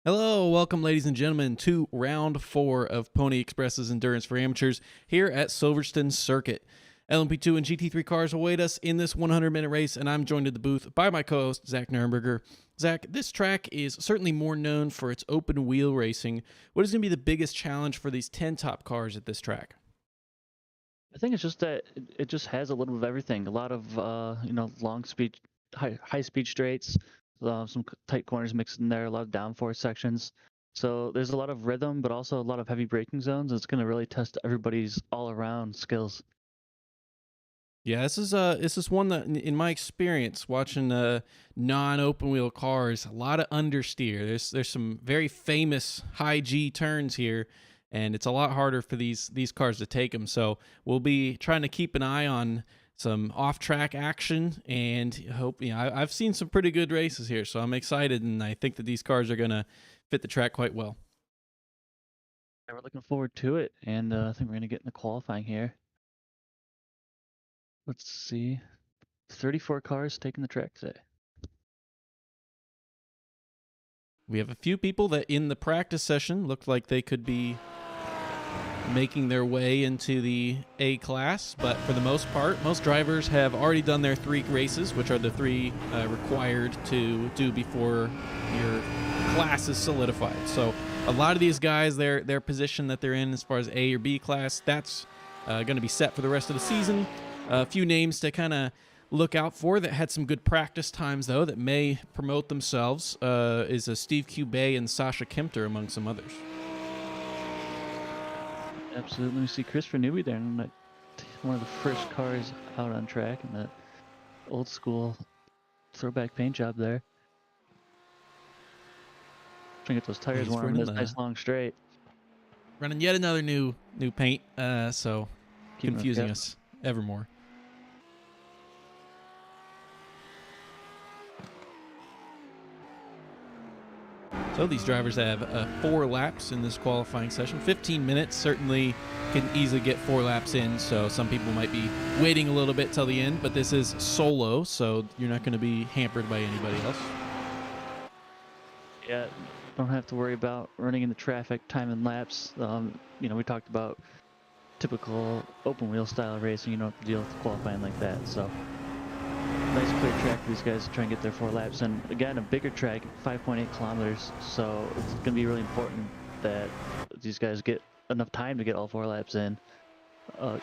Hello, welcome, ladies and gentlemen, to round 4 of Pony Express's Endurance for Amateurs here at Silverstone Circuit. LMP2 and GT3 cars await us in this 100-minute race, and I'm joined at the booth by my co-host, Zach Nurnberger. Zach, this track is certainly more known for its open wheel racing. What is going to be the biggest challenge for these 10 top cars at this track? I think it's just that it just has a little bit of everything. A lot of long speed, high speed straights, some tight corners mixed in there, a lot of downforce sections. So there's a lot of rhythm, but also a lot of heavy braking zones. It's going to really test everybody's all around skills. Yeah, this is one that, in my experience, watching non-open wheel cars, a lot of understeer. There's some very famous high G turns here, and it's a lot harder for these cars to take them. So we'll be trying to keep an eye on some off-track action, and hope I've seen some pretty good races here, so I'm excited, and I think that these cars are gonna fit the track quite well. And we're looking forward to it, and I think we're going to get in the qualifying here. Let's see, 34 cars taking the track today. We have a few people that in the practice session looked like they could be making their way into the A class, but for the most part, most drivers have already done their 3 races, which are the 3 required to do before your class is solidified. So a lot of these guys, their position that they're in as far as A or B class, that's going to be set for the rest of the season. A few names to kind of look out for that had some good practice times, though, that may promote themselves is Steve Cubey and Sasha Kempter, among some others. Absolutely. We see Christopher Newby there, and one of the first cars out on track, and that old school throwback paint job there. Trying to get those tires warm in this nice long straight. Running yet another new paint, so confusing us evermore. So these drivers have 4 laps in this qualifying session. 15 minutes certainly can easily get 4 laps in, so some people might be waiting a little bit till the end, but this is solo, so you're not going to be hampered by anybody else. Yeah, don't have to worry about running into traffic, time and laps. We talked about typical open wheel style racing. You don't have to deal with qualifying like that, so nice clear track for these guys to try and get their 4 laps. And again, a bigger track, 5.8 kilometers, so it's going to be really important that these guys get enough time to get all 4 laps in.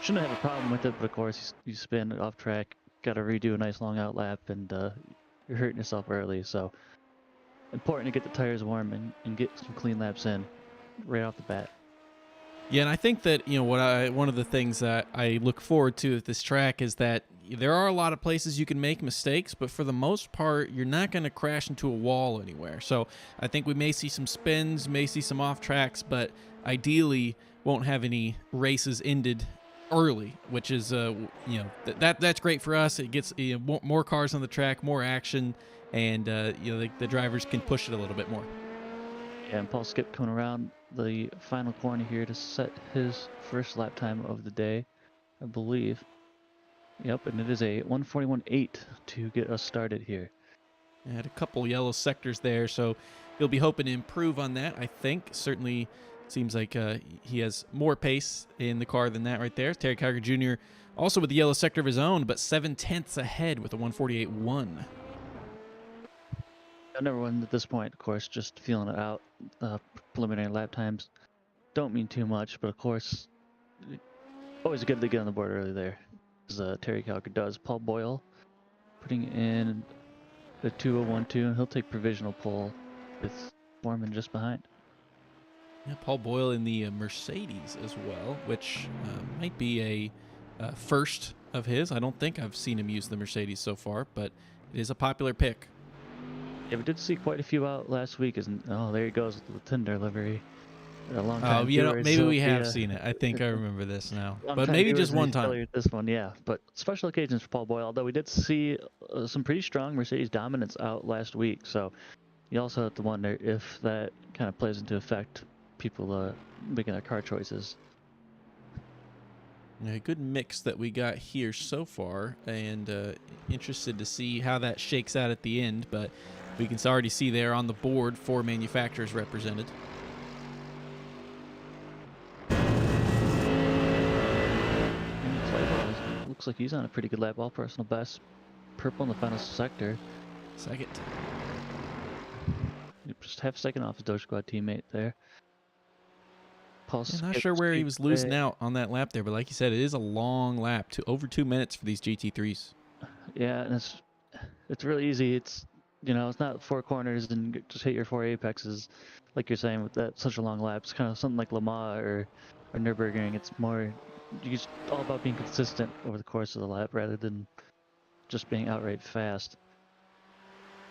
Shouldn't have a problem with it, but of course you spin off track, got to redo a nice long out lap, and you're hurting yourself early. So important to get the tires warm and get some clean laps in right off the bat. Yeah, and I think that one of the things that I look forward to at this track is that there are a lot of places you can make mistakes, but for the most part, you're not going to crash into a wall anywhere. So I think we may see some spins, may see some off tracks, but ideally won't have any races ended early, which is that's great for us. It gets more cars on the track, more action, and the drivers can push it a little bit more. Yeah, and Paul Skip coming around the final corner here to set his first lap time of the day, I believe. Yep, and it is a 1:41.8 to get us started here. I had a couple yellow sectors there, so he'll be hoping to improve on that, I think. Certainly seems like he has more pace in the car than that right there. Terry Kiger Jr. also with the yellow sector of his own, but 7/10 ahead with a 1:48.1. Number one at this point, of course, just feeling it out. Preliminary lap times don't mean too much, but of course, always good to get on the board early there, as Terry Calker does. Paul Boyle putting in the 2:01.2, and he'll take provisional pole with Foreman just behind. Yeah, Paul Boyle in the Mercedes as well, which might be a first of his. I don't think I've seen him use the Mercedes so far, but it is a popular pick. Yeah, we did see quite a few out last week. Oh, there he goes with the Tinder livery. A long time. Maybe we have seen it. I think I remember this now, but maybe just one time. This one, yeah. But special occasions for Paul Boyle. Although we did see some pretty strong Mercedes dominance out last week, so you also have to wonder if that kind of plays into effect people making their car choices. A good mix that we got here so far, and interested to see how that shakes out at the end. But We can already see there on the board 4 manufacturers represented. Looks like he's on a pretty good lap. All personal best. Purple in the final sector. Second. Just half a second off his Doge Squad teammate there. I'm not sure where he was losing out on that lap there, but like you said, it is a long lap, over 2 minutes for these GT3s. Yeah, and it's really easy. It's it's not 4 corners and just hit your 4 apexes, like you're saying with that such a long lap. It's kind of something like Le Mans or Nürburgring. It's more just all about being consistent over the course of the lap rather than just being outright fast.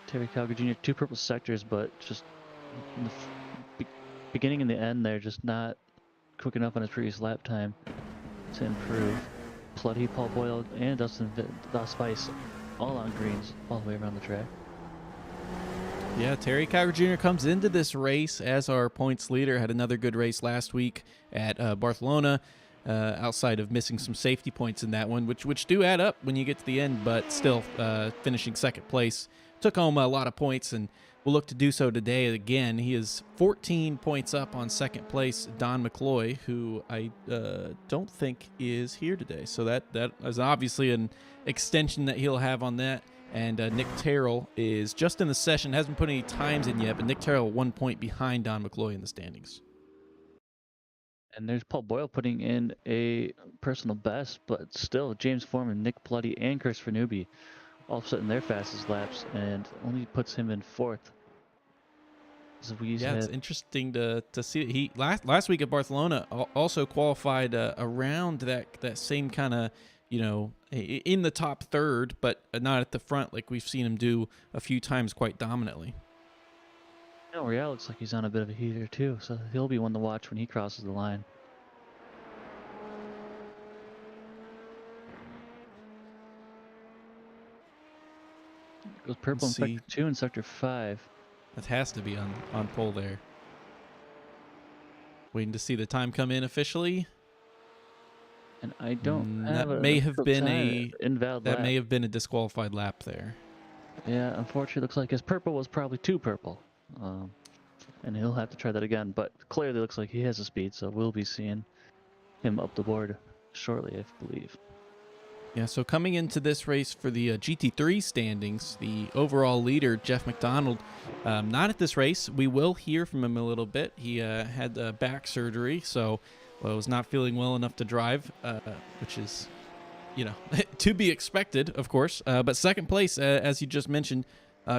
Terry Calgary Jr. 2 purple sectors, but just in the beginning and the end there, just not quick enough on his previous lap time to improve. Plutty, Paul Boyle, and Dustin Spice all on greens all the way around the track. Yeah, Terry Calgary Jr. comes into this race as our points leader. Had another good race last week at Barcelona, outside of missing some safety points in that one, which do add up when you get to the end, but still finishing second place. Took home a lot of points and will look to do so today again. He is 14 points up on second place, Don McCloy, who I don't think is here today. So that is obviously an extension that he'll have on that. And Nick Terrell is just in the session, hasn't put any times in yet, but Nick Terrell 1 point behind Don McCloy in the standings. And there's Paul Boyle putting in a personal best, but still James Foreman, Nick Plutty, and Christopher Newby all setting their fastest laps, and only puts him in 4th. Yeah, it's interesting to see. He last week at Barcelona also qualified around that same kind of, in the top third, but not at the front like we've seen him do a few times quite dominantly. Real looks like he's on a bit of a heater too, so he'll be one to watch when he crosses the line. Goes purple in sector 2 and sector 5. That has to be on pole there. Waiting to see the time come in officially. And I don't have that may have been a invalid lap. May have been a disqualified lap there. Yeah, unfortunately, looks like his purple was probably too purple, and he'll have to try that again. But clearly, looks like he has a speed, so we'll be seeing him up the board shortly, I believe. Yeah, so coming into this race for the GT3 standings, the overall leader, Jeff McDonald, not at this race. We will hear from him a little bit. He had back surgery, so was not feeling well enough to drive, which is, to be expected, of course. But second place, as you just mentioned,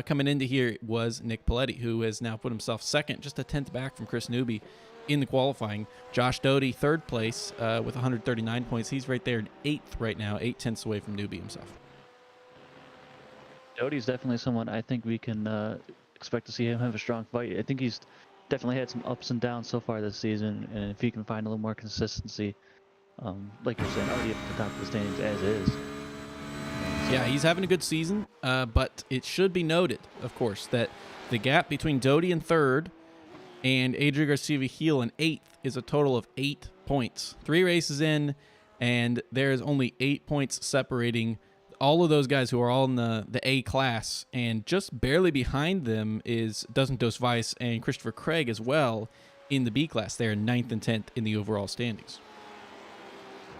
coming into here was Nick Paletti, who has now put himself second, just a 10th back from Chris Newby in the qualifying. Josh Doty, third place with 139 points. He's right there in 8th right now, 8/10 away from Newby himself. Doty's definitely someone I think we can expect to see him have a strong fight. I think he's definitely had some ups and downs so far this season, and if he can find a little more consistency, like you're saying, already at the top of the standings as is. Yeah, he's having a good season, but it should be noted, of course, that the gap between Doty in 3rd and Adrian Garcia-Vigil in 8th is a total of 8 points. 3 races in, and there's only 8 points separating all of those guys who are all in the A class, and just barely behind them is Dustin Dos Weiss and Christopher Craig as well in the B class. They're 9th and 10th in the overall standings.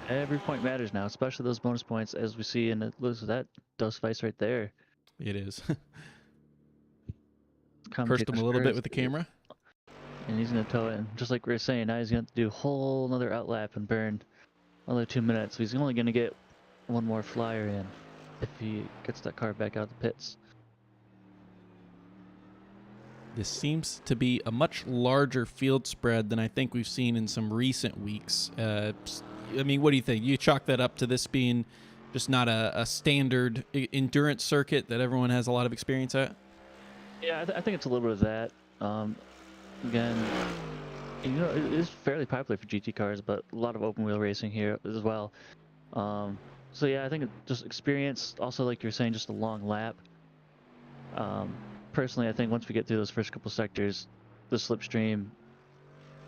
Every point matters now, especially those bonus points, as we see in that Dos Weiss right there. It is. Cursed him a little bit with the camera. And he's going to tow it. And just like we were saying, now he's going to do a whole another outlap and burn another 2 minutes. So he's only going to get one more flyer in if he gets that car back out of the pits. This seems to be a much larger field spread than I think we've seen in some recent weeks. I mean, what do you think? You chalk that up to this being just not a standard endurance circuit that everyone has a lot of experience at? Yeah, I think it's a little bit of that. Again, it is fairly popular for GT cars, but a lot of open wheel racing here as well. So yeah, I think it's just experience. Also, like you're saying, just a long lap. Personally, I think once we get through those first couple sectors, the slipstream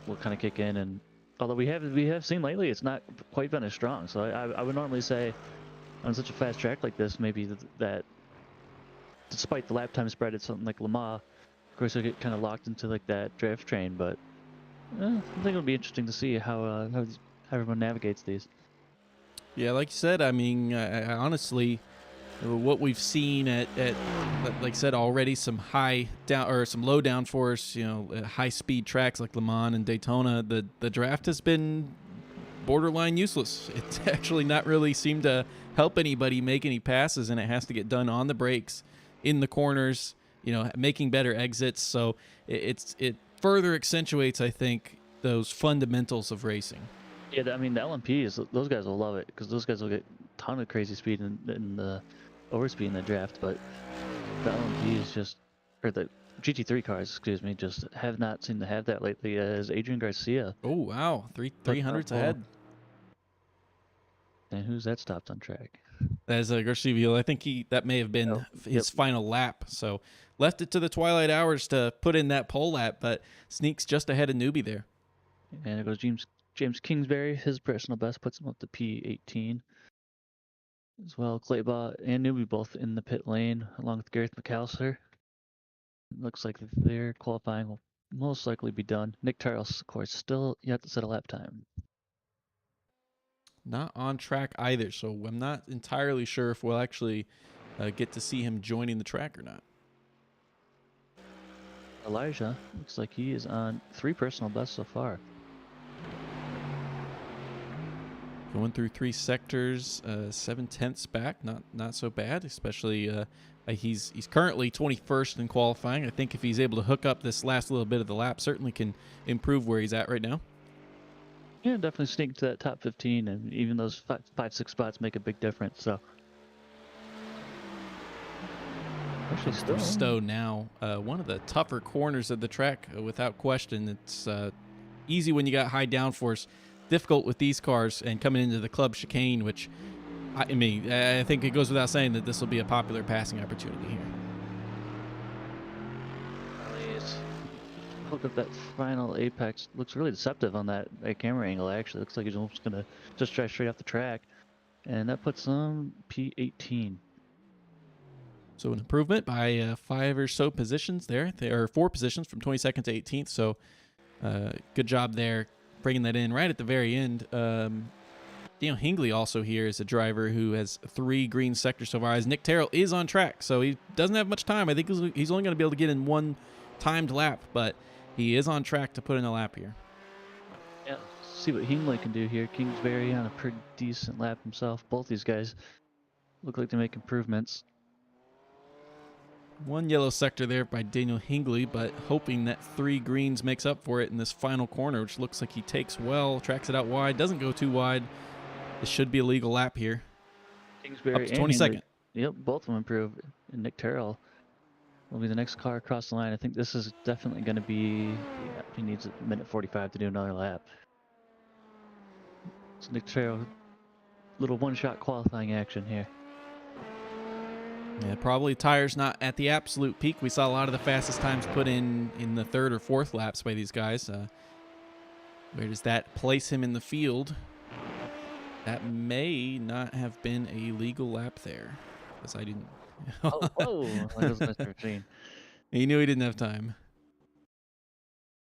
will kind of kick in. And although we have seen lately, it's not quite been as strong. So I would normally say on such a fast track like this, maybe that despite the lap time spread at something like Le Mans, of course, I get kind of locked into like that draft train. But I think it'll be interesting to see how everyone navigates these. Yeah, like you said, I mean, I honestly, what we've seen at like I said already, some high down or some low downforce, high speed tracks like Le Mans and Daytona. The draft has been borderline useless. It's actually not really seemed to help anybody make any passes, and it has to get done on the brakes, in the corners, making better exits. So it further accentuates, I think, those fundamentals of racing. Yeah, I mean the LMPs, those guys will love it because those guys will get a ton of crazy speed in the overspeed in the draft. But the LMPs or the GT3 cars, excuse me, just have not seemed to have that lately. As Adrian Garcia, Oh wow, three hundredths ahead. And who's that stopped on track? As Garcia, I think that may have been his final lap. So left it to the twilight hours to put in that pole lap, but sneaks just ahead of Newbie there. And it goes James Kingsbury. His personal best puts him up to P18 as well. Claybaugh and Newbie both in the pit lane along with Gareth McAllister. Looks like their qualifying will most likely be done. Nick Tarles, of course, still yet to set a lap time. Not on track either, so I'm not entirely sure if we'll actually get to see him joining the track or not. Elijah looks like he is on 3 personal bests so far. Going through 3 sectors, 7/10ths back, not so bad. Especially he's currently 21st in qualifying. I think if he's able to hook up this last little bit of the lap, certainly can improve where he's at right now. Yeah, definitely sneak to that top 15, and even those 5-6 spots make a big difference. So. Actually, through Stowe now, one of the tougher corners of the track, without question. It's easy when you got high downforce, difficult with these cars, and coming into the club chicane, which, I think it goes without saying that this will be a popular passing opportunity here. Look at that final apex. Looks really deceptive on that camera angle, actually. Looks like he's almost going to just drive straight off the track. And that puts him P18. So an improvement by 5 or so positions there. There are 4 positions from 22nd to 18th. So good job there, bringing that in right at the very end. Daniel Hingley also here is a driver who has 3 green sectors so far. As Nick Terrell is on track, so he doesn't have much time. I think he's only going to be able to get in 1 timed lap, but he is on track to put in a lap here. Yeah, see what Hingley can do here. Kingsbury on a pretty decent lap himself. Both these guys look like they make improvements. 1 yellow sector there by Daniel Hingley, but hoping that 3 greens makes up for it in this final corner, which looks like he takes well, tracks it out wide, doesn't go too wide. This should be a legal lap here. Kingsbury up to 22nd. Yep, both of them improve. And Nick Terrell will be the next car across the line. I think this is definitely going to be, he needs a minute 45 to do another lap. So Nick Terrell, little one-shot qualifying action here. Yeah, probably tires not at the absolute peak. We saw a lot of the fastest times put in the 3rd or 4th laps by these guys. Where does that place him in the field? That may not have been a legal lap there, because I didn't. Whoa! That was Mr. Machine. He knew he didn't have time.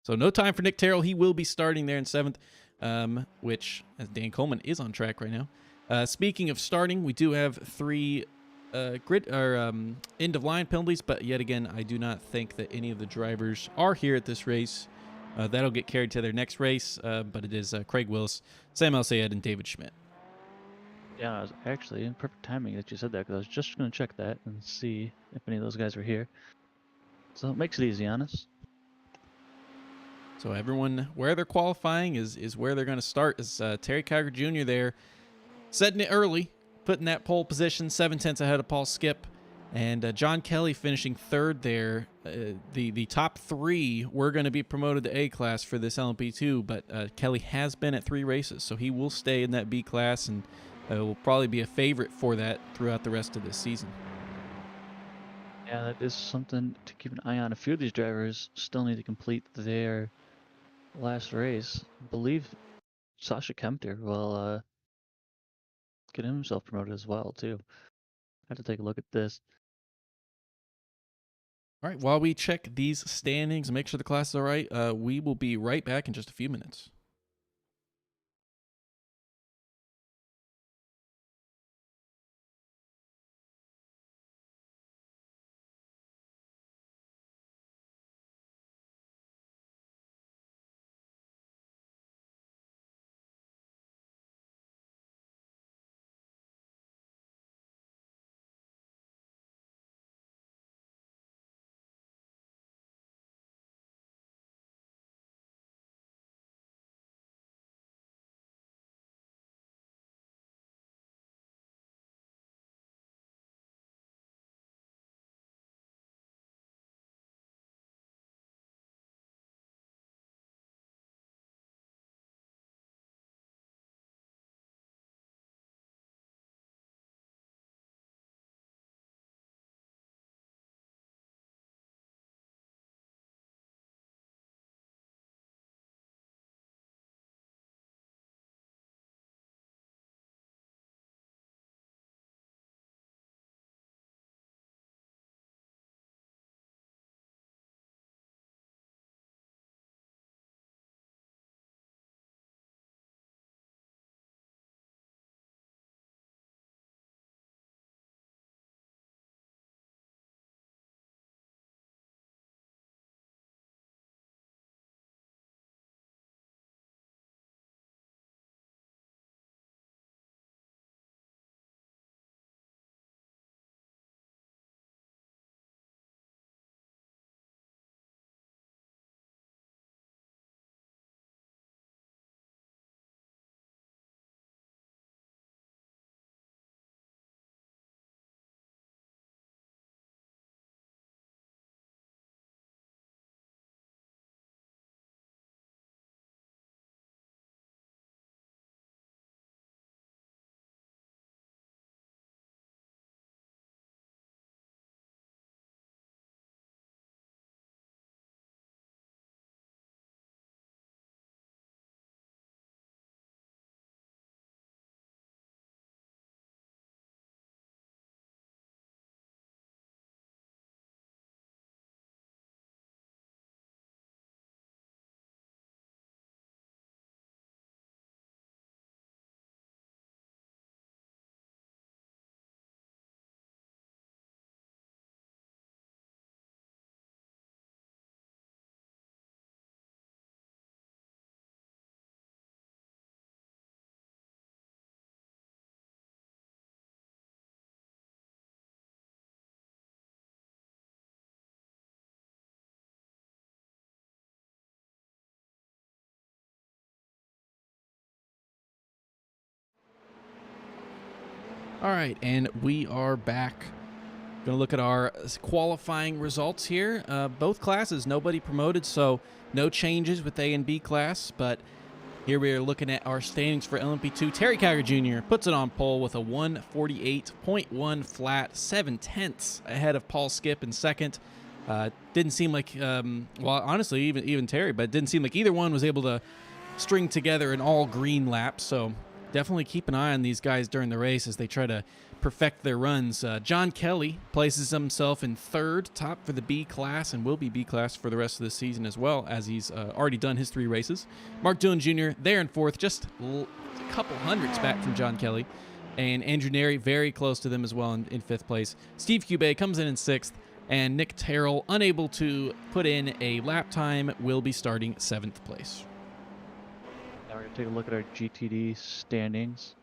So no time for Nick Terrell. He will be starting there in 7th, which, as Dan Coleman is on track right now. Speaking of starting, we do have 3 end of line penalties, but yet again, I do not think that any of the drivers are here at this race. That'll get carried to their next race, but it is Craig Willis, Sam El-Sayed, and David Schmidt. Yeah, it was actually in perfect timing that you said that, because I was just going to check that and see if any of those guys were here. So it makes it easy on us. So everyone, where they're qualifying is where they're going to start. Is Terry Kiger Jr. there, setting it early, putting that pole position 7/10 ahead of Paul Skip, and John Kelly finishing 3rd there. The top 3 were going to be promoted to A class for this LMP2, but Kelly has been at 3 races, so he will stay in that B class and will probably be a favorite for that throughout the rest of this season. Yeah, that is something to keep an eye on. A few of these drivers still need to complete their last race. I believe Sasha Kempter will get himself promoted as well, too. I have to take a look at this. All right, while we check these standings and make sure the class is all right, we will be right back in just a few minutes. All right, and we are back. Going to look at our qualifying results here. Both classes, nobody promoted, so no changes with A and B class. But here we are looking at our standings for LMP2. Terry Kiger Jr. puts it on pole with a 148.1 flat, 7/10 ahead of Paul Skip in second. Didn't seem like, well, honestly, even Terry, but it didn't seem like either one was able to string together an all green lap. So definitely keep an eye on these guys during the race as they try to perfect their runs. John Kelly places himself in third, top for the B class, and will be B class for the rest of the season as well, as he's already done his 3 races. Mark Doohan Jr. there in fourth, just a couple hundreds back from John Kelly. And Andrew Neri very close to them as well in fifth place. Steve Cubay comes in sixth, and Nick Terrell, unable to put in a lap time, will be starting 7th place. Now we're going to take a look at our GTD standings.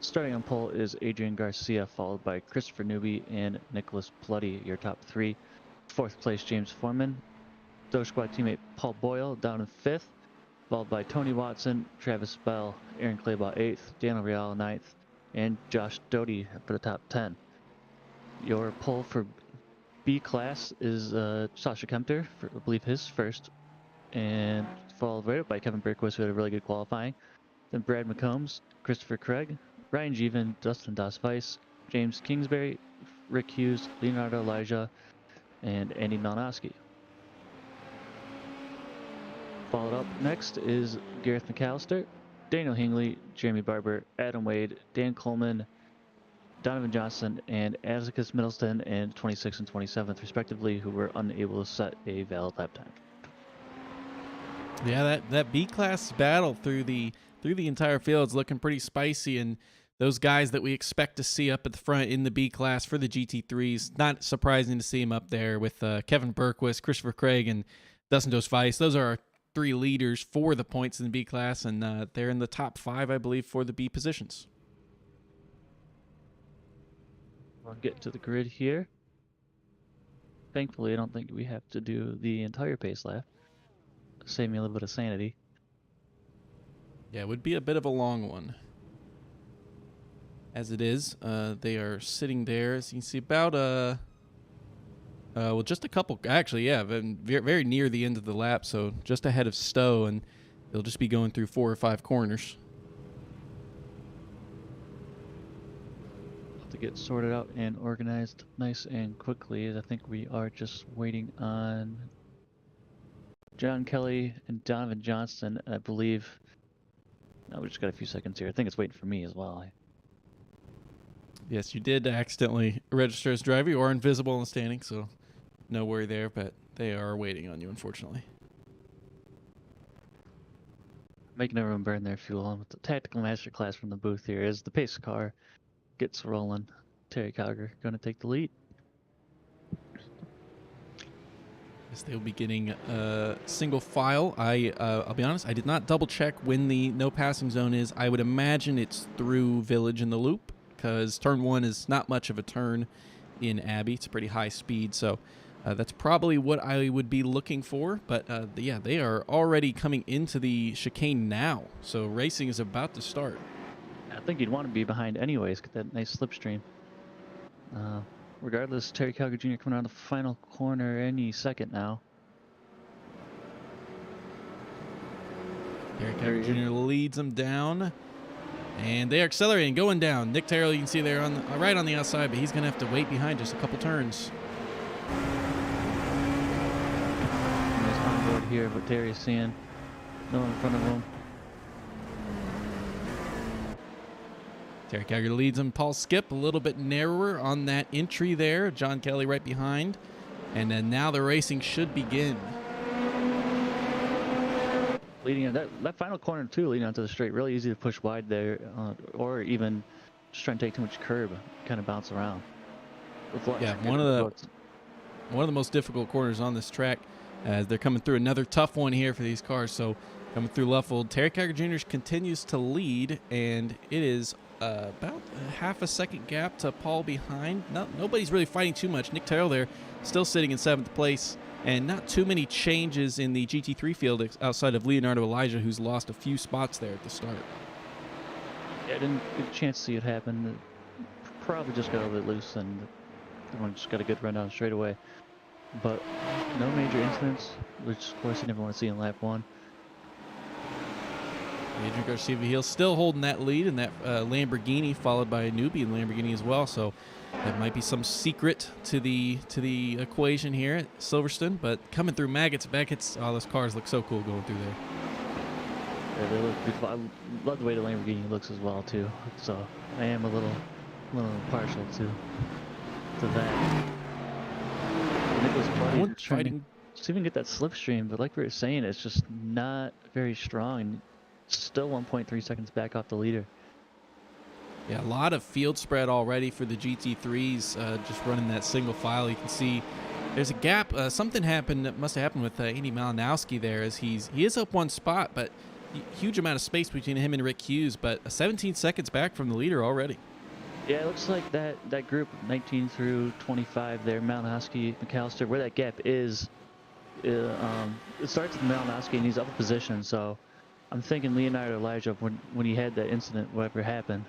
Starting on pole is Adrian Garcia, followed by Christopher Newby and Nicholas Plutty, your top 3. 4th place, James Foreman. Doge Squad teammate Paul Boyle down in 5th, followed by Tony Watson, Travis Bell, Aaron Claybaugh 8th, Daniel Real 9th, and Josh Doty for the top 10. Your pole for B class is Sasha Kempter, for, I believe his first, and followed right up by Kevin Berkowitz, who had a really good qualifying. Then Brad McCombs, Christopher Craig, Ryan Jeevan, Dustin Das Weiss, James Kingsbury, Rick Hughes, Leonardo Elijah, and Andy Malnoski. Followed up next is Gareth McAllister, Daniel Hingley, Jeremy Barber, Adam Wade, Dan Coleman, Donovan Johnson and Atticus Middleton in 26th and 27th, respectively, who were unable to set a valid lap time. Yeah, that B class battle through the entire field is looking pretty spicy, and those guys that we expect to see up at the front in the B class for the GT3s, not surprising to see him up there with Kevin Berquist, Christopher Craig, and Dustin Dos Weiss. Those are our 3 leaders for the points in the B class, and they're in the top 5, I believe, for the B positions. I'll get to the grid here. Thankfully, I don't think we have to do the entire pace lap. Save me a little bit of sanity. Yeah, it would be a bit of a long one. As it is, they are sitting there, as you can see, about well, just a couple. Actually, yeah, very, very near the end of the lap, so just ahead of Stowe, and they'll just be going through 4 or 5 corners. To get sorted out and organized nice and quickly. I think we are just waiting on John Kelly and Donovan Johnson, I believe. No, we just got a few seconds here. I think it's waiting for me as well. Yes, you did accidentally register as driver. You are invisible in the standing, so no worry there, but they are waiting on you, unfortunately. Making everyone burn their fuel with the tactical masterclass from the booth here as the pace car gets rolling. Terry Cogger going to take the lead. Yes, they'll be getting single file. I'll be honest, I did not double check when the no passing zone is. I would imagine it's through Village in the loop, because turn 1 is not much of a turn in Abbey. It's a pretty high speed, so that's probably what I would be looking for. But yeah, they are already coming into the chicane now, so racing is about to start. I think you'd want to be behind anyways, get that nice slipstream. Regardless, Terry Calgary Jr. coming around the final corner any second now. Terry Calgary Jr. leads them down, and they are accelerating, going down. Nick Terrell, you can see there on right on the outside, but he's going to have to wait behind just a couple turns. Nice onboard here, but Terry's seeing no one in front of him. Terry Calgary leads him. Paul Skip a little bit narrower on that entry there. John Kelly right behind. And then now the racing should begin. Leading in that final corner too, leading onto the straight, really easy to push wide there, or even just trying to take too much curb, kind of bounce around. Yeah, one of the most difficult corners on this track, as they're coming through another tough one here for these cars. So coming through Luffold, Terry Calgary Jr. continues to lead, and it is about a half a second gap to Paul behind. Nobody's really fighting too much. Nick Terrell there still sitting in 7th place, and not too many changes in the GT3 field outside of Leonardo Elijah, who's lost a few spots there at the start. Yeah, I didn't get a chance to see it happen. Probably just got a little bit loose, and everyone just got a good run down straight away. But no major incidents, which of course you never want to see in lap 1. Adrian Garcia Vigil still holding that lead in that Lamborghini, followed by a Nubian Lamborghini as well. So that might be some secret to the equation here at Silverstone. But coming through Maggots, Beckett's, oh, those cars look so cool going through there. Yeah, they look beautiful. I love the way the Lamborghini looks as well too. So I am a little partial to that. Nicholas Buddy trying to even get that slipstream, but like we were saying, it's just not very strong. Still 1.3 seconds back off the leader. Yeah, a lot of field spread already for the GT3s, just running that single file. You can see there's a gap. Something happened that must have happened with Andy Malinowski there, as he is up 1 spot, but huge amount of space between him and Rick Hughes, but 17 seconds back from the leader already. Yeah, it looks like that group 19 through 25 there, Malinowski, McAllister, where that gap is, it starts with Malinowski and he's up a position, so I'm thinking Leonardo Elijah, when he had that incident, whatever happened,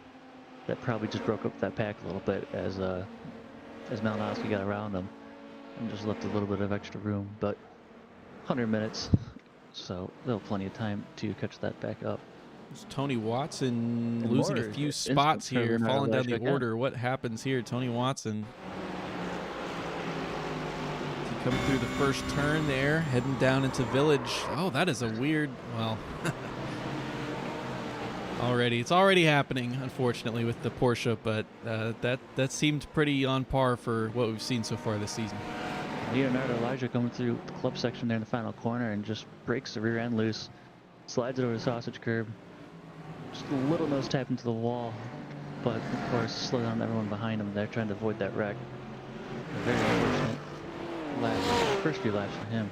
that probably just broke up that pack a little bit as Malinowski got around him and just left a little bit of extra room. But 100 minutes, so they'll have plenty of time to catch that back up. It's Tony Watson losing a few spots here, falling down the order. What happens here? Tony Watson coming through the first turn there, heading down into Village. Oh, that is a weird, well, already. It's already happening, unfortunately, with the Porsche, but that seemed pretty on par for what we've seen so far this season. Leonardo Elijah coming through the club section there in the final corner and just breaks the rear end loose, slides it over the sausage curb, just a little nose tap into the wall, but of course slow down everyone behind him. They're trying to avoid that wreck. A very unfortunate lap, first few laps for him.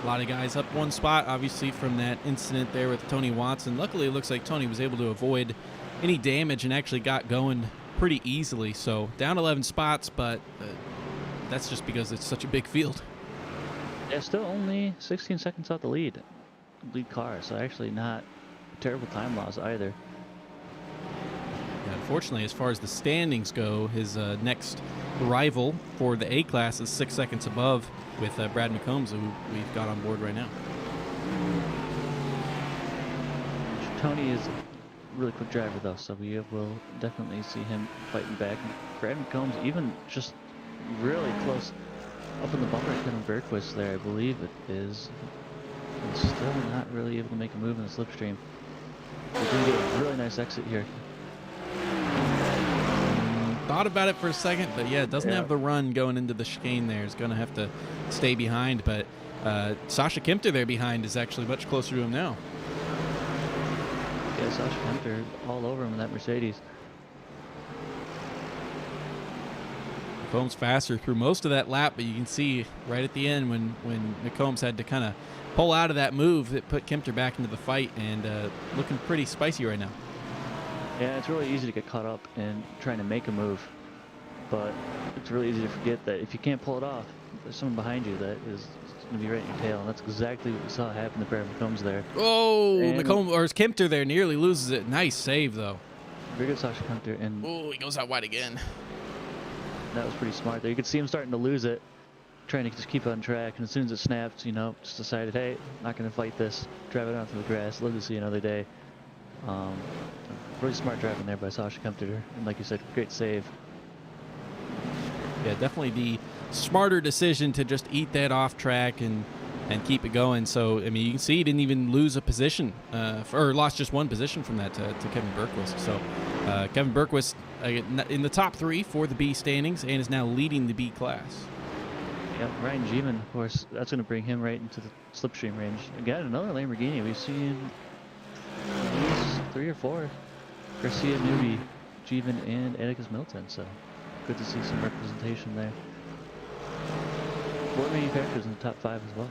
A lot of guys up one spot, obviously, from that incident there with Tony Watson. Luckily, it looks like Tony was able to avoid any damage and actually got going pretty easily. So down 11 spots, but that's just because it's such a big field. Yeah, still only 16 seconds out the lead car, so actually not terrible time loss either. Yeah, unfortunately, as far as the standings go, his next rival for the A class is 6 seconds above with Brad McCombs, who we've got on board right now. Tony is a really quick driver though, so we will definitely see him fighting back. And Brad McCombs even just really close up in the bumper at Kevin Bergquist there, I believe it is. And still not really able to make a move in the slipstream. We're going to get a really nice exit here. Thought about it for a second, but yeah, it doesn't have the run going into the chicane there. He's going to have to stay behind, but Sasha Kempter there behind is actually much closer to him now. Yeah, Sasha Kempter all over him in that Mercedes. McCombs faster through most of that lap, but you can see right at the end when McCombs had to kind of pull out of that move, it put Kempter back into the fight and looking pretty spicy right now. Yeah, it's really easy to get caught up in trying to make a move, but it's really easy to forget that if you can't pull it off, there's someone behind you that is going to be right in your tail, and that's exactly what we saw happen to Brad McCombs there. Oh, McCombs, or Kempter there nearly loses it. Nice save, though. Very good Sasha Kempter. And oh, he goes out wide again. That was pretty smart there. You could see him starting to lose it, trying to just keep on track, and as soon as it snapped, you know, just decided, hey, not going to fight this, drive it out through the grass, live to see another day. Really smart driving there by Sasha Kempter, and like you said, great save. Yeah, definitely the smarter decision to just eat that off track and keep it going. So, I mean, you can see he didn't even lose a position, or lost just one position from that to Kevin Bergquist. So, Kevin Bergquist in the top 3 for the B standings and is now leading the B class. Yep, Ryan Jeeman, of course, that's going to bring him right into the slipstream range. Again, another Lamborghini. We've seen at least 3 or 4. Garcia, Newby, Jeevan, and Atticus Milton, so good to see some representation there. 4 manufacturers in the top 5 as well.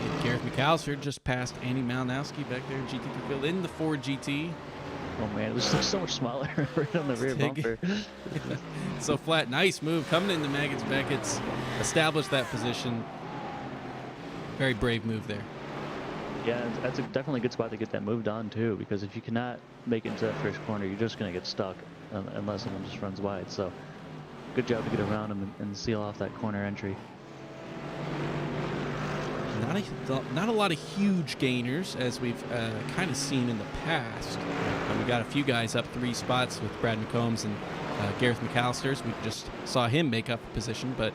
And Gareth McAllister just passed Andy Malinowski back there in GT field in the Ford GT. Oh man, it looks so much smaller right on the rear bumper. So flat, nice move coming into Maggotts Beckett's, established that position. Very brave move there. Yeah, that's definitely a good spot to get that moved on too, because if you cannot make it into that first corner, you're just going to get stuck unless someone just runs wide. So good job to get around him and seal off that corner entry. Not a lot of huge gainers, as we've kind of seen in the past. We got a few guys up 3 spots with Brad McCombs and Gareth McAllister. We just saw him make up a position, but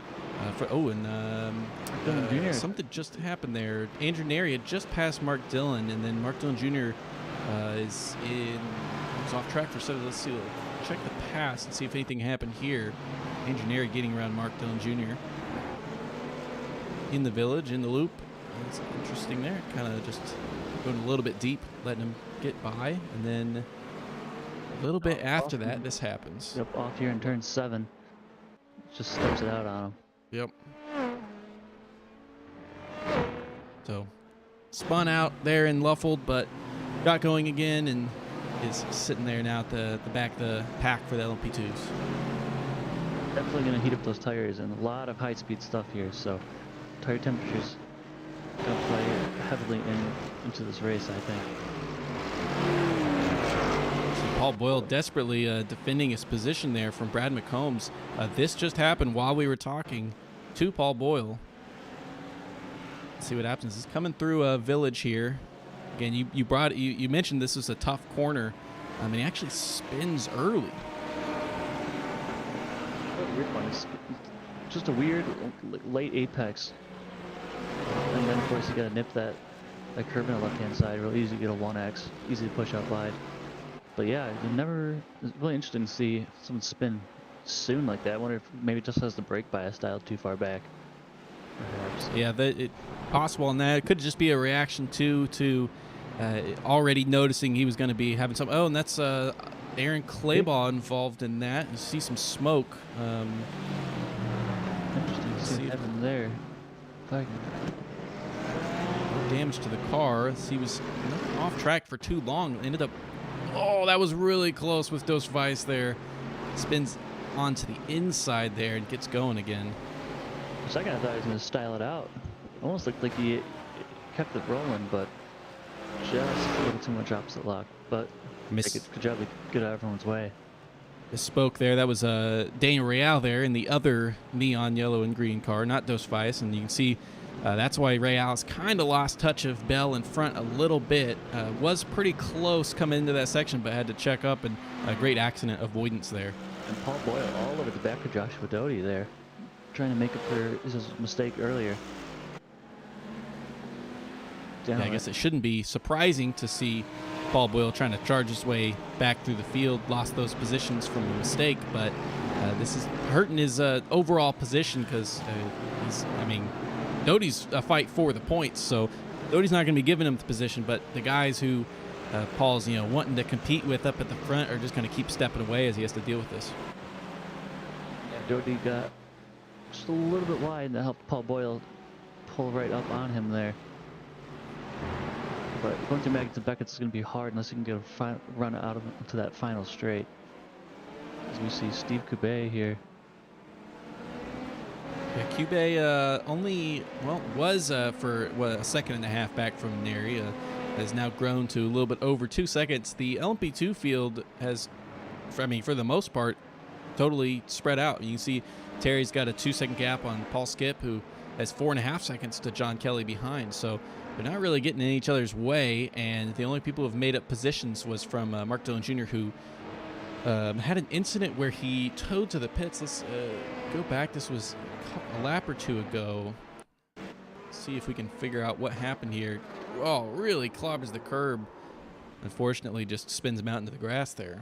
something just happened there. Andrew Neri had just passed Mark Dillon, and then Mark Dillon Jr. was off track for 7. Let's see. We'll check the pass and see if anything happened here. Andrew Neri getting around Mark Dillon Jr. in the village, in the loop. It's interesting there. Kind of just going a little bit deep, letting him get by, and then a little bit after that, this happens. Yep, off here in turn 7. Just steps it out on him. Yep. So, spun out there in Luffold, but got going again and is sitting there now at the back of the pack for the LMP2s. Definitely going to heat up those tires, and a lot of high-speed stuff here, so tire temperatures going to play heavily into this race, I think. So Paul Boyle desperately defending his position there from Brad McCombs. This just happened while we were talking to Paul Boyle. Let's see what happens. He's coming through a village here. Again, you mentioned this was a tough corner. I mean, he actually spins early. Weird one. It's just a weird late apex, and then Of course, you gotta nip that curve in the left-hand side. Real easy to get a 1X, easy to push out wide. But yeah, it's really interesting to see someone spin soon like that. I wonder if maybe it just has the brake bias dialed too far back. Perhaps. Yeah, possible on that. It could just be a reaction to already noticing he was going to be having some. Oh, and that's Aaron Claybaugh involved in that. You see some smoke. Interesting to see what happened there. No damage to the car. He was not off track for too long. Ended up. Oh, that was really close with Dos Vice there. Spins onto the inside there and gets going again. For a second, I thought he was going to style it out. Almost looked like he kept it rolling, but just a little too much opposite lock. But good job to get out of everyone's way. Misspoke there. That was Daniel Real there in the other neon yellow and green car, not Dos Vice. And you can see that's why Real's kind of lost touch of Bell in front a little bit. Was pretty close coming into that section, but had to check up, and a great accident avoidance there. And Paul Boyle all over the back of Joshua Doty there, trying to make up for his mistake earlier. Yeah, I guess it shouldn't be surprising to see Paul Boyle trying to charge his way back through the field. Lost those positions from a mistake, but this is hurting his overall position because Doty's a fight for the points, so Doty's not going to be giving him the position, but the guys who Paul's wanting to compete with up at the front are just going to keep stepping away as he has to deal with this. Yeah, Doty got just a little bit wide, and that helped Paul Boyle pull right up on him there. But going through Maggots and Beckett's is going to be hard unless you can get a run out into that final straight. As we see Steve Coubet here. Yeah, Coubet was for a second and a half back from Neri. Has now grown to a little bit over 2 seconds. The LMP2 field has, for the most part, totally spread out. You can see Terry's got a 2-second gap on Paul Skip, who has 4.5 seconds to John Kelly behind. So they're not really getting in each other's way, and the only people who have made up positions was from Mark Dillon Jr., who had an incident where he towed to the pits. Let's go back. This was a lap or two ago. See if we can figure out what happened here. Oh, really clobbers the curb. Unfortunately, just spins him out into the grass there.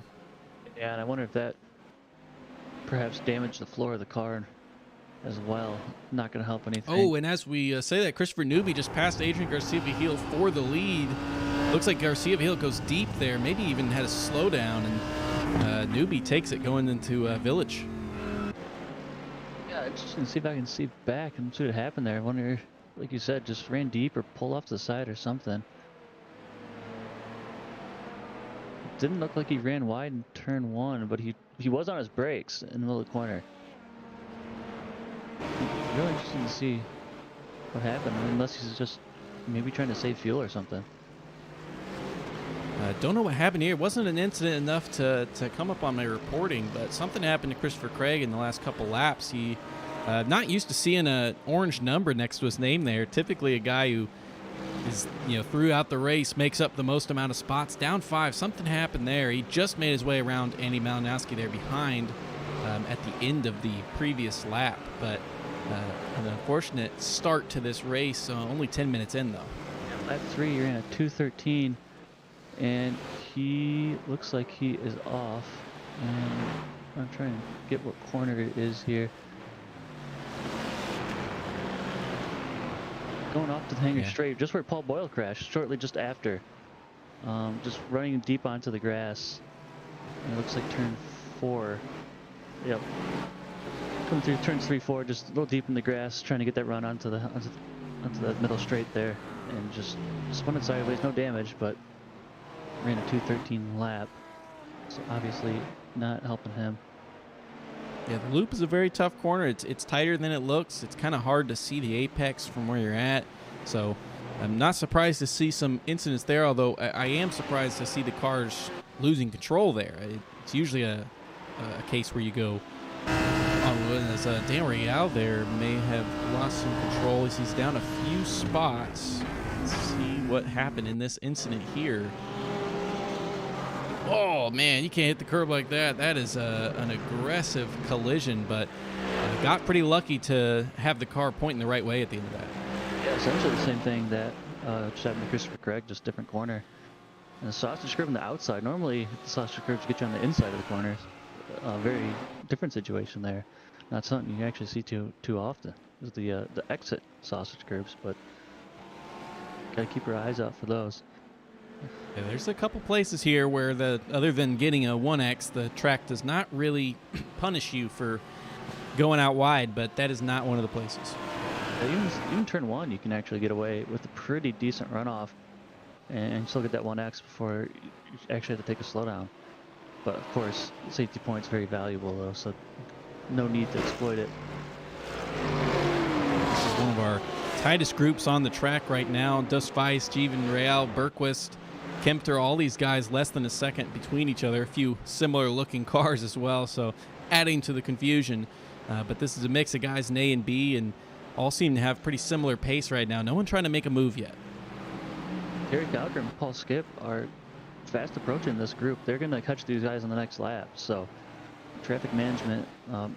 Yeah, and I wonder if that perhaps damaged the floor of the car as well. Not going to help anything. Oh, and as we say that, Christopher Newby just passed Adrian Garcia-Vigil for the lead. Looks like Garcia-Vigil goes deep there, maybe even had a slowdown, and Newby takes it going into Village. Yeah, just gonna see if I can see back and see what happened there. I wonder, like you said, just ran deep or pulled off the side or something. It didn't look like he ran wide in turn 1, but he was on his brakes in the middle of the corner. Really interesting to see what happened, unless he's just maybe trying to save fuel or something. Don't know what happened here. It wasn't an incident enough to come up on my reporting, but something happened to Christopher Craig in the last couple laps. He not used to seeing an orange number next to his name there. Typically a guy who is, throughout the race makes up the most amount of spots. Down 5, something happened there. He just made his way around Andy Malinowski there behind at the end of the previous lap, but an unfortunate start to this race. Only 10 minutes in, though. Lap 3, you're in a 2:13. And he looks like he is off. And I'm trying to get what corner it is here. Going off to the hangar straight, just where Paul Boyle crashed, shortly just after. Just running deep onto the grass. And it looks like turn 4. Yep. Coming through turns 3, 4, just a little deep in the grass, trying to get that run onto the middle straight there. And just spun it sideways, no damage, but ran a 2:13 lap, so obviously not helping him. Yeah, the loop is a very tough corner. It's tighter than it looks. It's kind of hard to see the apex from where you're at, so I'm not surprised to see some incidents there, although I am surprised to see the cars losing control there. It's usually a case where you go on wood, as Dan Real there may have lost some control as he's down a few spots. Let's see what happened in this incident here. Oh, man, you can't hit the curb like that. That is an aggressive collision, but got pretty lucky to have the car pointing the right way at the end of that. Yeah, essentially the same thing that just happened to Christopher Craig, just different corner. And the sausage curve on the outside. Normally, the sausage curves get you on the inside of the corners. Very different situation there. Not something you actually see too often. Is the exit sausage curves, but gotta keep your eyes out for those. Yeah, there's a couple places here where other than getting a 1X, the track does not really punish you for going out wide, but that is not one of the places. Even turn one, you can actually get away with a pretty decent runoff, and still get that 1X before you actually have to take a slowdown. But of course, safety point's very valuable though, so no need to exploit it. This is one of our tightest groups on the track right now. Dust Weiss, Jeevan Real, Bergquist, Kempter, all these guys less than a second between each other. A few similar looking cars as well, so adding to the confusion. But this is a mix of guys in A and B, and all seem to have pretty similar pace right now. No one trying to make a move yet. Terry Gallagher and Paul Skip are fast approaching this group. They're going to catch these guys on the next lap. So traffic management,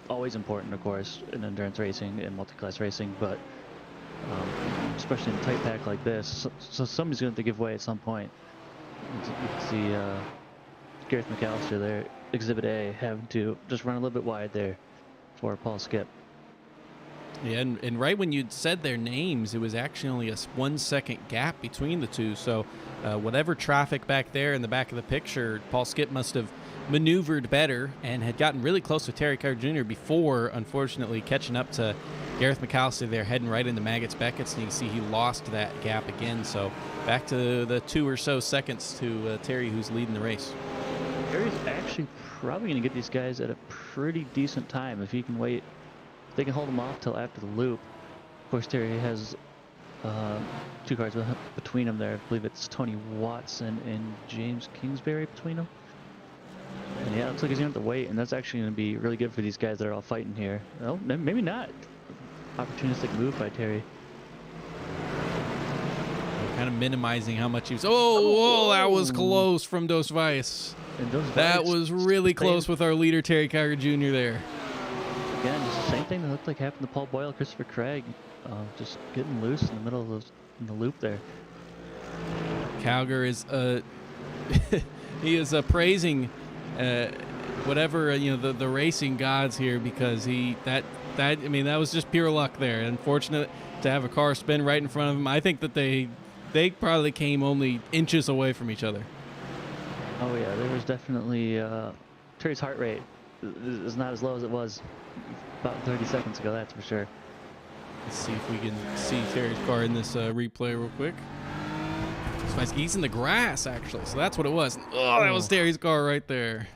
always important, of course, in endurance racing and multi-class racing, but especially in a tight pack like this. So somebody's going to have to give way at some point. You can see Gareth McAllister there, Exhibit A, having to just run a little bit wide there for Paul Skip. Yeah, and right when you'd said their names, it was actually only a 1 second gap between the two. So whatever traffic back there in the back of the picture, Paul Skip must have maneuvered better and had gotten really close to Terry Carr Jr. before, unfortunately, catching up to Gareth McAllister there, heading right into Maggots Beckett's, and you can see he lost that gap again. So back to the 2 or so seconds to Terry, who's leading the race. Terry's actually probably going to get these guys at a pretty decent time if he can wait. They can hold him off till after the loop. Of course, Terry has 2 cars between them there. I believe it's Tony Watson and James Kingsbury between them. And yeah, it looks like he's going to have to wait, and that's actually going to be really good for these guys that are all fighting here. Well, maybe not. Opportunistic move by Terry. Kind of minimizing how much he was. Oh, that was close from Dos Weiss. That was really close with our leader, Terry Carr Jr. there. Again, just the same thing that looked like happened to Paul Boyle, Christopher Craig, just getting loose in the middle of in the loop there. Calgar is he is praising whatever the racing gods here, because I mean, that was just pure luck there. Unfortunate to have a car spin right in front of him. I think that they probably came only inches away from each other. Oh yeah, there was definitely Terry's heart rate is not as low as it was about 30 seconds ago, that's for sure. Let's see if we can see Terry's car in this replay real quick. He's in the grass, actually, so that's what it was. Oh, that was Terry's car right there.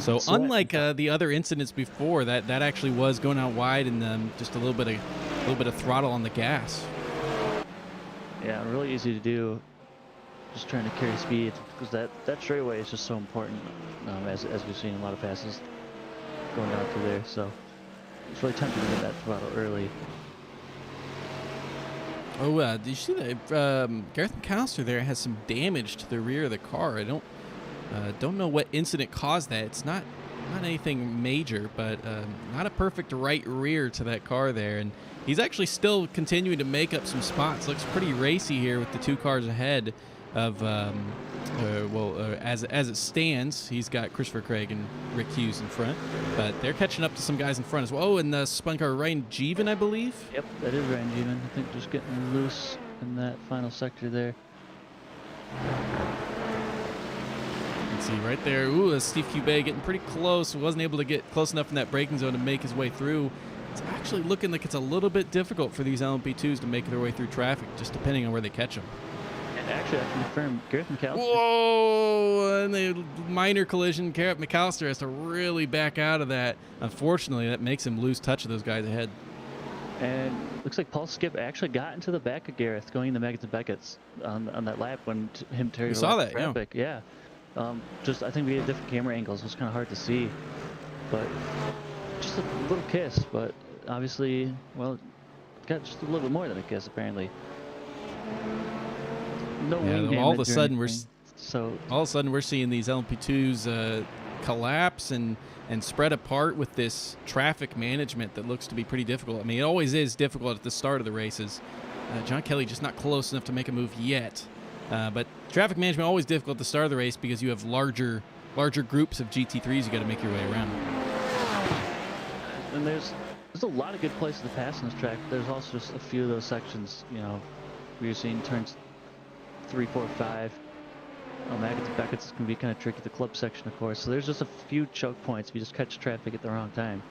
So unlike the other incidents before, that actually was going out wide and just a little bit of throttle on the gas. Yeah, really easy to do. Just trying to carry speed, because that straightaway is just so important, as we've seen a lot of passes going out through there. So it's really tempting to get that throttle early. Oh, did you see that Gareth McAllister there has some damage to the rear of the car? I don't know what incident caused that. It's not anything major, but not a perfect right rear to that car there. And he's actually still continuing to make up some spots. Looks pretty racy here with the 2 cars ahead of, as it stands, he's got Christopher Craig and Rick Hughes in front, but they're catching up to some guys in front as well. Oh, and the spun car, Ryan Jeevan, I believe? Yep, that is Ryan Jeevan. I think just getting loose in that final sector there. You can see right there, Steve Cubay getting pretty close. Wasn't able to get close enough in that braking zone to make his way through. It's actually looking like it's a little bit difficult for these LMP2s to make their way through traffic, just depending on where they catch them. Actually, I can confirm Gareth McAllister. Whoa! And the minor collision. Gareth McAllister has to really back out of that. Unfortunately, that makes him lose touch of those guys ahead. And looks like Paul Skip actually got into the back of Gareth going into Maggots and Beckett's on that lap when Terry saw that, traffic. Yeah. Just I think we had different camera angles. It was kind of hard to see, but just a little kiss. But obviously, well, got just a little bit more than a kiss apparently. No wing all of a damage or sudden anything. all of a sudden we're seeing these LMP2s collapse and spread apart with this traffic management that looks to be pretty difficult. I mean, it always is difficult at the start of the races. John Kelly just not close enough to make a move yet. But traffic management always difficult at the start of the race because you have larger groups of GT3s you got to make your way around. And there's a lot of good places to pass on this track. There's also just a few of those sections, you know, where you're seeing turns 3, 4, 5. Beckett's going to be kind of tricky. The club section, of course. So there's just a few choke points if you just catch traffic at the wrong time.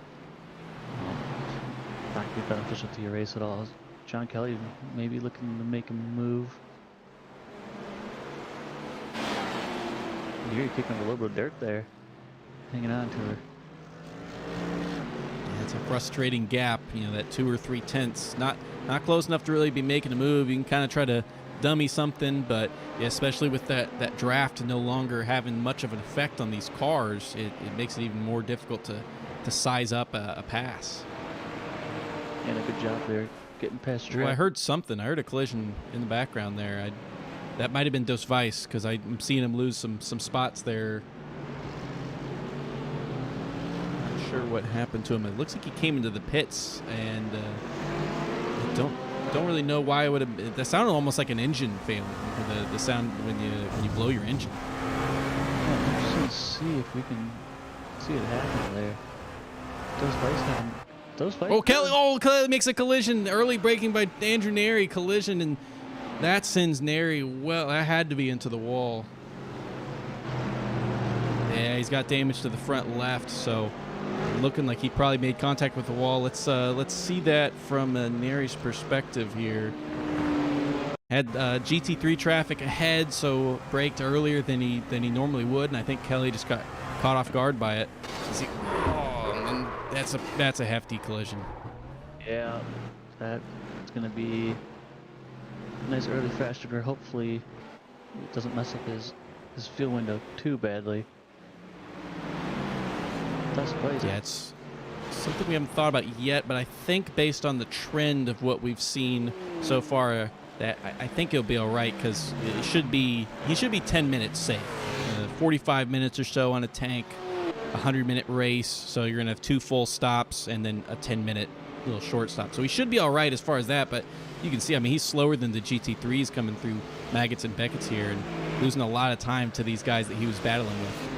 Not going to be beneficial to your race at all. John Kelly maybe looking to make a move. You're kicking up a little bit of dirt there, hanging on to her. Yeah, it's a frustrating gap, you know, that 2 or 3 tenths. Not close enough to really be making a move. You can kind of try to dummy something, but yeah, especially with that draft no longer having much of an effect on these cars, it makes it even more difficult to size up a pass. And a good job there, getting past track. Well, I heard something. I heard a collision in the background there. That might have been Dos Weiss, because I'm seeing him lose some spots there. Not sure what happened to him. It looks like he came into the pits, and I don't really know why it would have. That sounded almost like an engine failing. The sound when you blow your engine. Yeah, I'm just gonna see if we can see it happen there. Dos Weiss. Oh, Kelly makes a collision. Early braking by Andrew Neri, collision, and that sends Neri, well, that had to be into the wall. Yeah, he's got damage to the front left, so looking like he probably made contact with the wall. Let's see that from Neri's perspective here. Had GT3 traffic ahead, so braked earlier than he normally would, and I think Kelly just got caught off guard by it. And that's a hefty collision. Yeah, that's gonna be a nice early fast trigger. Hopefully it doesn't mess up his fuel window too badly. That's crazy. Yeah, it's something we haven't thought about yet, but I think based on the trend of what we've seen so far, that I think he'll be all right, because he should be 10 minutes safe. 45 minutes or so on a tank, 100-minute race, so you're gonna have 2 full stops and then a 10-minute little short stop. So he should be all right as far as that, but you can see, I mean, he's slower than the GT3s coming through Maggots and Beckett's here, and losing a lot of time to these guys that he was battling with.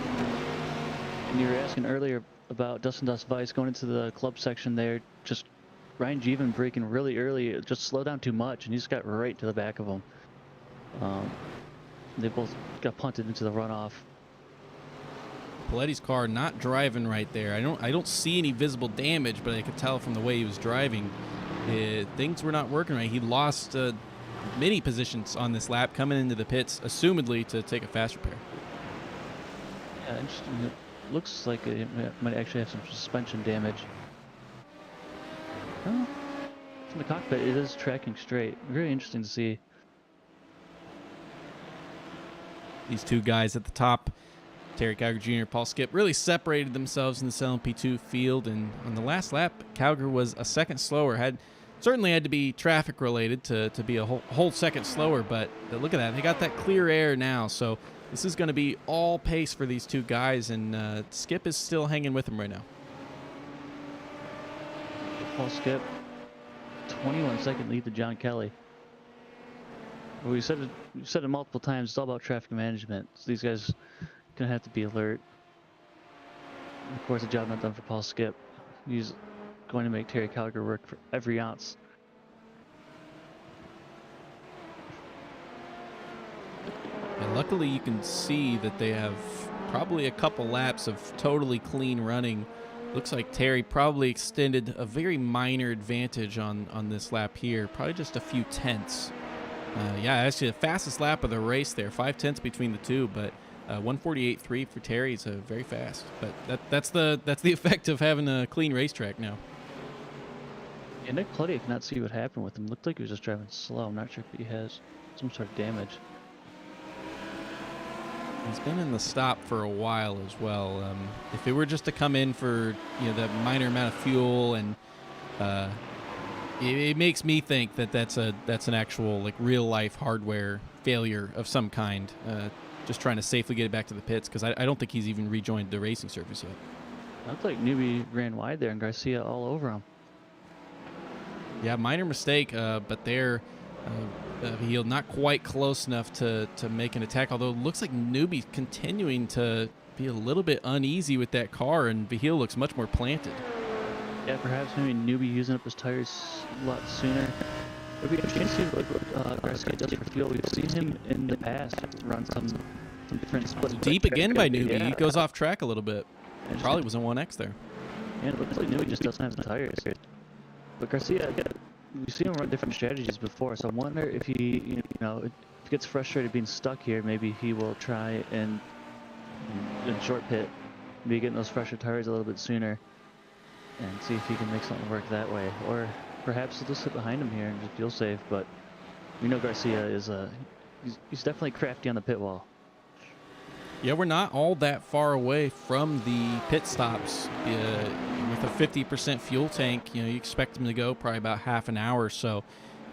And you were asking earlier about Dustin Dos Weiss going into the club section there. Just Ryan Jeevan braking really early, just slowed down too much, and he just got right to the back of him. They both got punted into the runoff. Paletti's car not driving right there. I don't see any visible damage, but I could tell from the way he was driving, things were not working right. He lost many positions on this lap coming into the pits, assumedly to take a fast repair. Yeah, interesting. It looks like it might actually have some suspension damage. Well, from the cockpit, it is tracking straight. Very interesting to see. These two guys at the top, Terry Cowger Jr., Paul Skip, really separated themselves in this LMP2 field, and on the last lap, Cowger was a second slower. Certainly had to be traffic related to be a whole second slower, but look at that. They got that clear air now, so this is going to be all pace for these two guys, and Skip is still hanging with them right now. Paul Skip, 21-second lead to John Kelly. Well, we said it multiple times. It's all about traffic management. So these guys gonna have to be alert. And of course, the job not done for Paul Skip. He's going to make Terry Cowger work for every ounce. And luckily, you can see that they have probably a couple laps of totally clean running. Looks like Terry probably extended a very minor advantage on this lap here, probably just a few tenths. Yeah, actually the fastest lap of the race there, 5 tenths between the two, but 148.3 for Terry is very fast. But that's the effect of having a clean racetrack now. Yeah, Nick Pletty cannot see what happened with him. Looked like he was just driving slow. I'm not sure if he has some sort of damage. He's been in the stop for a while as well. If it were just to come in for that minor amount of fuel, and it makes me think that's an actual real life hardware failure of some kind. just trying to safely get it back to the pits because I don't think he's even rejoined the racing service yet. Looked like Newbie ran wide there and Garcia all over him. Yeah, minor mistake, but there, Vihil not quite close enough to make an attack, although it looks like Newbie's continuing to be a little bit uneasy with that car, and Vihil looks much more planted. Yeah, perhaps maybe Newbie using up his tires a lot sooner. It'll be interesting to see what Garcia does for fuel. We've seen him in the past run some different splits. Deep again by Newbie. Yeah. He goes off track a little bit. Probably was in 1X there. Yeah, it looks like Newbie just doesn't have the tires. But Garcia, we've seen him run different strategies before, so I wonder if he, if he gets frustrated being stuck here, maybe he will try and in short pit, maybe getting those fresher tires a little bit sooner, and see if he can make something work that way. Or perhaps he'll just sit behind him here and just feel safe. But we know Garcia is he's definitely crafty on the pit wall. Yeah, we're not all that far away from the pit stops. With a 50% fuel tank, you expect them to go probably about half an hour. So,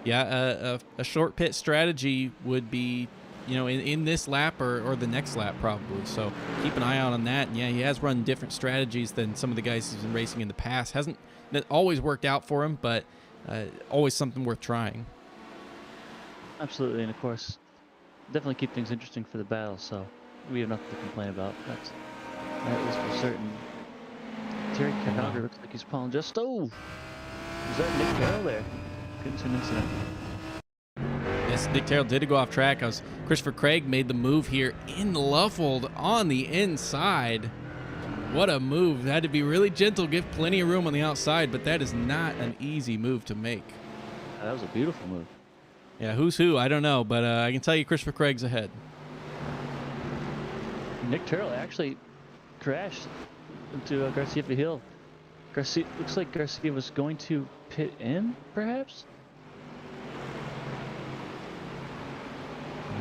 yeah, a short pit strategy would be, in this lap or the next lap probably. So keep an eye out on that. And yeah, he has run different strategies than some of the guys he's been racing in the past. Hasn't always worked out for him, but always something worth trying. Absolutely, and of course, definitely keep things interesting for the battle. So we have nothing to complain about. That is for certain. Terry Calgary looks like he's pulling just. Oh, is that Nick Carroll there? Couldn't see an incident. Yes, Nick Terrell did go off track. Christopher Craig made the move here in Luffold on the inside. What a move. Had to be really gentle, give plenty of room on the outside, but that is not an easy move to make. That was a beautiful move. Yeah, who's who? I don't know, but I can tell you Christopher Craig's ahead. Nick Terrell actually crashed into Garcia Vihil. Garcia, looks like Garcia was going to pit in, perhaps?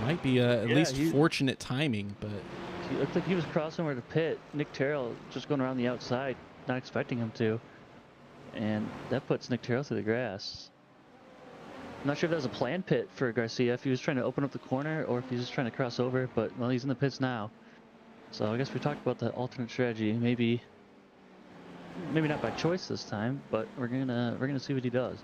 Might be at least fortunate timing, but he looked like he was crossing over to pit. Nick Terrell just going around the outside, not expecting him to, and that puts Nick Terrell through the grass. I'm not sure if that was a planned pit for Garcia, if he was trying to open up the corner or if he's just trying to cross over, but well, he's in the pits now. So I guess we talked about the alternate strategy. Maybe not by choice this time, but we're gonna see what he does.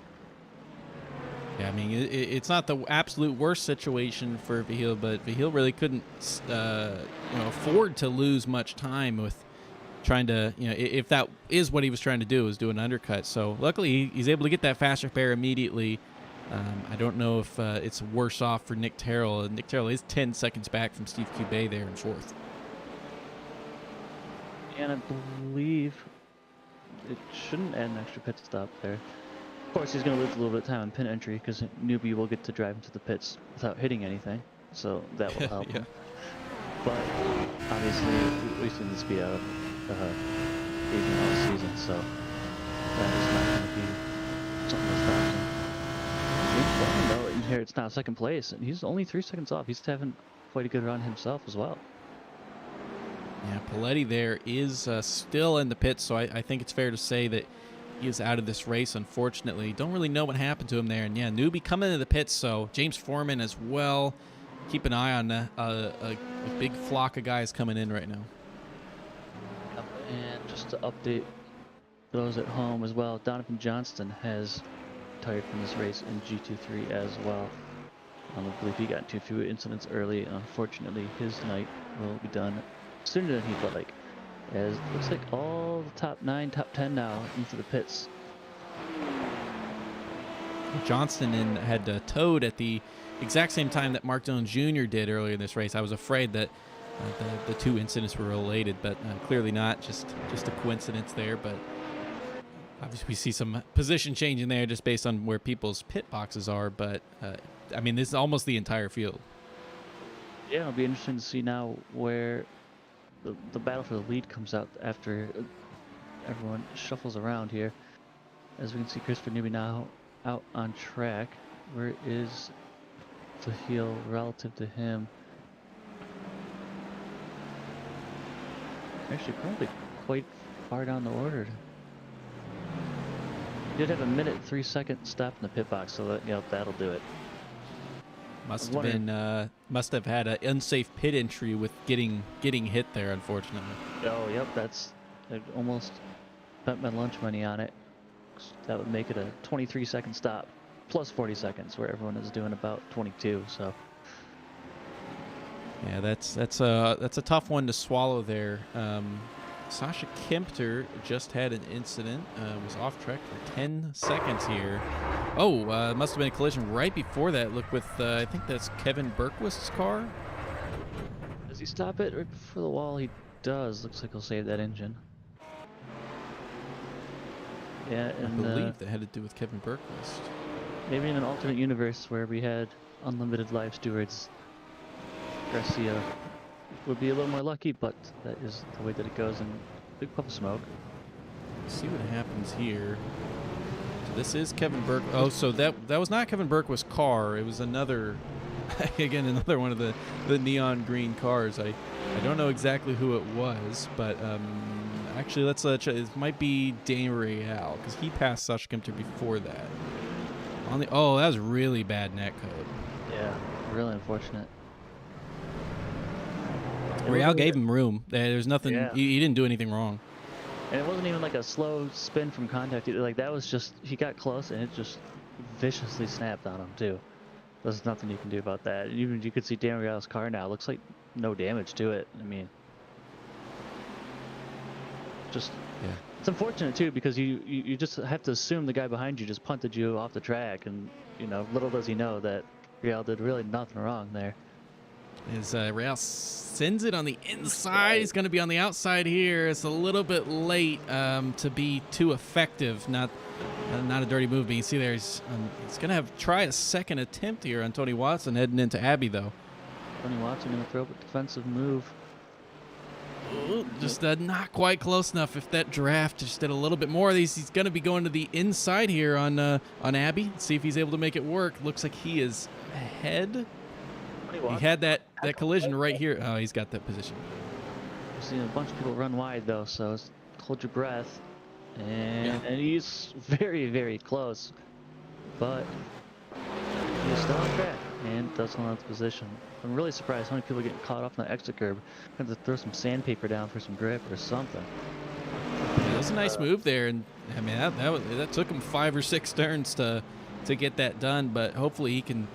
Yeah, I mean, it's not the absolute worst situation for Vihil, but Vihil really couldn't, afford to lose much time with trying to, if that is what he was trying to do, is do an undercut. So luckily, he's able to get that fast repair immediately. I don't know if it's worse off for Nick Terrell. Nick Terrell is 10 seconds back from Steve Cubet there in fourth. And I believe it shouldn't add an extra pit stop there. Of course, he's going to lose a little bit of time on pit entry because Newbie will get to drive into the pits without hitting anything, so that will help him. But obviously, we've seen the speed out of even all season, so that is not going to be something that stops him. James Bowman, though, in here it's now second place, and he's only 3 seconds off. He's having quite a good run himself as well. Yeah, Paletti there is still in the pits, so I think it's fair to say that he is out of this race, unfortunately. Don't really know what happened to him there. And yeah, Newbie coming into the pits, so James Foreman as well. Keep an eye on a big flock of guys coming in right now. And just to update those at home as well, Donovan Johnston has retired from this race in GT3 as well. I believe he got into a few incidents early, and unfortunately his night will be done sooner than he'd like. As it looks like all the top 9, top 10 now into the pits. Johnston had towed at the exact same time that Mark Jones Jr. did earlier in this race. I was afraid that the two incidents were related, but clearly not. Just a coincidence there. But obviously we see some position change in there just based on where people's pit boxes are. But I mean, this is almost the entire field. Yeah, it'll be interesting to see now where the battle for the lead comes out after everyone shuffles around here. As we can see, Christopher Newby now out on track. Where is the heel relative to him? Actually, probably quite far down the order. He did have a 1-3 second stop in the pit box, so that'll do it. Must have been must have had an unsafe pit entry with getting hit there, unfortunately. Oh, yep, I almost spent my lunch money on it. That would make it a 23-second stop, plus 40 seconds, where everyone is doing about 22. So. Yeah, that's a tough one to swallow there. Sasha Kempter just had an incident, was off track for 10 seconds here. Oh, must have been a collision right before that. Look with, I think that's Kevin Berquist's car. Does he stop it right before the wall? He does. Looks like he'll save that engine. Yeah, and I believe that had to do with Kevin Berquist. maybe in an alternate universe where we had unlimited live stewards, Garcia would be a little more lucky, but that is the way that it goes in Big Puff of Smoke. Let's see what happens here. So this is Kevin Burke. Oh, so that was not Kevin Berquist's car. It was another, again, another one of the neon green cars. I don't know exactly who it was, but actually, let's check. It might be Daniel Real because he passed Sasha Kempter before that. Oh, that was really bad net code. Yeah, really unfortunate. Real gave him room. There's nothing. Yeah. He didn't do anything wrong. And it wasn't even like a slow spin from contact. Like that was just, he got close and it just viciously snapped on him too. There's nothing you can do about that. Even you could see Dan Real's car now. It looks like no damage to it. I mean, just Yeah. it's unfortunate too because you just have to assume the guy behind you just punted you off the track, and you know, little does he know that Real did really nothing wrong there. As Real sends it on the inside, he's going to be on the outside here. It's a little bit late to be too effective. Not a dirty move, but you can see there he's going to try a second attempt here on Tony Watson heading into Abbey, though. Tony Watson going to throw up a defensive move. Ooh, just not quite close enough. If that draft just did a little bit more of these, he's going to be going to the inside here on Abbey. See if he's able to make it work. Looks like he is ahead. He had that collision right here. Oh, he's got that position. We're seeing a bunch of people run wide though, so hold your breath. And he's very, very close, but he's still on track and does hold on to position. I'm really surprised how many people are getting caught off on the exit curb. Have to throw some sandpaper down for some grip or something. Yeah, that was a nice move there, and I mean that took him 5 or 6 turns to get that done. But hopefully he can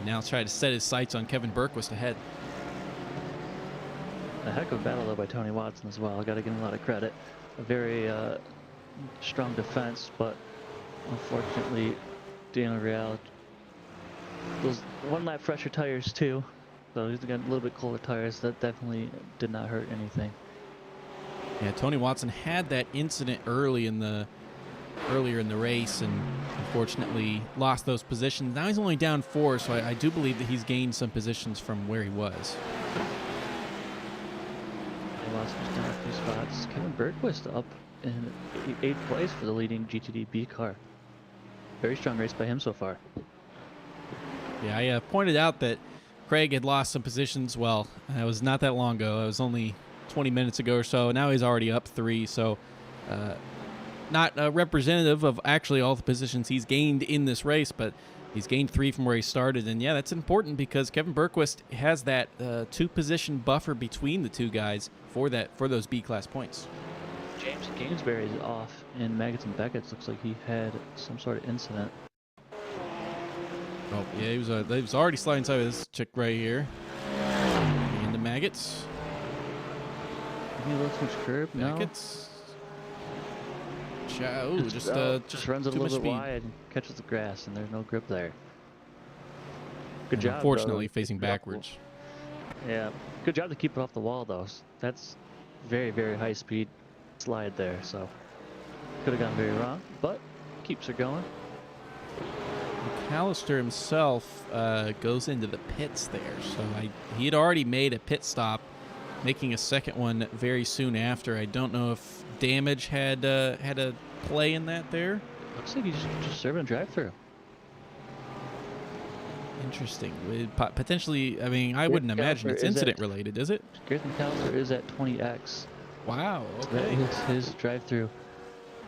now try to set his sights on Kevin Berquist ahead. A heck of a battle though by Tony Watson as well. I got to give him a lot of credit. A very strong defense, but unfortunately, Daniel Real, those 1 lap fresher tires too. So he's got a little bit colder tires. That definitely did not hurt anything. Yeah, Tony Watson had that incident earlier in the race, and unfortunately lost those positions. Now he's only down 4, so I do believe that he's gained some positions from where he was. He lost down a few spots. Kevin Berquist up in 8th place for the leading GTD B car. Very strong race by him so far. Yeah, I pointed out that Craig had lost some positions. Well, that was not that long ago. It was only 20 minutes ago or so. Now he's already up 3, so not representative of actually all the positions he's gained in this race, but he's gained 3 from where he started. And yeah, that's important because Kevin Berquist has that 2-position buffer between the 2 guys for those B-class points. James Gainsbury's off in Maggots and Beckett's. Looks like he had some sort of incident. Oh, yeah, he was already sliding inside of this chick right here. Into Maggots. Maybe a little too much curb? Maggots. No. Just runs it a little bit speed. wide and catches the grass, and there's no grip there. Good job. Unfortunately, though, facing backwards. Yeah. Good job to keep it off the wall, though. That's very, very high speed slide there, so could have gone very wrong, but keeps her going. McAllister himself goes into the pits there, so he had already made a pit stop, making a second one very soon after. I don't know if damage had a play in that there. Looks like he's just serving a drive-through. Interesting. Potentially, I mean, I wouldn't imagine it's incident related, is it? Gareth McAllister is at 20x. Wow. That Okay. is his drive-through.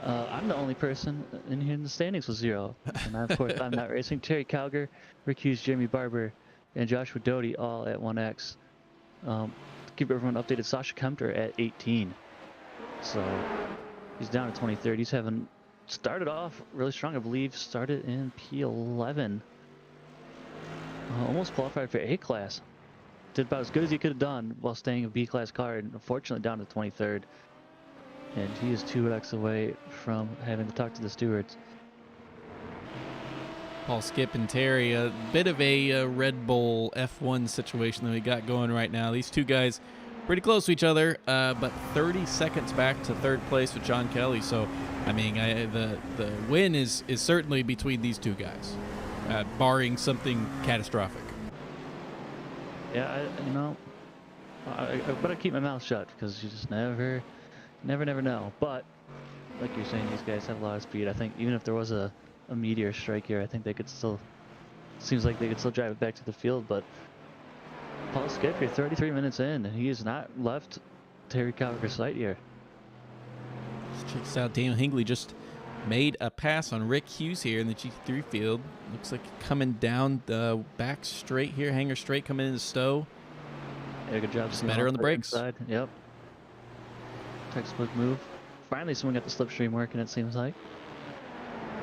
I'm the only person in here in the standings with 0. And of course, I'm not racing. Terry Calger, Rick Hughes, Jeremy Barber, and Joshua Doty all at 1X. To keep everyone updated, Sasha Kempter at 18. So he's down to 23rd. He's having started off really strong, I believe. Started in P11. Almost qualified for A class. Did about as good as he could have done while staying a B class car, and unfortunately down to 23rd. And he is 2X away from having to talk to the stewards. Paul, Skip, and Terry, a bit of a Red Bull F1 situation that we got going right now. These two guys pretty close to each other, but 30 seconds back to third place with John Kelly. So, I mean, the win is certainly between these two guys, barring something catastrophic. Yeah, I better keep my mouth shut because you just never know. But like you're saying, these guys have a lot of speed. I think even if there was a meteor strike here, I think they could still. Seems like they could still drive it back to the field. But Paul Skip, you're 33 minutes in, and he has not left Terry Calver's sight here. Check this out. Daniel Hingley just made a pass on Rick Hughes here in the GT3 field. Looks like coming down the back straight here, hanger straight, coming into Stowe. Yeah, good job. Just better on the brakes. Inside. Yep. Textbook move. Finally, someone got the slipstream working, it seems like.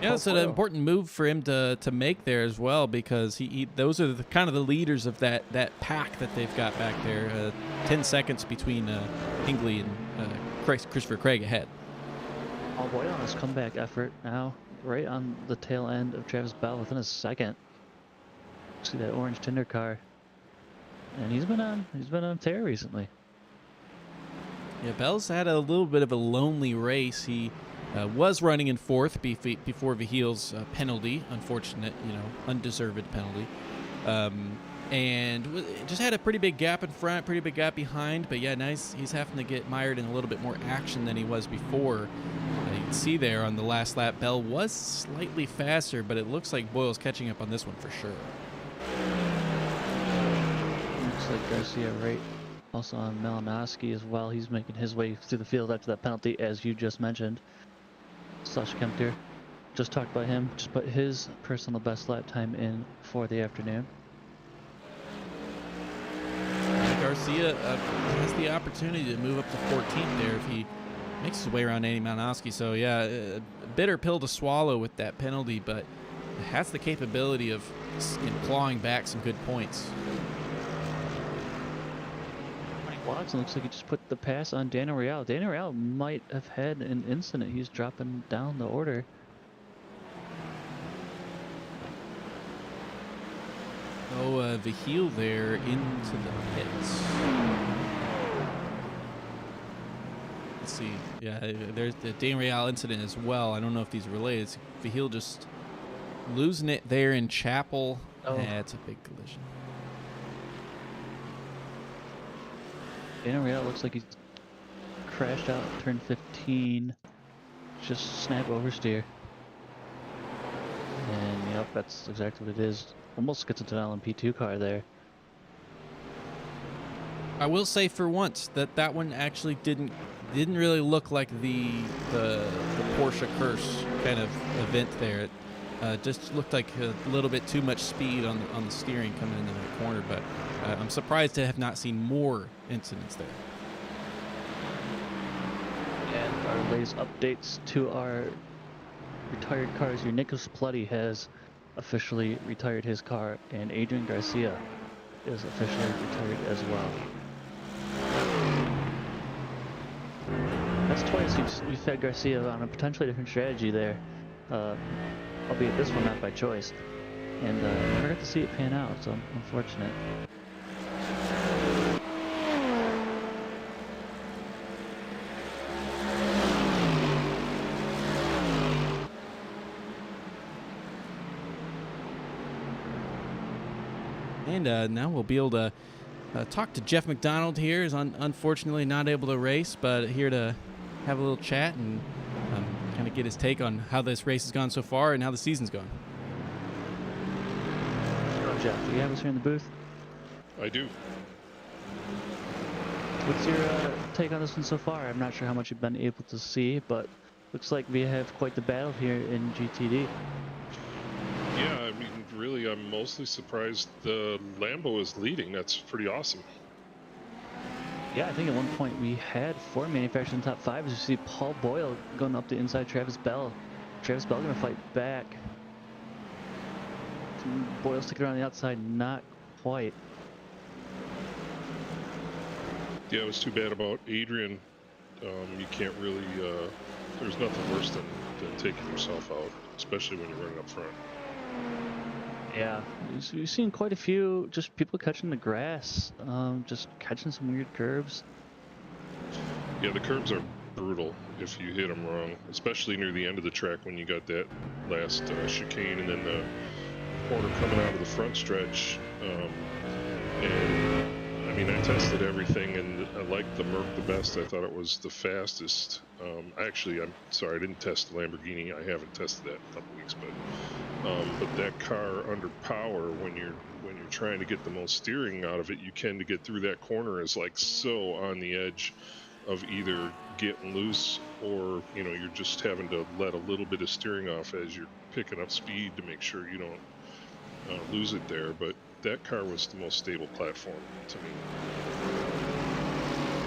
Yeah, it's an important move for him to make there as well, because those are kind of the leaders of that pack that they've got back there. 10 seconds between Hingley and Christopher Craig ahead. All boy on his comeback effort now, right on the tail end of Travis Bell within a second. See that orange Tinder car, and he's been on tear recently. Yeah, Bell's had a little bit of a lonely race. He was running in fourth before Vihil's penalty, unfortunate, undeserved penalty, and just had a pretty big gap in front, pretty big gap behind. But yeah, nice. He's having to get mired in a little bit more action than he was before. You can see there on the last lap, Bell was slightly faster, but it looks like Boyle's catching up on this one for sure. Looks like Garcia right also on Malinowski as well. He's making his way through the field after that penalty, as you just mentioned. Sasha Kempter, just talked about him, just put his personal best lap time in for the afternoon. Garcia has the opportunity to move up to 14th there if he makes his way around Andy Malinowski. So yeah, a bitter pill to swallow with that penalty, but has the capability of clawing back some good points. Watson looks like he just put the pass on Daniel Real. Daniel Real might have had an incident. He's dropping down the order. Oh, Vihil there into the pits. Let's see. Yeah, there's the Daniel Real incident as well. I don't know if these are related. Vihil just losing it there in Chapel. Oh. Yeah, it's a big collision. Daniel Real looks like he's crashed out at turn 15. Just snap oversteer. And yep, that's exactly what it is. Almost gets into an LMP2 car there. I will say for once that one actually didn't really look like the Porsche curse kind of event there. It just looked like a little bit too much speed on the steering coming into the corner, but I'm surprised to have not seen more incidents there. And our latest updates to our retired cars here. Nicholas Plutty has officially retired his car, and Adrian Garcia is officially retired as well. That's twice you've had Garcia on a potentially different strategy there, albeit this one not by choice. And never got to see it pan out, so unfortunate. And now we'll be able to talk to Jeff McDonald here. He's unfortunately not able to race, but here to have a little chat and kind of get his take on how this race has gone so far and how the season's gone. Jeff, do you have us here in the booth? I do. What's your take on this one so far? I'm not sure how much you've been able to see, but looks like we have quite the battle here in GTD. Yeah, I mean, really, I'm mostly surprised the Lambo is leading. That's pretty awesome. Yeah, I think at one point we had 4 manufacturers in the top 5. As you see Paul Boyle going up to inside Travis Bell. Travis Bell going to fight back. Boyle sticking around the outside, not quite. Yeah, it was too bad about Adrian. You can't really, there's nothing worse than taking yourself out, especially when you're running up front. Yeah, we've seen quite a few just people catching the grass, just catching some weird curves. Yeah, the curbs are brutal if you hit them wrong, especially near the end of the track when you got that last chicane and then the corner coming out of the front stretch. And I mean, I tested everything, and I liked the Merc the best. I thought it was the fastest. Actually, I'm sorry, I didn't test the Lamborghini. I haven't tested that in a couple weeks, but that car under power, when you're trying to get the most steering out of it, you can to get through that corner is like so on the edge of either getting loose or you're just having to let a little bit of steering off as you're picking up speed to make sure you don't lose it there. But that car was the most stable platform to me.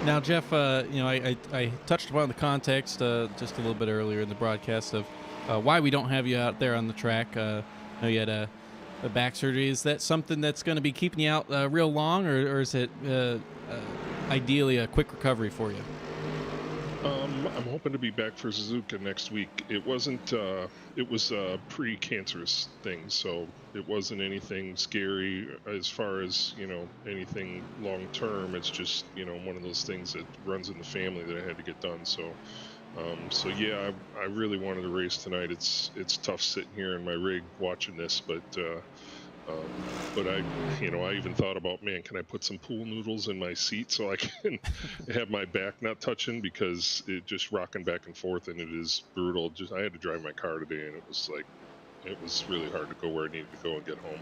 Now, Jeff, I touched upon the context just a little bit earlier in the broadcast of why we don't have you out there on the track. I know you had a back surgery. Is that something that's going to be keeping you out real long, or is it ideally a quick recovery for you? I'm hoping to be back for Suzuka next week. It wasn't. It was a pre-cancerous thing, so it wasn't anything scary as far as anything long term. It's just one of those things that runs in the family that I had to get done. So, yeah, I really wanted to race tonight. It's tough sitting here in my rig watching this, but I even thought about, man, can I put some pool noodles in my seat so I can have my back not touching, because it just rocking back and forth and it is brutal. Just I had to drive my car today and it was really hard to go where I needed to go and get home.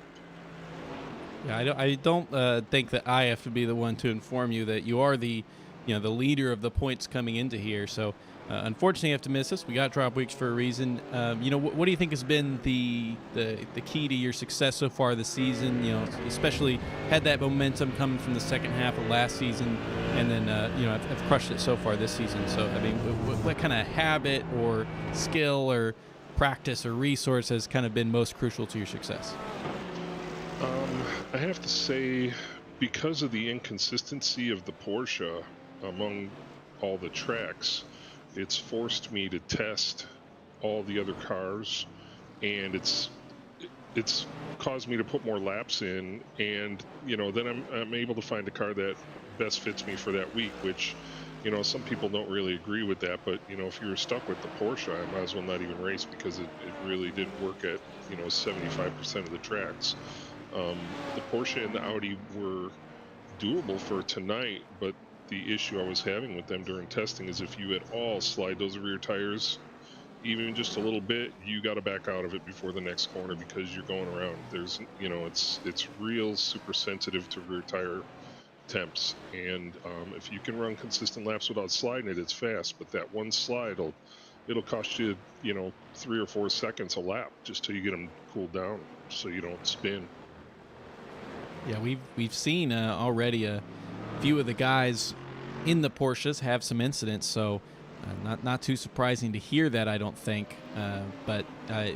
Yeah, I don't think that I have to be the one to inform you that you are the leader of the points coming into here. So unfortunately, you have to miss us. We got drop weeks for a reason. What do you think has been the key to your success so far this season? Especially had that momentum coming from the second half of last season, and then I've crushed it so far this season. So I mean, what kind of habit or skill or practice or resource has kind of been most crucial to your success? I have to say, because of the inconsistency of the Porsche among all the tracks, it's forced me to test all the other cars, and it's caused me to put more laps in, and then I'm able to find a car that best fits me for that week, which some people don't really agree with that, but if you're stuck with the Porsche, I might as well not even race, because it really didn't work at 75% of the tracks. The Porsche and the Audi were doable for tonight, but the issue I was having with them during testing is if you at all slide those rear tires even just a little bit, you got to back out of it before the next corner, because you're going around. There's it's real super sensitive to rear tire temps, and if you can run consistent laps without sliding it, it's fast. But that one slide it'll cost you 3 or 4 seconds a lap just till you get them cooled down so you don't spin. Yeah, we've seen already a few of the guys in the Porsches have some incidents, so not too surprising to hear that, I don't think. But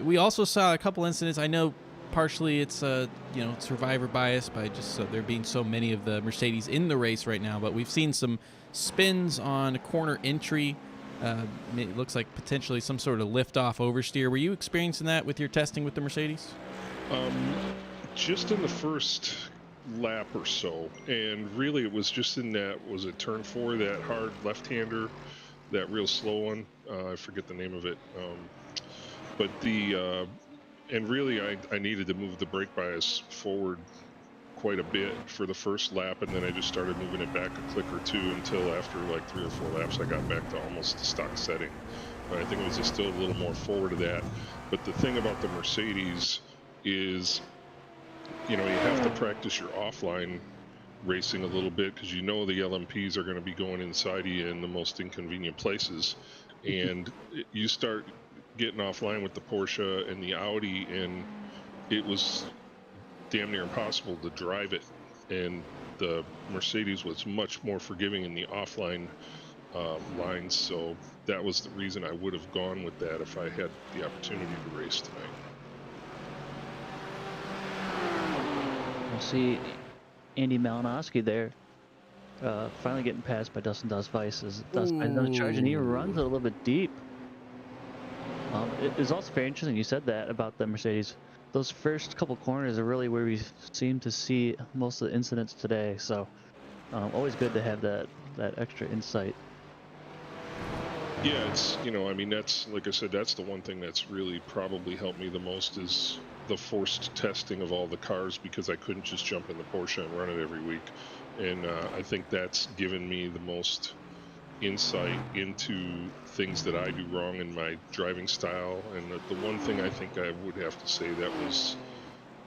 we also saw a couple incidents. I know partially it's survivor bias by just there being so many of the Mercedes in the race right now, but we've seen some spins on corner entry. It looks like potentially some sort of lift-off oversteer. Were you experiencing that with your testing with the Mercedes? Just in the first lap or so, and really it was just in that, was it turn 4, that hard left-hander, that real slow one, I forget the name of it, but and really I needed to move the brake bias forward quite a bit for the first lap, and then I just started moving it back a click or two until after like 3 or 4 laps I got back to almost the stock setting. But I think it was just still a little more forward of that. But the thing about the Mercedes is you have to practice your offline racing a little bit, because the LMPs are going to be going inside you in the most inconvenient places, and you start getting offline with the Porsche and the Audi, and it was damn near impossible to drive it, and the Mercedes was much more forgiving in the offline lines. So that was the reason I would have gone with that if I had the opportunity to race tonight. We'll see Andy Malinowski there. Finally getting passed by Dustin Das Weiss as Das Weiss does charge, and he runs it a little bit deep. It is also very interesting you said that about the Mercedes. Those first couple corners are really where we seem to see most of the incidents today. So always good to have that extra insight. Yeah, it's, I mean, that's, like I said, that's the one thing that's really probably helped me the most is the forced testing of all the cars, because I couldn't just jump in the Porsche and run it every week. And I think that's given me the most insight into things that I do wrong in my driving style. And the one thing I think I would have to say that was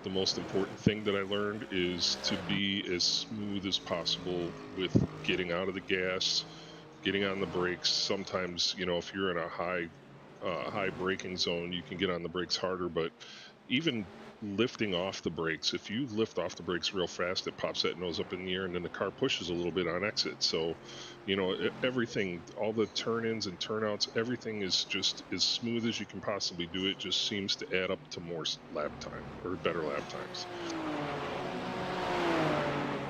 the most important thing that I learned is to be as smooth as possible with getting out of the gas, getting on the brakes. Sometimes, if you're in a high braking zone, you can get on the brakes harder, but even lifting off the brakes, if you lift off the brakes real fast, it pops that nose up in the air, and then the car pushes a little bit on exit. So, everything, all the turn-ins and turnouts, everything is just as smooth as you can possibly do it. Just seems to add up to more lap time, or better lap times,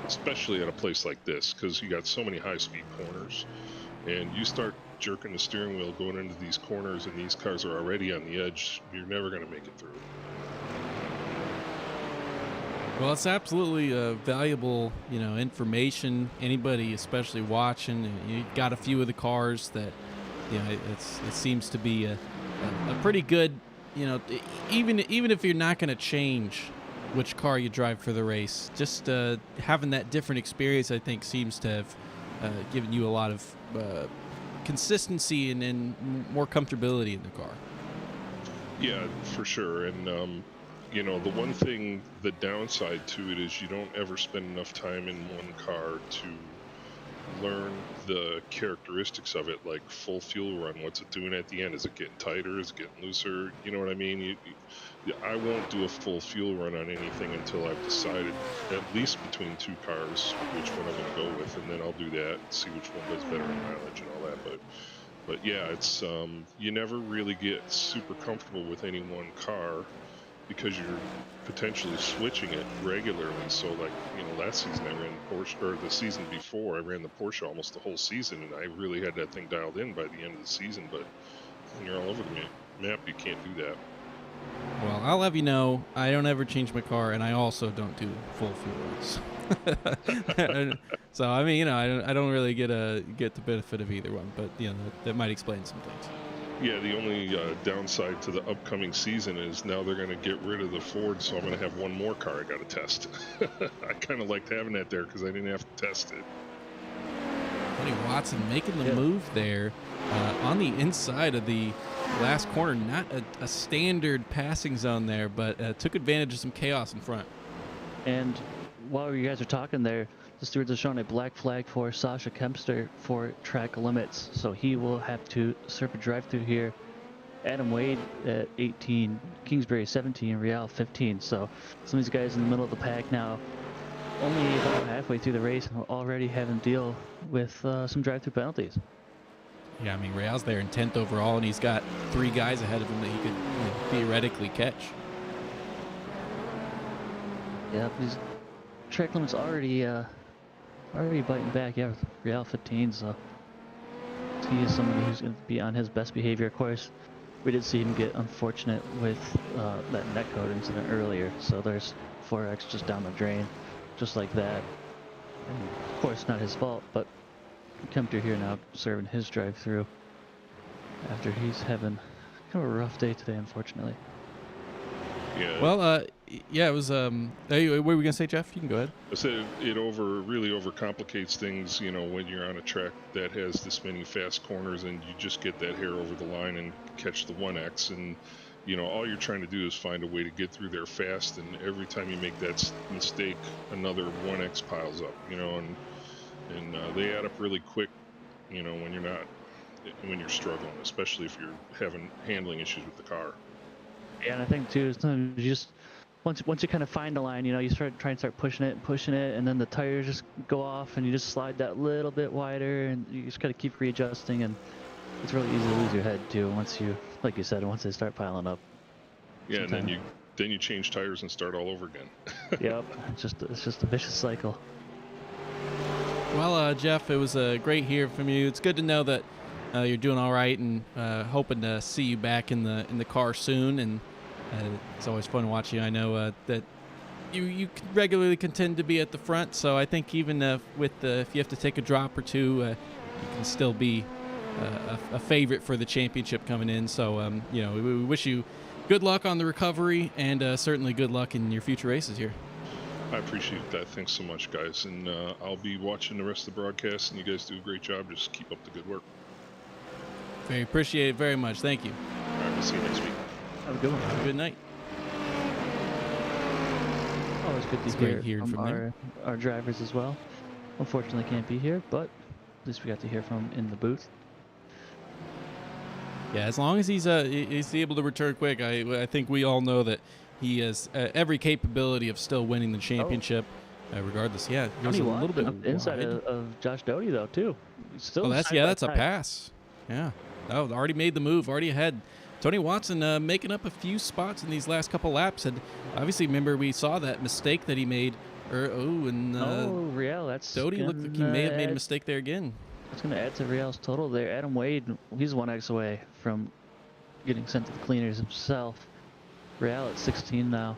especially at a place like this, because you got so many high-speed corners, and you start jerking the steering wheel going into these corners, and these cars are already on the edge. You're never going to make it through. Well, it's absolutely valuable, information. Anybody, especially watching, you got a few of the cars that, it seems to be a pretty good, even if you're not going to change which car you drive for the race, just having that different experience, I think, seems to have given you a lot of consistency and more comfortability in the car. Yeah, for sure. And the one thing, the downside to it is you don't ever spend enough time in one car to learn the characteristics of it, like full fuel run. What's it doing at the end? Is it getting tighter? Is it getting looser? You know what I mean? I won't do a full fuel run on anything until I've decided, at least between two cars, which one I'm going to go with, and then I'll do that and see which one does better in mileage and all that. But yeah, it's you never really get super comfortable with any one car, because you're potentially switching it regularly. So, like, last season I ran the Porsche, or the season before I ran the Porsche almost the whole season, and I really had that thing dialed in by the end of the season. But when you're all over the map, you can't do that. Well, I'll have you know, I don't ever change my car, and I also don't do full fuel runs. So, I mean, I don't really get the benefit of either one, but that might explain some things. Yeah, the only downside to the upcoming season is now they're going to get rid of the Ford, so I'm going to have one more car I got to test. I kind of liked having that there because I didn't have to test it. Buddy Watson making the move there on the inside of the last corner. Not a standard passing zone there, but took advantage of some chaos in front. And while you guys are talking there, the stewards are showing a black flag for Sasha Kempster for track limits, so he will have to serve a drive-through here. Adam Wade at 18, Kingsbury 17, Real 15. So some of these guys in the middle of the pack now, only about halfway through the race, and already having to deal with some drive-through penalties. Yeah, I mean, Real's there in 10th overall, and he's got 3 guys ahead of him that he could theoretically catch. Yeah, these track limits already biting back. Yeah, Real 15, so he is somebody who's going to be on his best behavior. Of course, we did see him get unfortunate with that netcode incident earlier, so there's 4X just down the drain, just like that. And of course, not his fault, but Kempter here now serving his drive-through after he's having kind of a rough day today, unfortunately. Yeah. Well, yeah, it was. What were we gonna say, Jeff? You can go ahead. I said it really overcomplicates things. When you're on a track that has this many fast corners, and you just get that hair over the line and catch the 1X, and all you're trying to do is find a way to get through there fast. And every time you make that mistake, another 1X piles up. And they add up really quick. When you're struggling, especially if you're having handling issues with the car. Yeah, and I think too, sometimes you just once you kind of find a line, you start pushing it, and then the tires just go off, and you just slide that little bit wider, and you just gotta keep readjusting, and it's really easy to lose your head too once you, like you said, once they start piling up. Yeah, and then you change tires and start all over again. Yep, it's just a vicious cycle. Well, Jeff, it was great hearing from you. It's good to know that you're doing all right, and hoping to see you back in the car soon. And it's always fun watching you. I know that you regularly contend to be at the front, so I think even if you have to take a drop or two, you can still be a favorite for the championship coming in. So we wish you good luck on the recovery, and certainly good luck in your future races here. I appreciate that. Thanks so much, guys. And I'll be watching the rest of the broadcast, and you guys do a great job. Just keep up the good work. Very appreciate it very much. Thank you. All right, we'll see you next week. Have a good one. Have a good night. Always good It's to great hear hearing from our drivers as well. Unfortunately, can't be here, but at least we got to hear from him in the booth. Yeah, as long as he's able to return quick, I think we all know that he has every capability of still winning the championship, regardless. Yeah, he was a little bit inside wide. of Josh Doty though too. Still that's a pass. Yeah, already made the move, already ahead. Tony Watson making up a few spots in these last couple laps, and obviously remember we saw that mistake that he made. Real, that's Doty looked like he may have made a mistake there again. That's going to add to Real's total there. Adam Wade, he's 1x away from getting sent to the cleaners himself. Real at 16 now.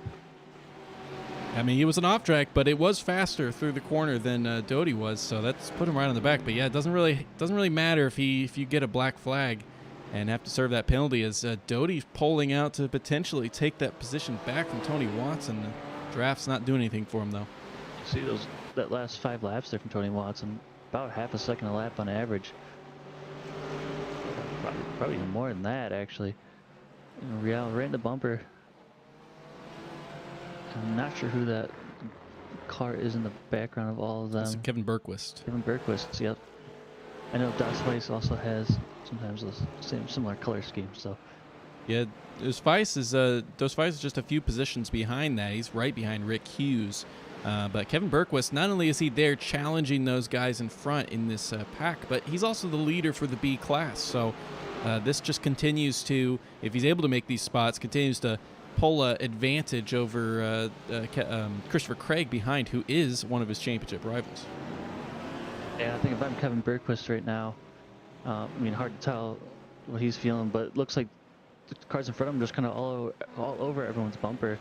I mean, he was an off track, but it was faster through the corner than Doty was, so that's put him right on the back. But yeah, it doesn't really matter if you get a black flag and have to serve that penalty, as Doty's pulling out to potentially take that position back from Tony Watson. The draft's not doing anything for him though. See that last 5 laps there from Tony Watson, about half a second a lap on average. Probably even more than that actually. Real right in the bumper. I'm not sure who that car is in the background of all of them. It's Kevin Bergquist. Kevin Bergquist, yep. I know Das Weiss also has sometimes the similar color scheme, so. Yeah, Dos Weiss is just a few positions behind that. He's right behind Rick Hughes. But Kevin Bergquist, not only is he there challenging those guys in front in this pack, but he's also the leader for the B class. So this just continues to, if he's able to make these spots, continues to pull advantage over Christopher Craig behind, who is one of his championship rivals. Yeah, I think if I'm Kevin Bergquist right now, hard to tell what he's feeling, but it looks like the cars in front of him just kind of all over everyone's bumper.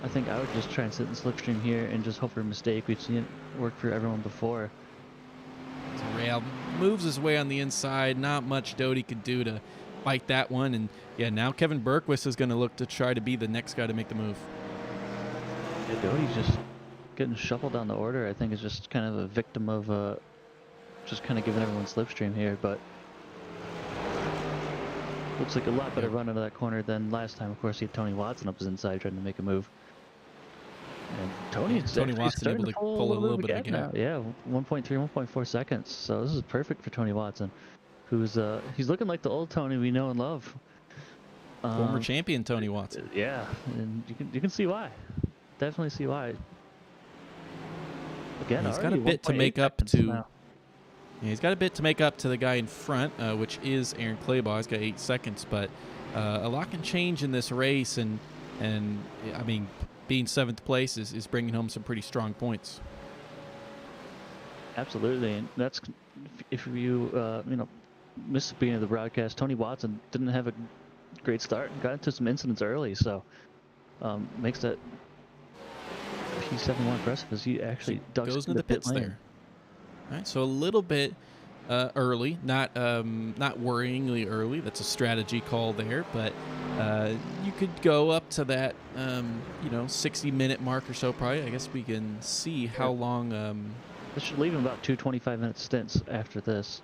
I think I would just try and sit in slipstream here and just hope for a mistake. We've seen it work for everyone before. So Real moves his way on the inside. Not much Doty could do to fight that one. And yeah, now Kevin Bergquist is going to look to try to be the next guy to make the move. Yeah, Doty's just getting shuffled down the order. I think is just kind of a victim of just kind of giving everyone slipstream here. But looks like a lot better run into that corner than last time. Of course, he had Tony Watson up his inside trying to make a move. And Tony Watson able to pull a little bit of a gap. Yeah, 1.3, 1.4 seconds. So this is perfect for Tony Watson, who's he's looking like the old Tony we know and love. Former champion Tony Watson. Yeah, and you can see why. Definitely see why. Again, he's got a bit to make up to. Yeah, he's got a bit to make up to the guy in front, which is Aaron Claybaugh. He's got 8 seconds, but a lot can change in this race, and I mean, being 7th place is bringing home some pretty strong points. Absolutely, and that's if you missed the beginning of the broadcast. Tony Watson didn't have a great start and got into some incidents early, so makes that P7 more impressive as he actually goes into the pits lane. There. All right, so a little bit early, not worryingly early. That's a strategy call there, but you could go up to that 60-minute mark or so. Probably, I guess we can see how long. This should leave him about 2 25-minute stints after this.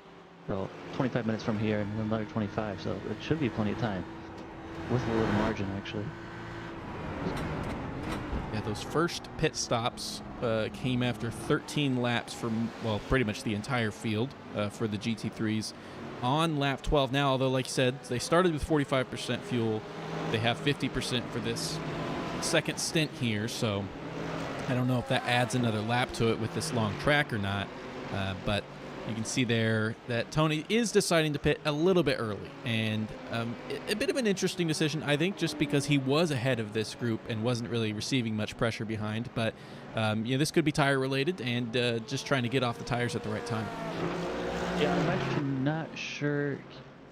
So 25 minutes from here and another 25. So it should be plenty of time, with a little margin actually. Yeah, those first pit stops came after 13 laps from, well, pretty much the entire field for the GT3s on lap 12 now, although like you said, they started with 45% fuel. They have 50% for this second stint here, so I don't know if that adds another lap to it with this long track or not. But you can see there that Tony is deciding to pit a little bit early, and a bit of an interesting decision, I think, just because he was ahead of this group and wasn't really receiving much pressure behind. But this could be tire related and just trying to get off the tires at the right time. Yeah, I'm actually not sure.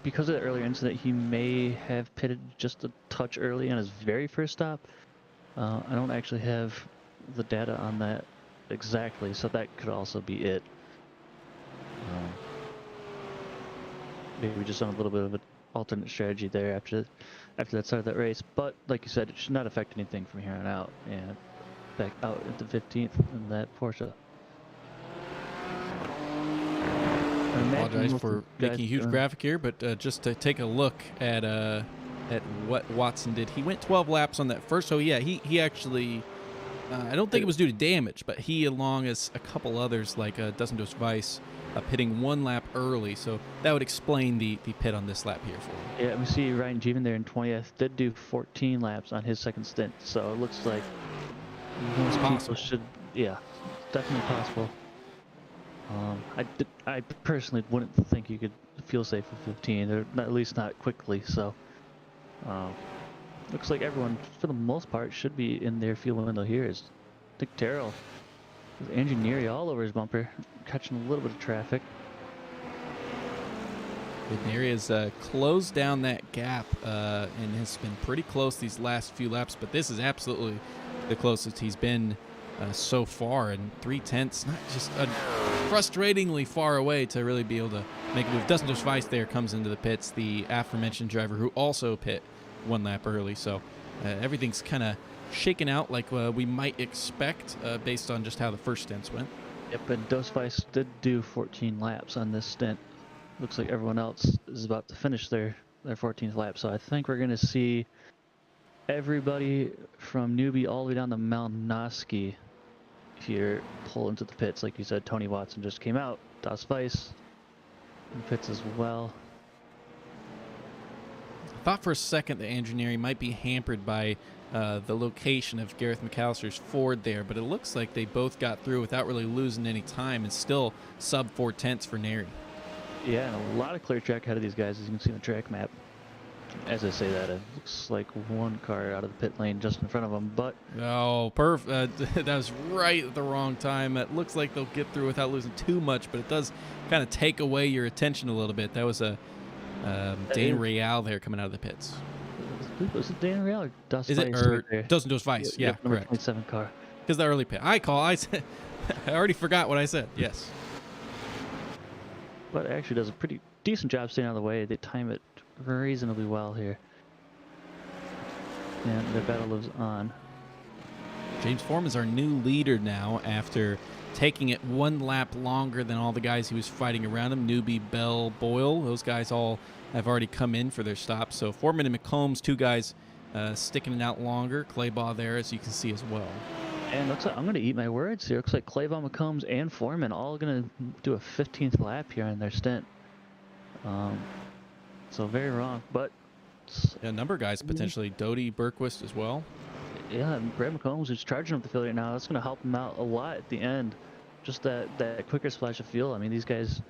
Because of the earlier incident, he may have pitted just a touch early on his very first stop. I don't actually have the data on that exactly, so that could also be it. Maybe we just on a little bit of an alternate strategy there after that start of that race. But like you said, it should not affect anything from here on out. And back out into 15th in that Porsche. Apologize for making a huge graphic here, but just to take a look at what Watson did. He went 12 laps on that first, so yeah, he actually, I don't think it was due to damage, but he, along as a couple others like Dustin Dos Weiss, pitting 1 lap early, so that would explain the pit on this lap here for him. Yeah, we see Ryan Jeevan there in 20th, did do 14 laps on his second stint, so it looks like most people should, yeah, definitely possible. I personally wouldn't think you could feel safe with 15, or at least not quickly. So, looks like everyone, for the most part, should be in their fuel window here. Is Dick Terrell with Andrew Neary all over his bumper, catching a little bit of traffic. Neary has closed down that gap and has been pretty close these last few laps, but this is absolutely the closest he's been so far, and 3/10, not just frustratingly far away to really be able to make a move. Dustin Dos Weiss there comes into the pits, the aforementioned driver who also pit 1 lap early, so everything's kind of shaken out like we might expect based on just how the first stints went. Yep, and Dos Weiss did do 14 laps on this stint. Looks like everyone else is about to finish their 14th lap, so I think we're going to see everybody from Newbie all the way down to Malnoski here pull into the pits. Like you said, Tony Watson just came out. Dos Weiss in pits as well. I thought for a second that Andrew Neary might be hampered by the location of Gareth McAllister's Ford there, but it looks like they both got through without really losing any time, and still sub 4/10 for Neary. Yeah, and a lot of clear track ahead of these guys, as you can see on the track map. As I say that, it looks like 1 car out of the pit lane just in front of them, but... Oh, perfect. That was right at the wrong time. It looks like they'll get through without losing too much, but it does kind of take away your attention a little bit. That was a Dane Real there coming out of the pits. Was it Dane Real or Dos Weiss? Is it, or Dos Weiss? Yeah, number correct. 27 car. Because the early pit. I said, I already forgot what I said. Yes. But it actually does a pretty decent job staying out of the way. They time it reasonably well here. And the battle lives on. James Form is our new leader now after taking it 1 lap longer than all the guys he was fighting around him. Newbie, Bell, Boyle, those guys all have already come in for their stops. So Foreman and McCombs, 2 guys sticking it out longer. Claybaugh there, as you can see as well. And looks like I'm going to eat my words here. Looks like Claybaugh, McCombs, and Foreman all going to do a 15th lap here in their stint. So very wrong, but... Yeah, a number of guys potentially. Doty, Berquist as well. Yeah, and Brad McCombs is charging up the field right now. That's going to help him out a lot at the end. Just that quicker splash of fuel. I mean, these guys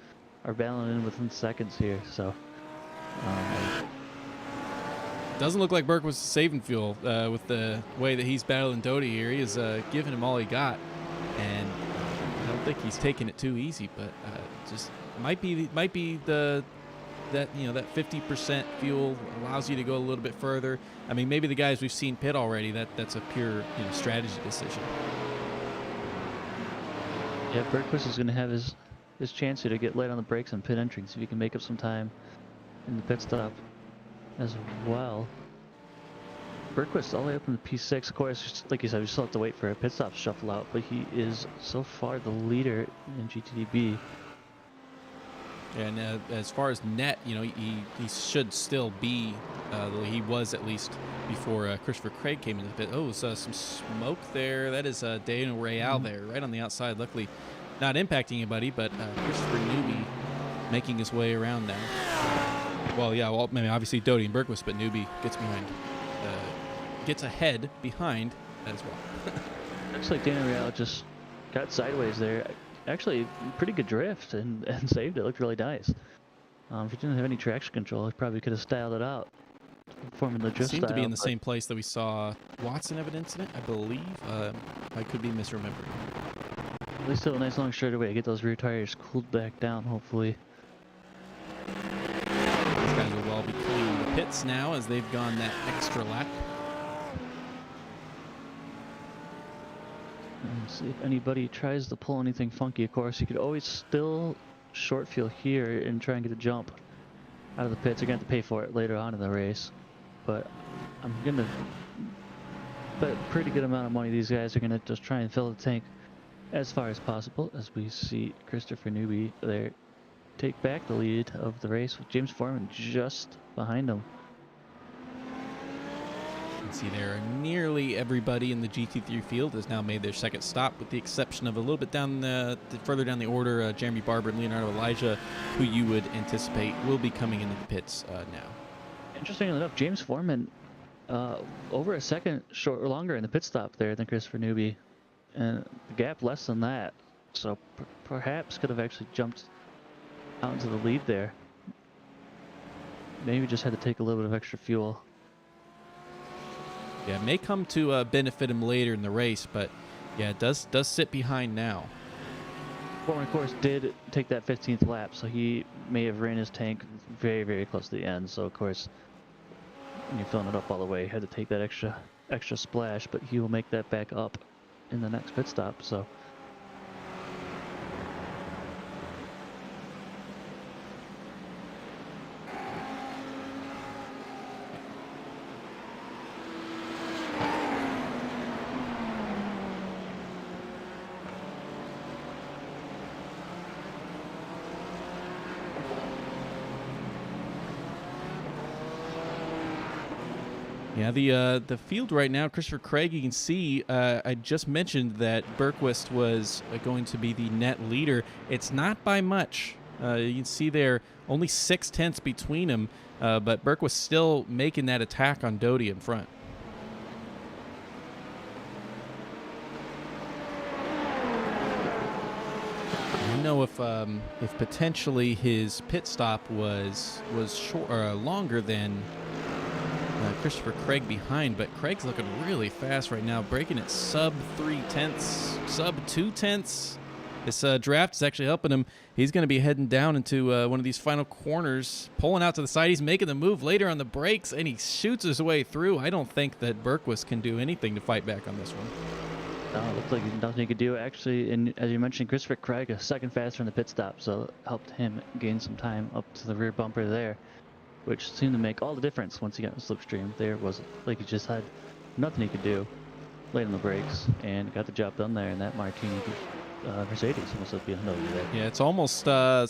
are battling in within seconds here, so... Doesn't look like Berquist is saving fuel with the way that he's battling Doty here. He is giving him all he got, and I don't think he's taking it too easy, but just might be that 50% fuel allows you to go a little bit further. I mean, maybe the guys we've seen pit already, that's a pure strategy decision. Yeah, Berquist is going to have his chance here to get light on the brakes on pit entry, see if he can make up some time in the pit stop as well. Berquist all the way up in the P6. Of course, like you said, we still have to wait for a pit stop to shuffle out, but he is so far the leader in GTDB. And as far as net, he should still be, he was at least before Christopher Craig came into the pit. Oh, so some smoke there. That is Daniel Real there, right on the outside. Luckily, not impacting anybody, but Christopher Newby making his way around now. Well, yeah, maybe obviously Doty and Berquist, but Newby gets behind gets ahead behind as well. Looks like Daniel Real just got sideways there. Actually, pretty good drift and saved it. Looked really nice. If he didn't have any traction control, he probably could have styled it out, performing the drift Seemed to be style, in the but same place that we saw Watson have an incident, I believe. I could be misremembering. at least still a nice long straightaway to get those rear tires cooled back down, hopefully. These guys will well be cleaning the pits now as they've gone that extra lap. And see if anybody tries to pull anything funky. Of course, you could always still short fuel here and try and get a jump out of the pits. You're going to have to pay for it later on in the race. But I'm going to bet a pretty good amount of money these guys are going to just try and fill the tank as far as possible, as we see Christopher Newby there take back the lead of the race with James Foreman just behind him. You can see there nearly everybody in the GT3 field has now made their second stop, with the exception of a little bit down further down the order, Jeremy Barber and Leonardo Elijah, who you would anticipate will be coming into the pits now. Interestingly enough, James Foreman over a second longer in the pit stop there than Christopher Newby, and the gap less than that. So perhaps could have actually jumped out into the lead there. Maybe just had to take a little bit of extra fuel. Yeah, it may come to benefit him later in the race, but yeah, it does sit behind now. Foreman, of course, did take that 15th lap, so he may have ran his tank very, very close to the end. So, of course, when you're filling it up all the way, had to take that extra splash, but he will make that back up in the next pit stop. So. Yeah, the field right now, Christopher Craig, you can see, I just mentioned that Bergquist was going to be the net leader. It's not by much. You can see there only 0.6 between them, but Bergquist still making that attack on Doty in front. I don't know if potentially his pit stop was short or longer than Christopher Craig behind, but Craig's looking really fast right now, breaking at sub 0.3, sub 0.2. This draft is actually helping him. He's going to be heading down into one of these final corners, pulling out to the side. He's making the move later on the brakes, and he shoots his way through. I don't think that Bergquist can do anything to fight back on this one. No, it looks like nothing he could do. Actually, and as you mentioned, Christopher Craig a second faster in the pit stop, so it helped him gain some time up to the rear bumper there, which seemed to make all the difference once he got in the slipstream. There was, like he just had nothing he could do. Laid on the brakes and got the job done there, and that Martini Mercedes almost looked behind over there. Yeah, it's almost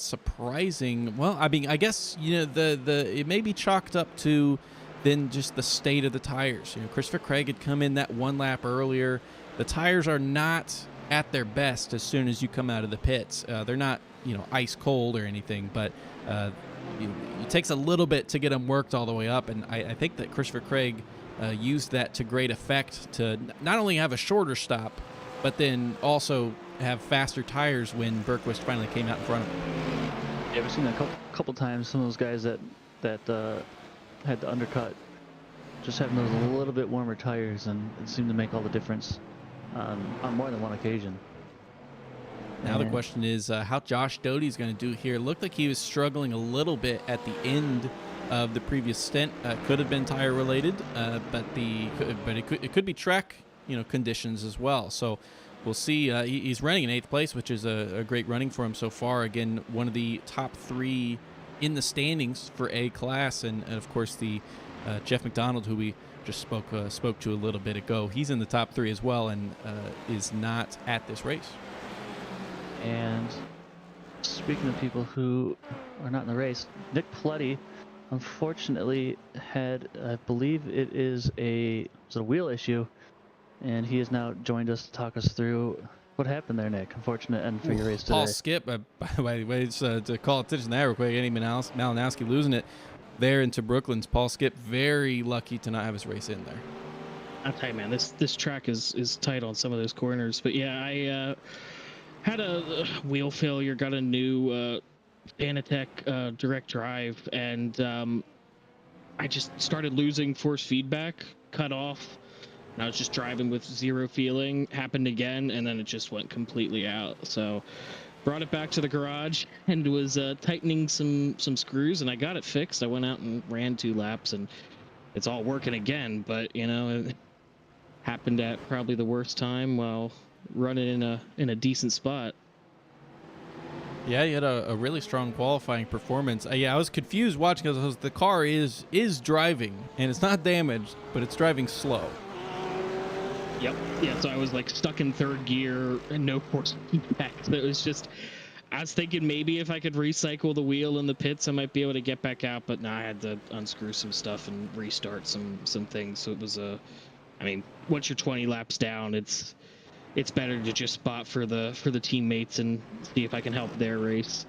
surprising. Well, I mean, I guess, you know, it may be chalked up to then just the state of the tires. You know, Christopher Craig had come in that one lap earlier. The tires are not at their best as soon as you come out of the pits. They're not, you know, ice cold or anything, but it takes a little bit to get them worked all the way up, and I think that Christopher Craig used that to great effect to not only have a shorter stop, but then also have faster tires when Bergquist finally came out in front of him. Yeah, we've seen that a couple times. Some of those guys that had the undercut, just having those a little bit warmer tires, and it seemed to make all the difference on more than one occasion. Now the question is how Josh Doty's going to do here. It looked like he was struggling a little bit at the end of the previous stint. Could have been tire related, but it could be track, you know, conditions as well. So we'll see. He's running in 8th place, which is a great running for him so far. Again, one of the top 3 in the standings for A class, and of course the Jeff McDonald, who we just spoke to a little bit ago. He's in the top 3 as well, and is not at this race. And speaking of people who are not in the race, Nick Pletty, unfortunately, had, I believe it is a wheel issue, and he has now joined us to talk us through what happened there, Nick. Unfortunate end for your race today. Paul Skip, by the way, to call attention to that real quick, Eddie Malinowski losing it there into Brooklyn's. Paul Skip very lucky to not have his race in there. I'll tell you, man, this track is tight on some of those corners. But yeah, I had a wheel failure, got a new Fanatec direct drive, and I just started losing force feedback, cut off, and I was just driving with zero feeling. Happened again, and then it just went completely out. So brought it back to the garage and was tightening some screws, and I got it fixed. I went out and ran 2 laps, and it's all working again. But you know, it happened at probably the worst time while running in a decent spot. Yeah, you had a really strong qualifying performance. Yeah, I was confused watching because the car is driving and it's not damaged, but it's driving slow. Yep. Yeah. So I was like stuck in 3rd gear and no force feedback. So it was just. I was thinking maybe if I could recycle the wheel in the pits, I might be able to get back out. But no, I had to unscrew some stuff and restart some things. So it was I mean, once you're 20 laps down, it's better to just spot for the teammates and see if I can help their race.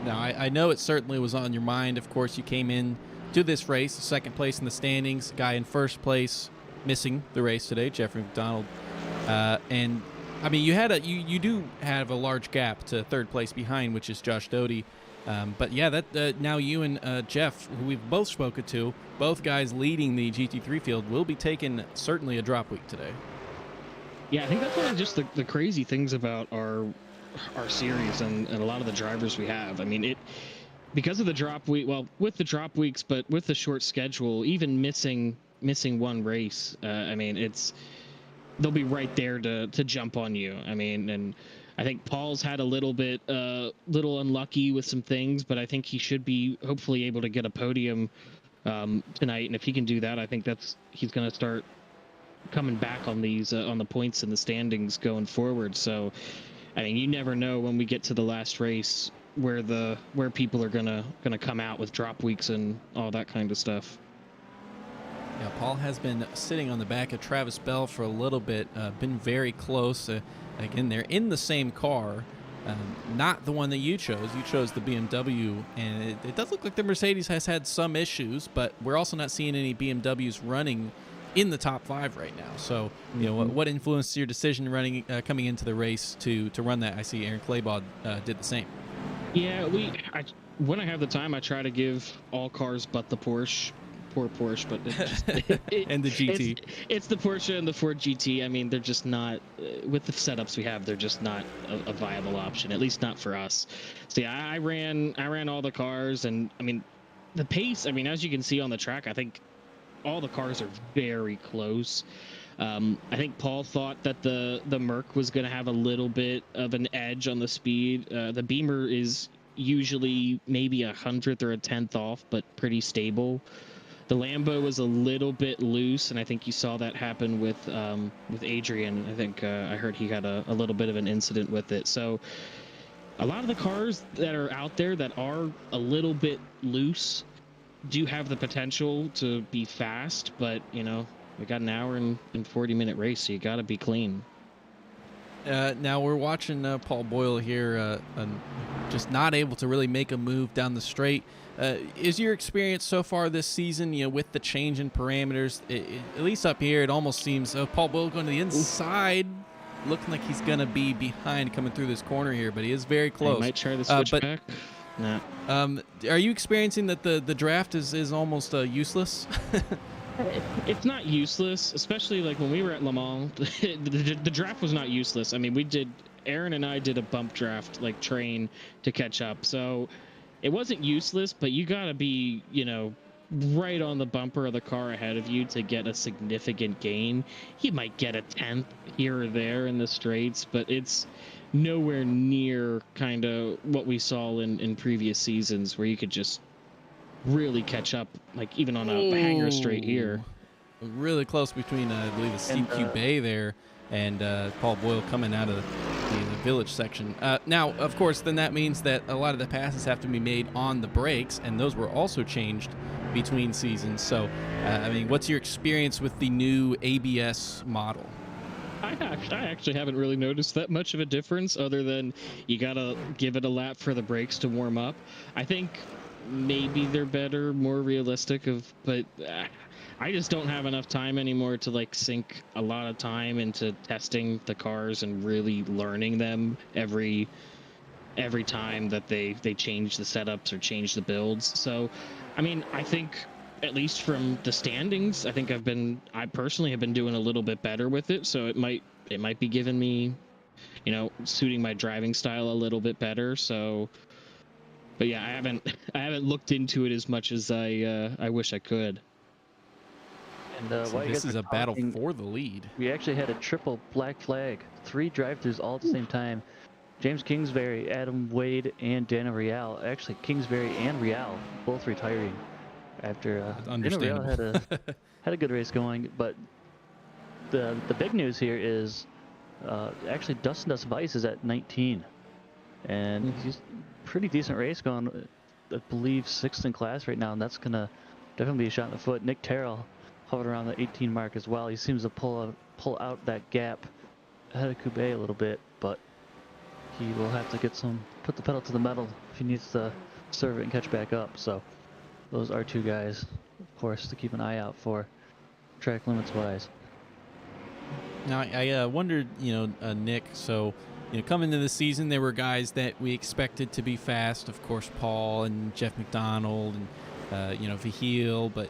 Now, I know it certainly was on your mind. Of course, you came in to this race, second place in the standings, guy in first place missing the race today, Jeffrey McDonald. And I mean, you do have a large gap to third place behind, which is Josh Doty. But yeah, that now you and Jeff, who we've both spoken to, both guys leading the GT3 field, will be taking certainly a drop week today. Yeah, I think that's one of just the crazy things about our series and a lot of the drivers we have. I mean, because of the drop week, well, with the drop weeks, but with the short schedule, even missing one race, I mean, they'll be right there to jump on you. I mean, and I think Paul's had a little bit little unlucky with some things, but I think he should be hopefully able to get a podium tonight. And if he can do that, I think he's going to start coming back on these on the points in the standings going forward. So I mean, you never know when we get to the last race where people are gonna come out with drop weeks and all that kind of stuff. Yeah, Paul has been sitting on the back of Travis Bell for a little bit, been very close. Again, they're in the same car, not the one that you chose. You chose the BMW, and it does look like the Mercedes has had some issues, but we're also not seeing any BMWs running in the top 5 right now. So, you know, what influenced your decision running coming into the race to run that? I see Aaron Claybaugh did the same. Yeah, when I have the time, I try to give all cars but the Porsche. Poor Porsche, but and the GT. It's the Porsche and the Ford GT. I mean, they're just not with the setups we have. They're just not a viable option, at least not for us. So yeah, I ran all the cars, and I mean, the pace. I mean, as you can see on the track, I think all the cars are very close. I think Paul thought that the Merc was going to have a little bit of an edge on the speed. The Beamer is usually maybe 100th or a 10th off, but pretty stable. The Lambo was a little bit loose, and I think you saw that happen with Adrian. I think I heard he had a little bit of an incident with it. So a lot of the cars that are out there that are a little bit loose do have the potential to be fast, but you know, we got an hour and 40-minute race, so you got to be clean. Now we're watching Paul Boyle here, just not able to really make a move down the straight. Is your experience so far this season, you know, with the change in parameters, at least up here, it almost seems Paul Boyle going to the inside, looking like he's going to be behind coming through this corner here, but he is very close. He might try the switchback. Nah. Are you experiencing that the draft is almost useless? It's not useless, especially like when we were at Le Mans. The draft was not useless. I mean, Aaron and I did a bump draft, like train to catch up. So it wasn't useless, but you got to be, you know, right on the bumper of the car ahead of you to get a significant gain. He might get a 10th here or there in the straights, but it's nowhere near kind of what we saw in previous seasons where you could just really catch up, like even on a hanger straight here. Really close between, I believe, the Steve Bay there and Paul Boyle coming out of the village section. Now, of course, then that means that a lot of the passes have to be made on the brakes, and those were also changed between seasons. So, I mean, what's your experience with the new ABS model? I actually haven't really noticed that much of a difference, other than you gotta give it a lap for the brakes to warm up. I think maybe they're better, more realistic but I just don't have enough time anymore to like sink a lot of time into testing the cars and really learning them every time that they change the setups or change the builds. So I mean, I think at least from the standings, I think I personally have been doing a little bit better with it, so it might be giving me, you know, suiting my driving style a little bit better. So but yeah, I haven't looked into it as much as I wish I could. And See, while you this guys is were a battle talking, for the lead. we actually had a triple black flag, 3 drive-throughs all at the same time. James Kingsbury, Adam Wade, and Daniel Real. Actually, Kingsbury and Real both retiring after It's Daniel Real understandable. had a good race going. But the big news here is actually Dustin Weiss is at 19, and he's pretty decent race going. I believe 6th in class right now, and that's gonna definitely be a shot in the foot. Nick Terrell hovered around the 18 mark as well. He seems to pull out that gap ahead of Kube a little bit, but he will have to put the pedal to the metal if he needs to serve it and catch back up. So those are 2 guys, of course, to keep an eye out for track limits wise. Now, I wondered, Nick, so, coming into the season, there were guys that we expected to be fast. Of course, Paul and Jeff McDonald and, Vihil. But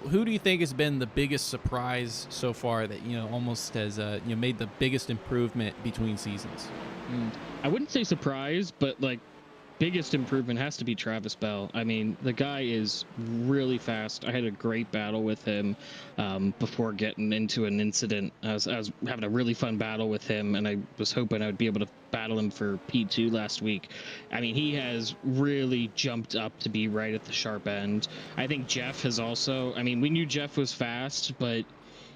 who do you think has been the biggest surprise so far that, almost has, made the biggest improvement between seasons? I wouldn't say surprise, but like biggest improvement has to be Travis Bell. I mean, the guy is really fast. I had a great battle with him before getting into an incident. I was having a really fun battle with him, and I was hoping I would be able to battle him for P2 last week. I mean, he has really jumped up to be right at the sharp end. I think Jeff has also, I mean, we knew Jeff was fast, but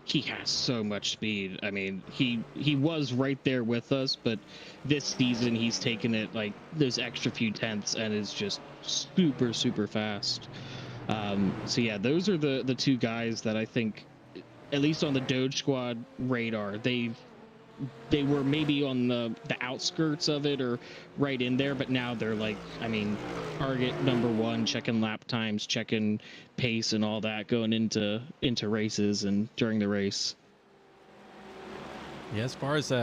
he has so much speed. I mean, he was right there with us, but this season he's taken it like those extra few tenths and is just super fast. So yeah, those are the 2 guys that I think, at least on the Doge Squad radar, they were maybe on the outskirts of it or right in there, but now they're like, I mean, target number 1, checking lap times, checking pace and all that going into races and during the race. Yeah, as far as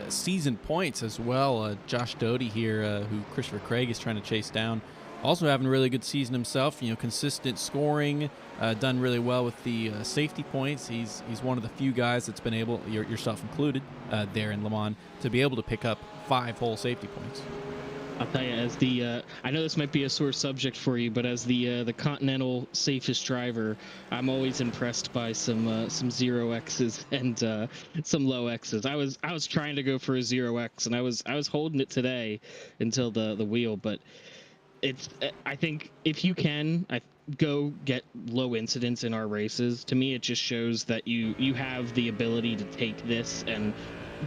season points as well, Josh Doty here, who Christopher Craig is trying to chase down, also having a really good season himself. Consistent scoring, done really well with the safety points. He's one of the few guys that's been able, yourself included, there in Le Mans, to be able to pick up 5 whole safety points. I'll tell you, as the I know this might be a sore subject for you, but as the Continental safest driver, I'm always impressed by some 0x's and some low x's. I was trying to go for a 0x, and I was holding it today until the wheel, but I think if you can, go get low incidents in our races. To me, it just shows that you have the ability to take this and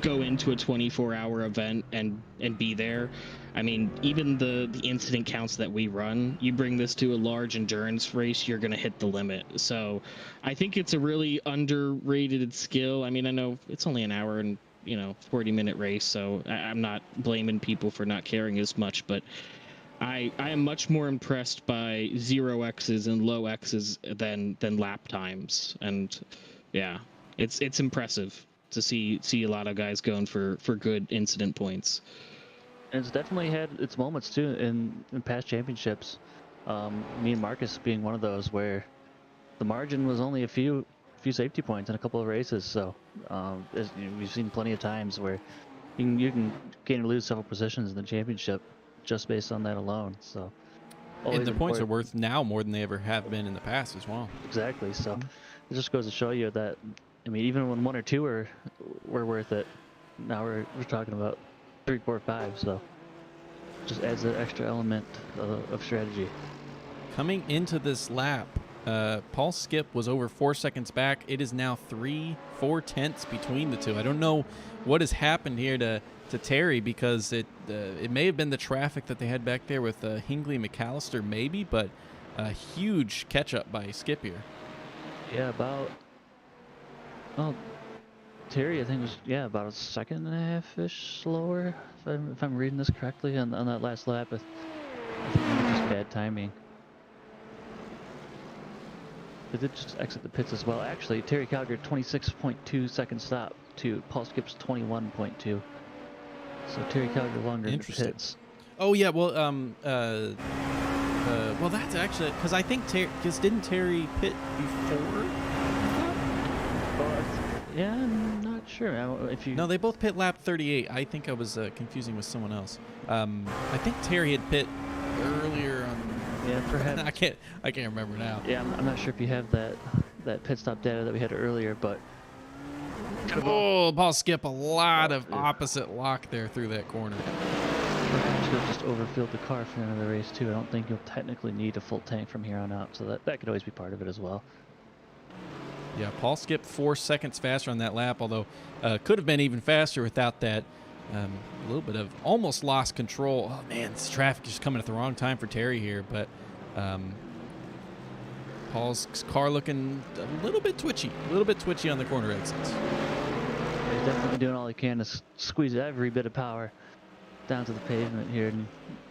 go into a 24-hour event and be there. I mean, even the incident counts that we run, you bring this to a large endurance race, you're going to hit the limit. So I think it's a really underrated skill. I mean, I know it's only an hour and 40-minute race, so I'm not blaming people for not caring as much, but I am much more impressed by 0x's and low x's than lap times. And yeah, it's impressive to see a lot of guys going for good incident points. And it's definitely had its moments too in past championships. Me and Marcus being one of those where the margin was only a few safety points in a couple of races. So we've seen plenty of times where you can gain or lose several positions in the championship just based on that alone. So and the points are worth now more than they ever have been in the past as well. Exactly. So it just goes to show you that, I mean, even when 1 or 2 were worth it, now we're talking about 3, 4, 5. So just adds an extra element of strategy. Coming into this lap, Paul Skip was over 4 seconds back. It is now 3-4 tenths between the two. I don't know what has happened here to Terry, because it may have been the traffic that they had back there with Hingley McAllister, maybe, but a huge catch up by Skip here. Yeah, Terry, I think was about a 1.5 seconds slower, if I'm reading this correctly, on that last lap. I think he just bad timing. They did just exit the pits as well. Actually, Terry Calgary 26.2 second stop to Paul Skip's 21.2. So Terry Calgary longer in the Interesting. pits. Oh yeah, well, well that's actually because I think didn't Terry pit before? Yeah, I'm not sure. If you No, they both pit lap 38. I think I was confusing with someone else. I think Terry had pit earlier on. Yeah, perhaps. I can't remember now. Yeah, I'm not sure if you have that pit stop data that we had earlier, but Oh, Paul Skip, a lot of opposite lock there through that corner. perhaps you'll just overfill the car for the end of the race too. I don't think you'll technically need a full tank from here on out, so that could always be part of it as well. Yeah, Paul Skip 4 seconds faster on that lap, although could have been even faster without that a little bit of almost lost control. Oh man, this traffic is coming at the wrong time for Terry here, but Paul's car looking a little bit twitchy on the corner exits. He's definitely doing all he can to squeeze every bit of power down to the pavement here. And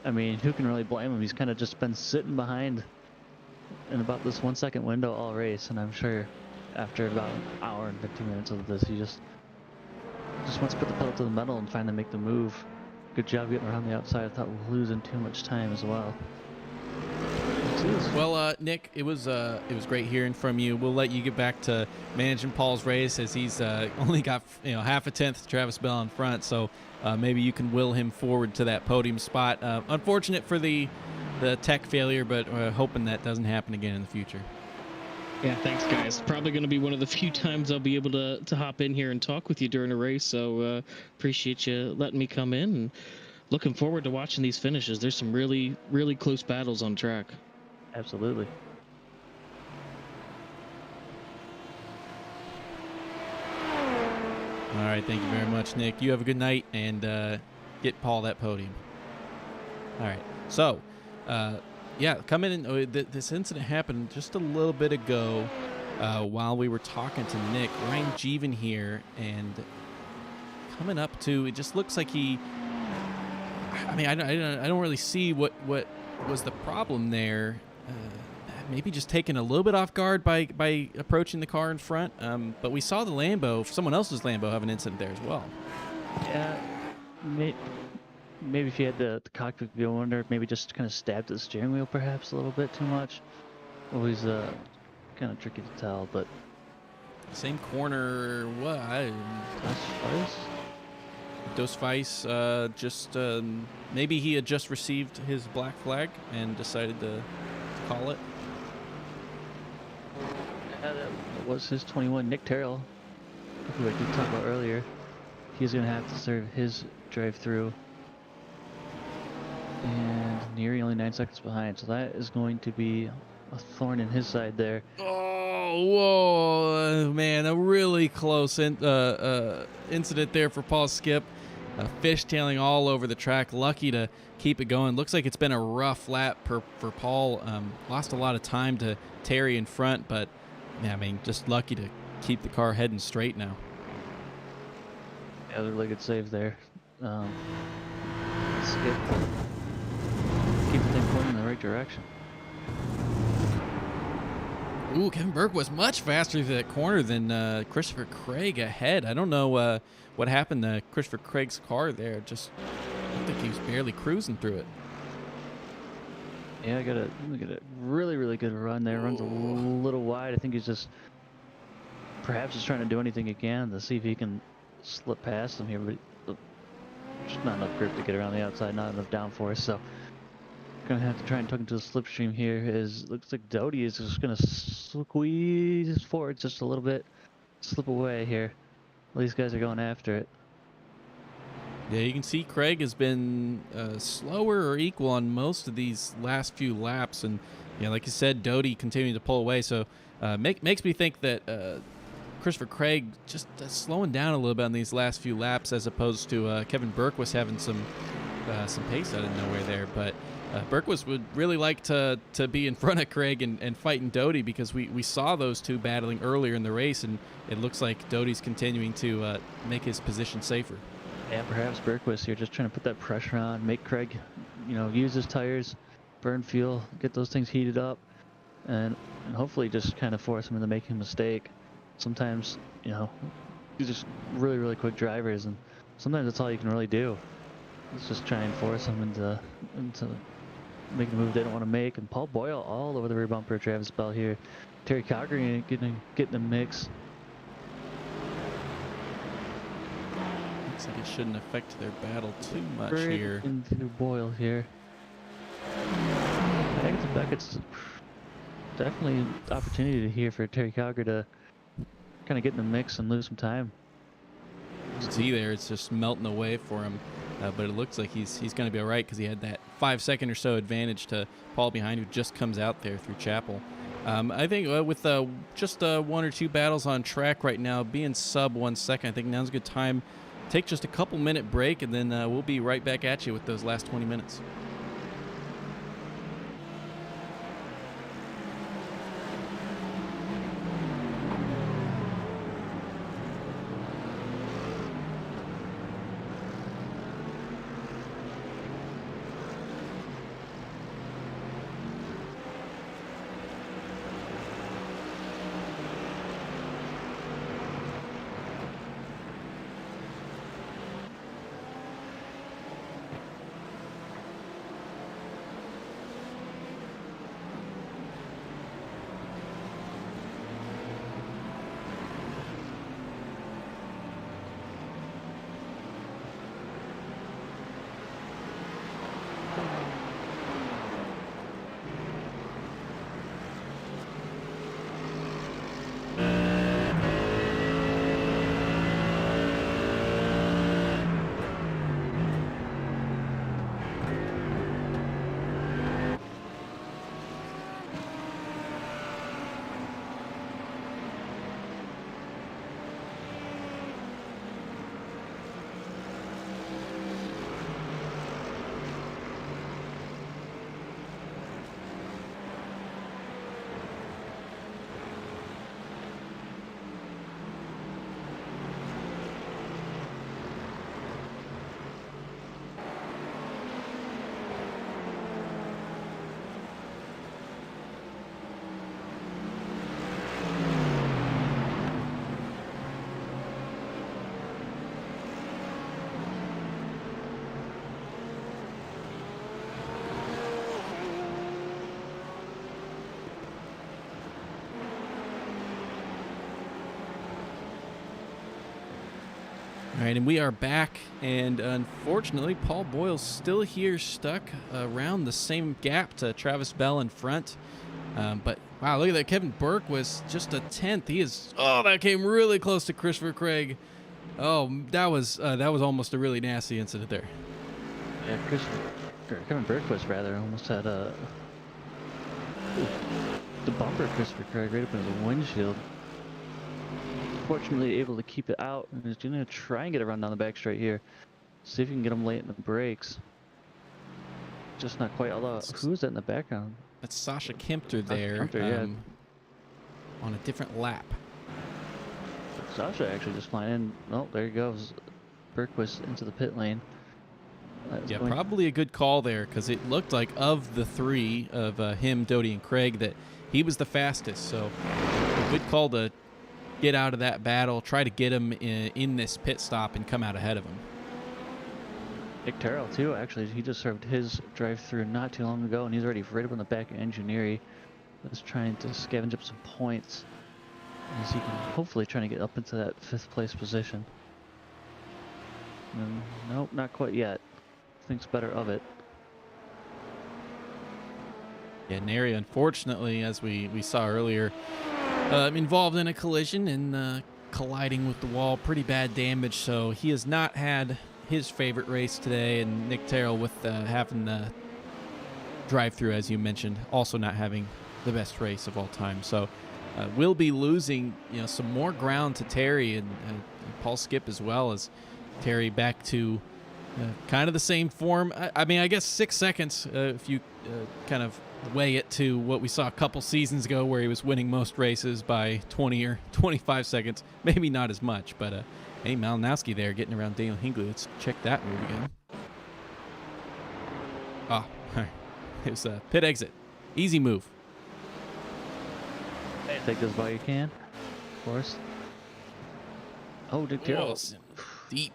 I mean, who can really blame him? He's kind of just been sitting behind in about this 1 second window all race, and I'm sure after about an hour and 15 minutes of this, he just wants to put the pedal to the metal and finally make the move. Good job getting around the outside without losing too much time as well. Well, Nick, it was great hearing from you. We'll let you get back to managing Paul's race as he's only got half a tenth to Travis Bell in front. So maybe you can will him forward to that podium spot. Unfortunate for the tech failure, but hoping that doesn't happen again in the future. Yeah, thanks, guys. Probably going to be one of the few times I'll be able to hop in here and talk with you during a race. So appreciate you letting me come in, and looking forward to watching these finishes. There's some really, really close battles on track. Absolutely. All right, thank you very much, Nick. You have a good night, and get Paul that podium. All right, so yeah, coming in. This incident happened just a little bit ago while we were talking to Nick. Ryan Jeevan here, and coming up to, it just looks like he. I mean, I don't really see what was the problem there. Maybe just taken a little bit off guard by approaching the car in front. But we saw the Lambo, someone else's Lambo, have an incident there as well. Yeah, maybe if you had the cockpit view, I wonder if maybe just kind of stabbed at the steering wheel perhaps a little bit too much. Always kind of tricky to tell, but Same corner. What? Dos Weiss, just maybe he had just received his black flag and decided to call it. That was his 21, Nick Terrell, who I did talk about earlier. He's going to have to serve his drive-through. And Neary only 9 seconds behind, so that is going to be a thorn in his side there. Oh, whoa, man, a really close incident there for Paul Skip. Fishtailing all over the track, lucky to keep it going. Looks like it's been a rough lap for Paul. Lost a lot of time to Terry in front, but yeah, I mean, just lucky to keep the car heading straight now. Yeah, really good save there. Skip. Keep the thing going in the right direction. Ooh, Kevin Burke was much faster through that corner than Christopher Craig ahead. I don't know what happened to Christopher Craig's car there. Just, I think he was barely cruising through it. Yeah, got a really, really good run there. Runs a little wide. I think he's perhaps just trying to do anything he can to see if he can slip past him here, but just not enough grip to get around the outside, not enough downforce. So gonna have to try and tuck into the slipstream here. Looks like Doty is just gonna squeeze forward just a little bit, slip away here. Well, these guys are going after it. Yeah, you can see Craig has been slower or equal on most of these last few laps, and like you said, Doty continuing to pull away. So makes me think that Christopher Craig just slowing down a little bit on these last few laps, as opposed to Kevin Burke was having some pace out of nowhere there. But Burke would really like to be in front of Craig and fighting Doty, because we saw those two battling earlier in the race, and it looks like Doty's continuing to make his position safer. Yeah, perhaps Berquist here just trying to put that pressure on, make Craig, use his tires, burn fuel, get those things heated up, and hopefully just kind of force them into making a mistake. Sometimes, you know, these are just really, really quick drivers, and sometimes that's all you can really do. It's just try and force them into making a move they don't want to make. And Paul Boyle all over the rear bumper of Travis Bell here. Terry Cochran getting the mix. Looks like it shouldn't affect their battle too much Right here. into Boyle here. I think Beckett's definitely an opportunity here for Terry Cochran to kind of get in the mix and lose some time. You can see there, it's just melting away for him. But it looks like he's going to be all right because he had that 5-second or so advantage to Paul behind, who just comes out there through Chapel. I think with just 1 or 2 battles on track right now, being sub 1 second, I think now's a good time. Take just a couple minute break, and then we'll be right back at you with those last 20 minutes. All right, and we are back, and unfortunately, Paul Boyle's still here, stuck around the same gap to Travis Bell in front. But wow, look at that! Kevin Burke was just a 10th. He is. Oh, that came really close to Christopher Craig. Oh, that was almost a really nasty incident there. Yeah, Kevin Bergquist rather almost had the bumper of Christopher Craig right up in his windshield. Fortunately able to keep it out, and he's gonna try and get a run down the back straight here. See if he can get him late in the brakes. Just not quite. Although, who's that in the background? That's Sasha Kempter there, Kempter, yeah. on a different lap. Sasha actually just flying in. Oh, there he goes. Bergquist into the pit lane. Yeah, probably a good call there, because it looked like of the three of him, Doty, and Craig that he was the fastest. So a good call to get out of that battle, try to get him in this pit stop and come out ahead of him. Nick Terrell too, actually, he just served his drive-through not too long ago, and he's already right up on the back of Engineering. He's trying to scavenge up some points as he can hopefully trying to get up into that 5th place position. And nope, not quite yet. Thinks better of it. Yeah, Neri, unfortunately, as we saw earlier, involved in a collision and colliding with the wall. Pretty bad damage, so he has not had his favorite race today. And Nick Terrell with having the drive-through, as you mentioned, also not having the best race of all time. So we'll be losing some more ground to Terry and Paul Skip, as well as Terry back to kind of the same form. I mean, I guess 6 seconds if you kind of weigh it to what we saw a couple seasons ago, where he was winning most races by 20 or 25 seconds. Maybe not as much, but hey, Malinowski there getting around Daniel Hingley. Let's check that move again. Oh, It was a pit exit. Easy move. Hey, take this while you can, of course. Oh, Dick Tyrrell. Deep.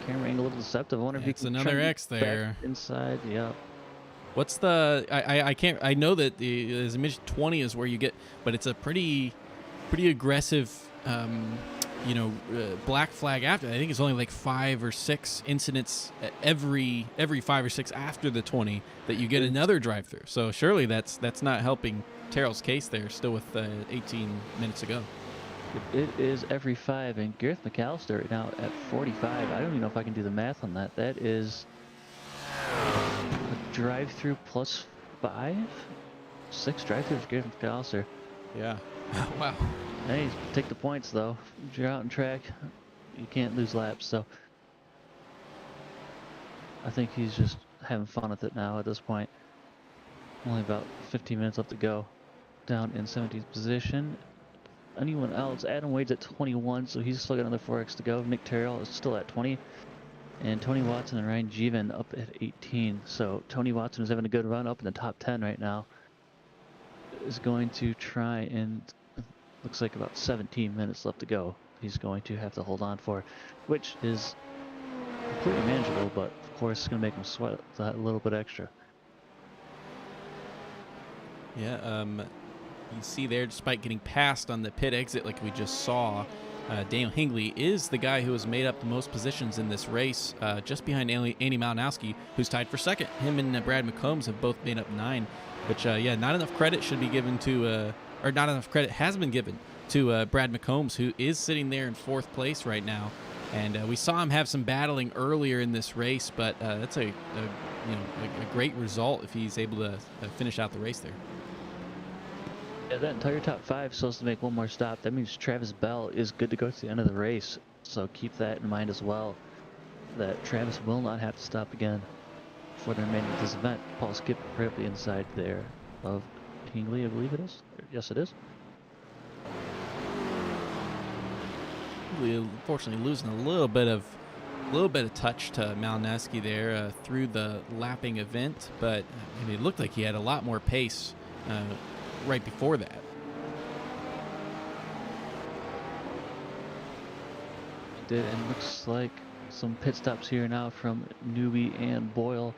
Camera angle a little deceptive. I wonder if you It's can another try and X get there. back inside. Yeah. What's the? I can't. I know that as a midget 20 is where you get, but it's a pretty aggressive. Black flag after. I think it's only like 5 or 6 incidents every 5 or 6 after the 20 that you get another drive-through. So surely that's not helping Terrell's case there. Still with 18 minutes ago. It is every 5, and Gareth McAllister right now at 45. I don't even know if I can do the math on that. That is a drive-through plus 5, 6 drive-throughs for Gareth McAllister. Yeah. Wow. Hey, take the points though. If you're out in track, you can't lose laps. So I think he's just having fun with it now at this point. Only about 15 minutes left to go. Down in 17th position. Anyone else? Adam Wade's at 21, so he's still got another 4X to go. Nick Terrell is still at 20. And Tony Watson and Ryan Jeevan up at 18. So Tony Watson is having a good run up in the top 10 right now. Is going to try and, looks like about 17 minutes left to go. He's going to have to hold on for, which is completely manageable, but of course it's going to make him sweat that a little bit extra. Yeah, you see there, despite getting passed on the pit exit like we just saw, Daniel Hingley is the guy who has made up the most positions in this race, just behind Andy Malinowski, who's tied for second. Him and Brad McCombs have both made up 9, which, yeah, not enough credit should be given to, or not enough credit has been given to Brad McCombs, who is sitting there in 4th place right now. And we saw him have some battling earlier in this race, but that's a great result if he's able to finish out the race there. Yeah, that entire top 5 is supposed to make one more stop. That means Travis Bell is good to go to the end of the race. So keep that in mind as well, that Travis will not have to stop again for the remainder of this event. Paul skipped right up the inside there of Hingley, I believe it is. Yes, it is. Hingley, unfortunately, losing a little bit of touch to Malinowski there through the lapping event, but it looked like he had a lot more pace right before that. Did, and looks like some pit stops here now from Newby and Boyle.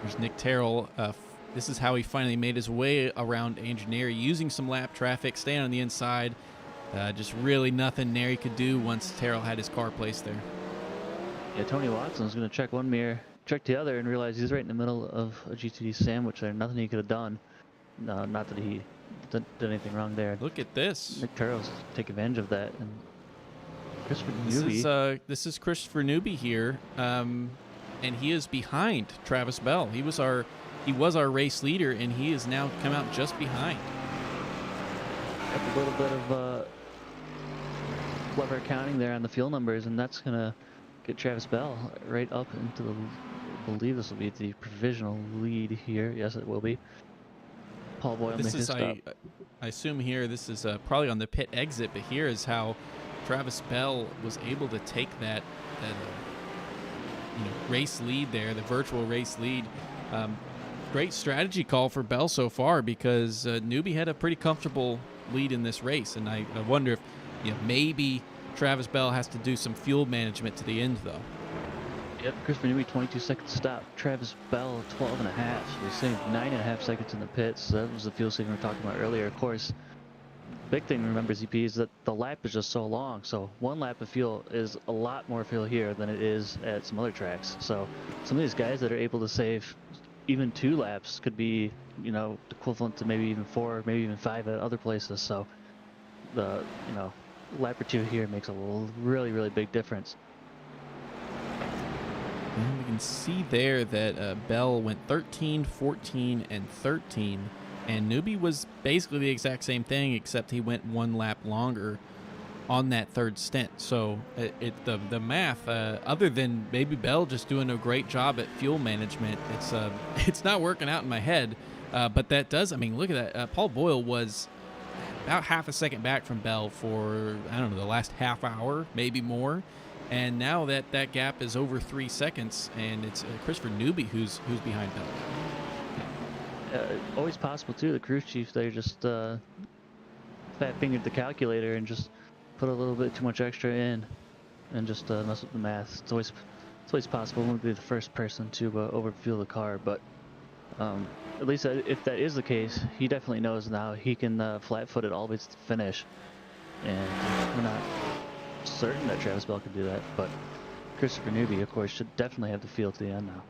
There's Nick Terrell. This is how he finally made his way around Andrew Neri, using some lap traffic, staying on the inside. Just really nothing Neri could do once Terrell had his car placed there. Yeah, Tony Watson's going to check one mirror, check the other, and realize he's right in the middle of a GTD sandwich there. Nothing he could have done. No, not that he did anything wrong there. Look at this. Nick Terrell's take advantage of that. And Christopher Newby. This is Christopher Newby here, and he is behind Travis Bell. He was our race leader, and he has now come out just behind. Got a little bit of clever accounting there on the fuel numbers, and that's gonna get Travis Bell right up into the, I believe this will be the provisional lead here. Yes, it will be. Paul Boyle makes his stop. I assume here this is probably on the pit exit, but here is how Travis Bell was able to take that race lead there, the virtual race lead. Great strategy call for Bell so far, because Newby had a pretty comfortable lead in this race, and I wonder if maybe Travis Bell has to do some fuel management to the end though. Yep, Christopher Newby 22-second stop. Travis Bell 12.5. So we saved 9.5 seconds in the pits. So that was the fuel saving we were talking about earlier. Of course, big thing to remember, ZP, is that the lap is just so long. So 1 lap of fuel is a lot more fuel here than it is at some other tracks. So some of these guys that are able to save even 2 laps could be, equivalent to maybe even 4, maybe even 5 at other places. So the, lap or 2 here makes a really, really big difference. And we can see there that Bell went 13, 14, and 13, and Newby was basically the exact same thing, except he went 1 lap longer on that 3rd stint. So the math, other than maybe Bell just doing a great job at fuel management, it's not working out in my head. But that does, look at that. Paul Boyle was about half a second back from Bell for, the last half hour, maybe more. And now that gap is over 3 seconds, and it's Christopher Newby who's behind Bell. Always possible too. The crew chief there just fat fingered the calculator and just put a little bit too much extra in, and just mess with the math. It's always possible. Won't be the first person to overfuel the car, but at least if that is the case, he definitely knows now he can flat-foot it all the way to the finish. And we're not certain that Travis Bell could do that, but Christopher Newby, of course, should definitely have the field to the end now.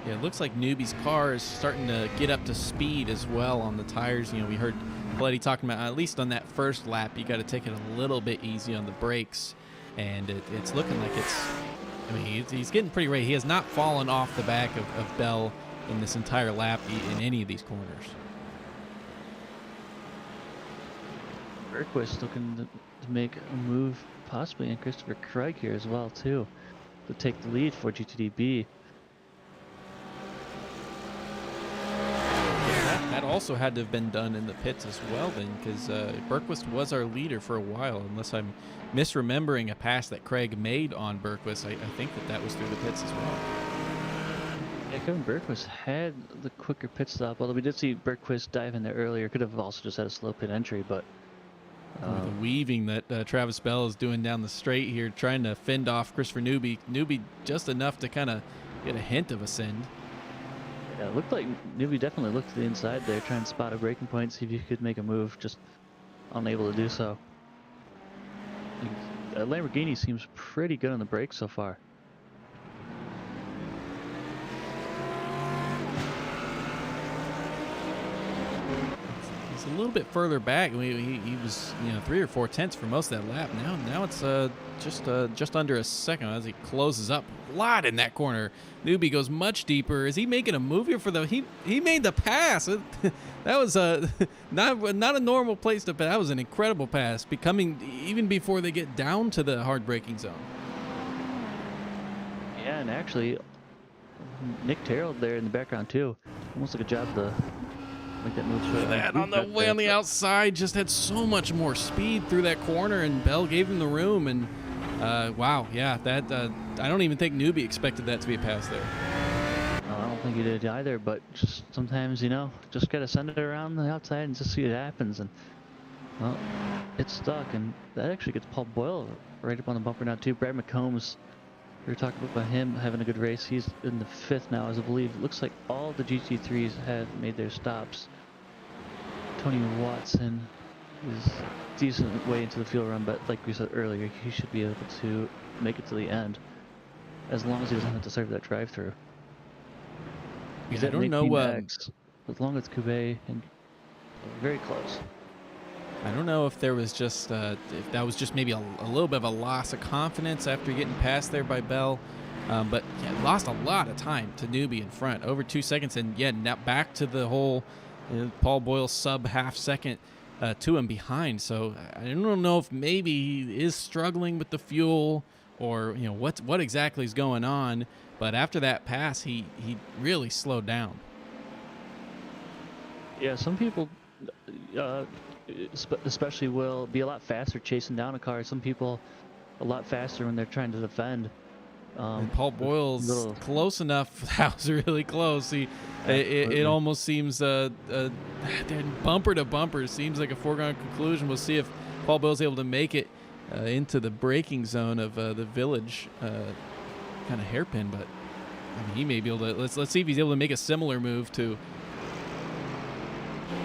Yeah, it looks like Newby's car is starting to get up to speed as well on the tires. You know, we heard Paletti talking about, at least on that first lap, you got to take it a little bit easy on the brakes, and it's looking like I mean, he's getting pretty ready. He has not fallen off the back of Bell in this entire lap in any of these corners. Bergquist looking to make a move, possibly, and Christopher Craig here as well too, to take the lead for GTDB. That also had to have been done in the pits as well then, because Bergquist was our leader for a while, unless I'm misremembering a pass that Craig made on Bergquist. I think that was through the pits as well. Yeah, Kevin Bergquist had the quicker pit stop, although we did see Bergquist dive in there earlier. Could have also just had a slow pit entry, but the weaving that Travis Bell is doing down the straight here, trying to fend off Christopher Newby. Newby just enough to kind of get a hint of a send. yeah, it looked like Newby definitely looked to the inside there, trying to spot a braking point, see if he could make a move, just unable to do so. Lamborghini seems pretty good on the brakes so far. He's a little bit further back. He was 3 or 4 tenths for most of that lap. Now it's just under a second as he closes up a lot in that corner. Newby goes much deeper. Is he making a move here for the? He made the pass. That was not a normal place to pass. That was an incredible pass, becoming even before they get down to the hard braking zone. Yeah, and actually, Nick Terrell there in the background too. Almost like a job to make that move. That on the way on the outside just had so much more speed through that corner, and Bell gave him the room. And wow, yeah, that I don't even think Newby expected that to be a pass there. No, I don't think he did either. But just sometimes, just gotta send it around the outside and just see what happens. And well, it's stuck, and that actually gets Paul Boyle right up on the bumper now too. Brad McCombs. We were talking about him having a good race. He's in the 5th now, as I believe. It looks like all the GT3s have made their stops. Tony Watson is a decent way into the field run, but like we said earlier, he should be able to make it to the end, as long as he doesn't have to serve that drive-through. Yeah, I don't know. As long as Koubet and very close. I don't know if there was just if that was just maybe a little bit of a loss of confidence after getting passed there by Bell, but yeah, lost a lot of time to Newby in front, over 2 seconds, and yeah, now back to the whole Paul Boyle sub half second to him behind. So I don't know if maybe he is struggling with the fuel or what exactly is going on, but after that pass, he really slowed down. Yeah, some people. Especially will be a lot faster chasing down a car. Some people a lot faster when they're trying to defend. And Paul Boyle's close enough. That was really close. It almost seems bumper to bumper. Seems like a foregone conclusion. We'll see if Paul Boyle's able to make it into the braking zone of the village, kind of hairpin. But I mean, he may be able to. Let's see if he's able to make a similar move to.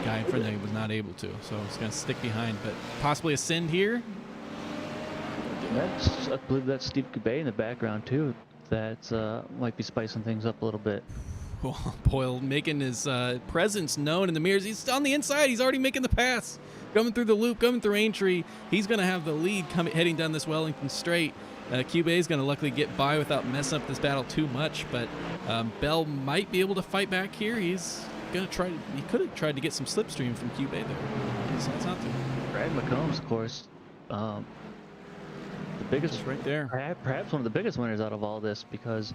Guy in front of him was not able to, so it's going to stick behind, but possibly a send here. I believe that's Steve Koubet in the background too. That might be spicing things up a little bit. Well, Boyle making his presence known in the mirrors. He's on the inside. He's already making the pass, coming through the loop, coming through Aintree. He's going to have the lead heading down this Wellington straight. Koubet is going to luckily get by without messing up this battle too much, but Bell might be able to fight back here. He's gonna try. He could have tried to get some slipstream from Koubet there. Decides not to. Brad McCombs, of course, the biggest just right there. Perhaps one of the biggest winners out of all this, because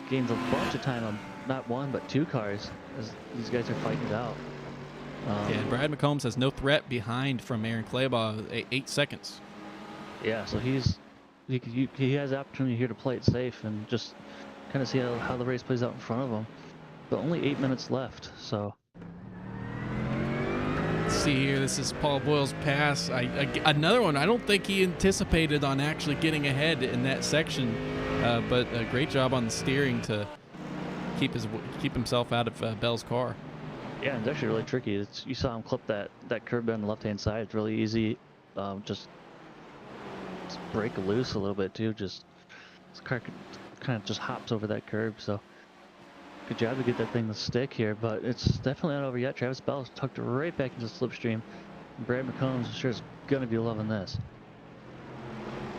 gains a bunch of time on not 1 but 2 cars as these guys are fighting it out. Yeah, and Brad McCombs has no threat behind from Aaron Claybaugh, 8 seconds. Yeah, so he's he has the opportunity here to play it safe and just kind of see how the race plays out in front of him. But only 8 minutes left, so. Let's see here, this is Paul Boyle's pass. Another one, I don't think he anticipated on actually getting ahead in that section, but a great job on the steering to keep himself out of Bell's car. Yeah, it's actually really tricky. You saw him clip that curb on the left-hand side. It's really easy. Just break loose a little bit too. This car kind of just hops over that curb. So good job to get that thing to stick here. But it's definitely not over yet. Travis Bell's tucked right back into the slipstream. Brad McCombs sure is gonna be loving this.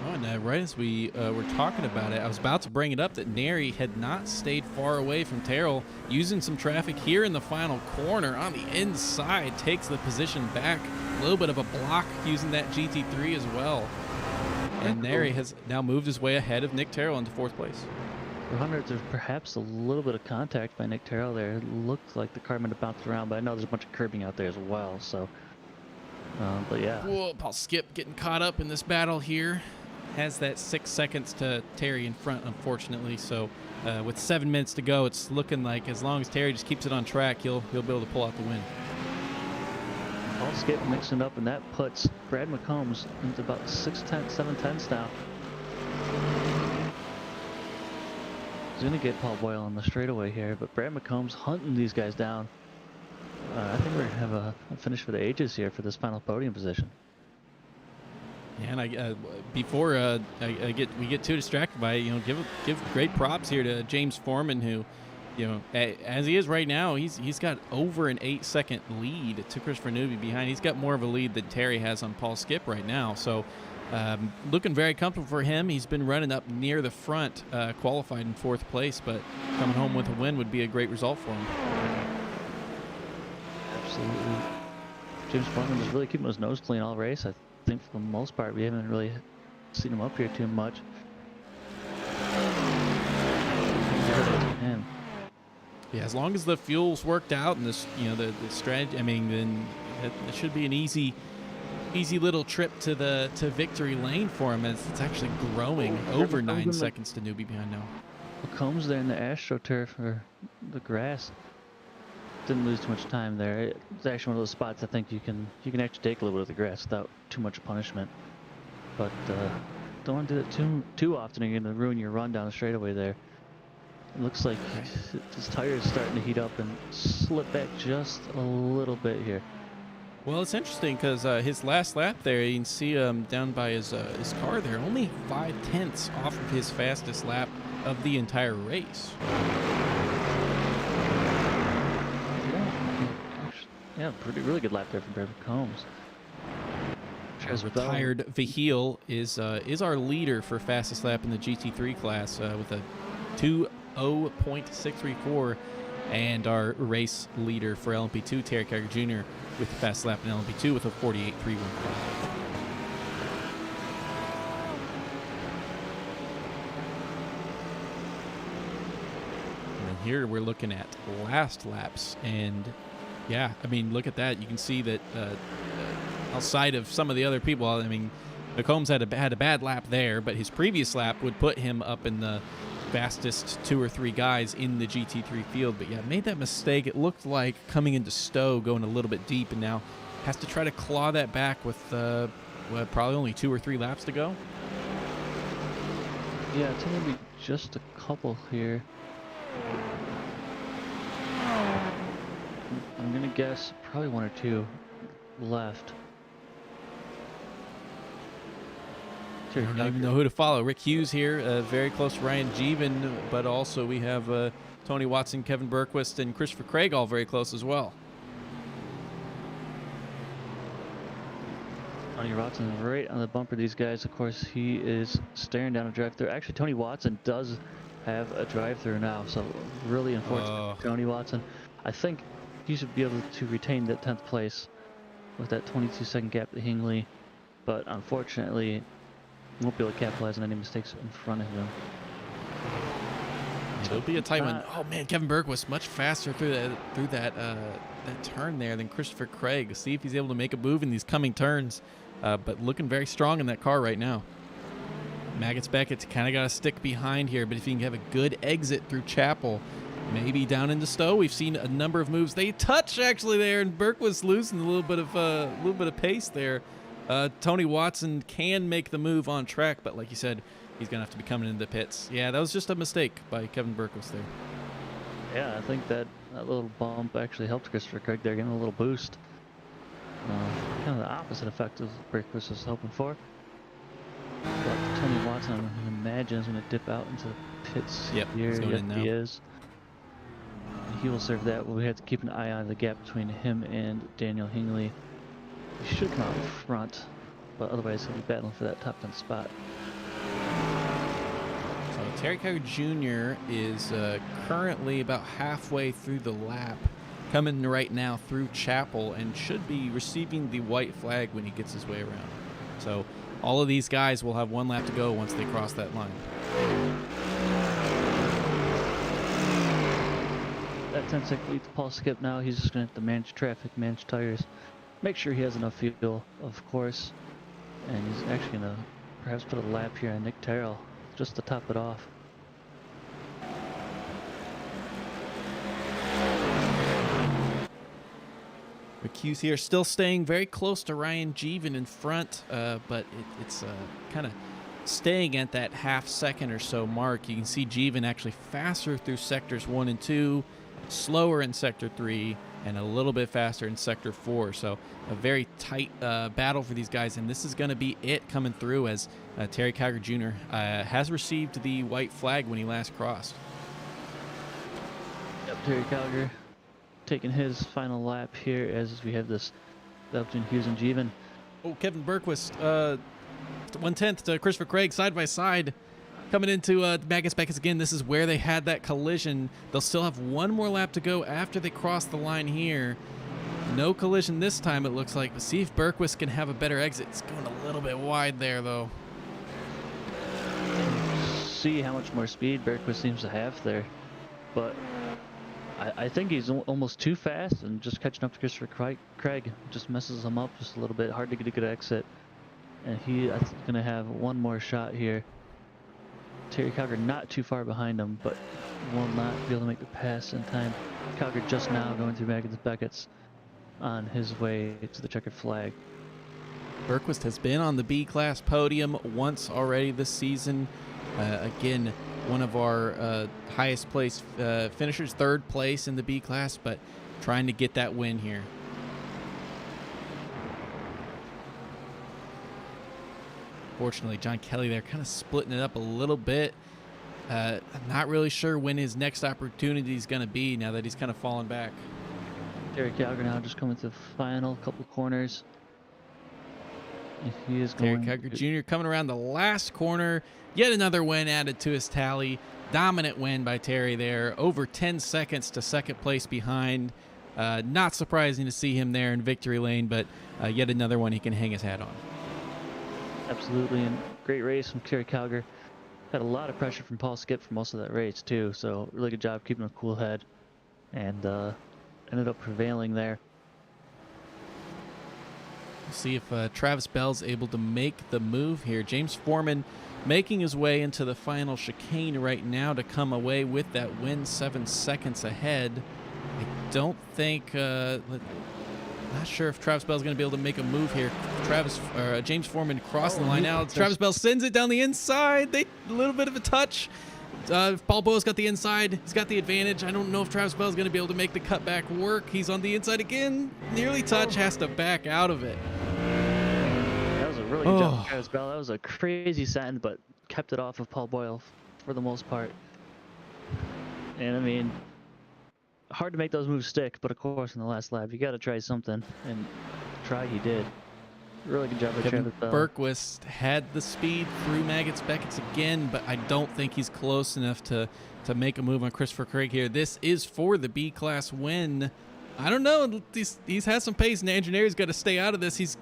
Oh, and right as we were talking about it, I was about to bring it up that Neri had not stayed far away from Terrell, using some traffic here in the final corner on the inside, takes the position back. A little bit of a block using that GT3 as well. And Neri has now moved his way ahead of Nick Terrell into 4th place. For hundreds, there's perhaps a little bit of contact by Nick Terrell there. It looked like the car might have bounced around, but I know there's a bunch of curbing out there as well. So, but yeah. Whoa, Paul Skip getting caught up in this battle here. Has that 6 seconds to Terry in front, unfortunately. So with 7 minutes to go, it's looking like as long as Terry just keeps it on track, he'll be able to pull out the win. Paul Skip mixing up, and that puts Brad McCombs into about 6/10, 7/10 now. He's gonna get Paul Boyle on the straightaway here, but Brad McCombs hunting these guys down. I think we're gonna have a finish for the ages here for this final podium position. Yeah, and before we get too distracted by it, give great props here to James Foreman, who, as he is right now, he's got over an 8-second lead to Christopher Newby behind. He's got more of a lead than Terry has on Paul Skip right now. So looking very comfortable for him. He's been running up near the front, qualified in 4th place, but coming home with a win would be a great result for him. Absolutely. James Foreman is really keeping his nose clean all race. I think for the most part we haven't really seen him up here too much. Yeah, as long as the fuel's worked out and this, the strategy, then it should be an easy little trip to victory lane for him, as it's actually growing over 9 seconds to Newby behind now. McCombs there in the AstroTurf, or the grass. Didn't lose too much time there. It's actually one of those spots I think you can actually take a little bit of the grass without too much punishment. But don't want to do that too often. You're going to ruin your run down the straightaway there. It looks like his tire is starting to heat up and slip back just a little bit here. Well, it's interesting because his last lap there, you can see down by his car there, only 5/10 off of his fastest lap of the entire race. Yeah, really good lap there from Brad McCombs. Retired Vahil is our leader for fastest lap in the GT3 class with a 2:0.634, and our race leader for LMP2, Terry Kiger Jr., with the fastest lap in LMP2 with a 48.315. And here we're looking at last laps, and yeah, look at that. You can see that outside of some of the other people, McCombs had a bad lap there, but his previous lap would put him up in the fastest 2 or 3 guys in the GT3 field. But yeah, made that mistake. It looked like coming into Stowe, going a little bit deep, and now has to try to claw that back with probably only 2 or 3 laps to go. Yeah, it's going to be just a couple here. I'm gonna guess probably 1 or 2 left. I don't even know who to follow. Rick Hughes here, very close to Ryan Jeevan, but also we have Tony Watson, Kevin Berquist, and Christopher Craig all very close as well. Tony Watson right on the bumper. These guys, of course, he is staring down a drive-through. Actually, Tony Watson does have a drive-through now, so really unfortunate for Tony Watson. I think he should be able to retain that 10th place with that 22-second gap to Hingley, but unfortunately won't be able to capitalize on any mistakes in front of him. It'll be a tight one. Oh man, Kevin Burke was much faster through that turn there than Christopher Craig. See if he's able to make a move in these coming turns, but looking very strong in that car right now. Maggots Beckett's kind of got to stick behind here, but if you can have a good exit through Chapel, maybe down into Stowe. We've seen a number of moves. They touch actually there, and Burke was losing a little bit of pace there. Tony Watson can make the move on track, but like you said, he's gonna have to be coming into the pits. Yeah, that was just a mistake by Kevin Berquist there. Yeah, I think that little bump actually helped Christopher Craig there, getting a little boost. Kind of the opposite effect of Berquist was hoping for. But Tony Watson, I imagine, is going to dip out into the pits Yep, here. he's going in now. He is. He will serve that. We have to keep an eye on the gap between him and Daniel Hingley. He should come out in front, but otherwise he'll be battling for that top 10 spot. So Terry Kiger Jr. is currently about halfway through the lap, coming right now through Chapel, and should be receiving the white flag when he gets his way around. So all of these guys will have one lap to go once they cross that line. That 10-second lead to Paul Skip now. He's just going to have to manage traffic, manage tires, make sure he has enough fuel, of course. And he's actually going to perhaps put a lap here on Nick Terrell just to top it off. McHugh's here, still staying very close to Ryan Jeevan in front, but it's kind of staying at that half second or so mark. You can see Jeevan actually faster through sectors 1 and 2, slower in sector 3, and a little bit faster in sector 4. So a very tight battle for these guys, and this is going to be it coming through as Terry Kiger Jr. Has received the white flag when he last crossed. Yep, Terry Kiger taking his final lap here as we have this between Hughes and Jeevan. Oh, Kevin Berquist, 1/10 to Christopher Craig, side by side, coming into Maggots Beckett's again. This is where they had that collision. They'll still have one more lap to go after they cross the line here. No collision this time, it looks like. But see if Berquist can have a better exit. It's going a little bit wide there, though. See how much more speed Berquist seems to have there, but I think he's almost too fast, and just catching up to Christopher Craig just messes him up just a little bit. Hard to get a good exit, and he's going to have one more shot here. Terry Kiger not too far behind him, but will not be able to make the pass in time. Kiger just now going through Maggots Beckett's on his way to the checkered flag. Berquist has been on the B-Class podium once already this season. Again, one of our highest place finishers, 3rd place in the B-Class, but trying to get that win here. Fortunately, John Kelly there kind of splitting it up a little bit. I'm not really sure when his next opportunity is going to be now that he's kind of fallen back. Terry Kiger now just coming to the final couple corners. If he is Terry going Kiger Jr. coming around the last corner. Yet another win added to his tally. Dominant win by Terry there. Over 10 seconds to second place behind. Not surprising to see him there in victory lane, but yet another one he can hang his hat on. Absolutely, and great race from Terry Kiger. Had a lot of pressure from Paul Skip for most of that race too, so really good job keeping a cool head, and ended up prevailing there. We'll see if Travis Bell's able to make the move here. James Foreman making his way into the final chicane right now to come away with that win, 7 seconds ahead. I don't think, not sure if Travis Bell's going to be able to make a move here. James Foreman crossing the line now. Travis Bell sends it down the inside. A little bit of a touch. Paul Bowe's got the inside. He's got the advantage. I don't know if Travis Bell's going to be able to make the cutback work. He's on the inside again. Nearly touch, has to back out of it. That was a really good job, Travis Bell. That was a crazy send, but kept it off of Paul Boyle for the most part. And I mean, hard to make those moves stick, but of course in the last lap you got to try something, and try he did. Really good job by Kevin Travis Bell. Berquist had the speed through Maggots Beckett's again, but I don't think he's close enough to make a move on Christopher Craig here. This is for the B-Class win. I don't know. He's had some pace, and Andrew Nary's got to stay out of this. He's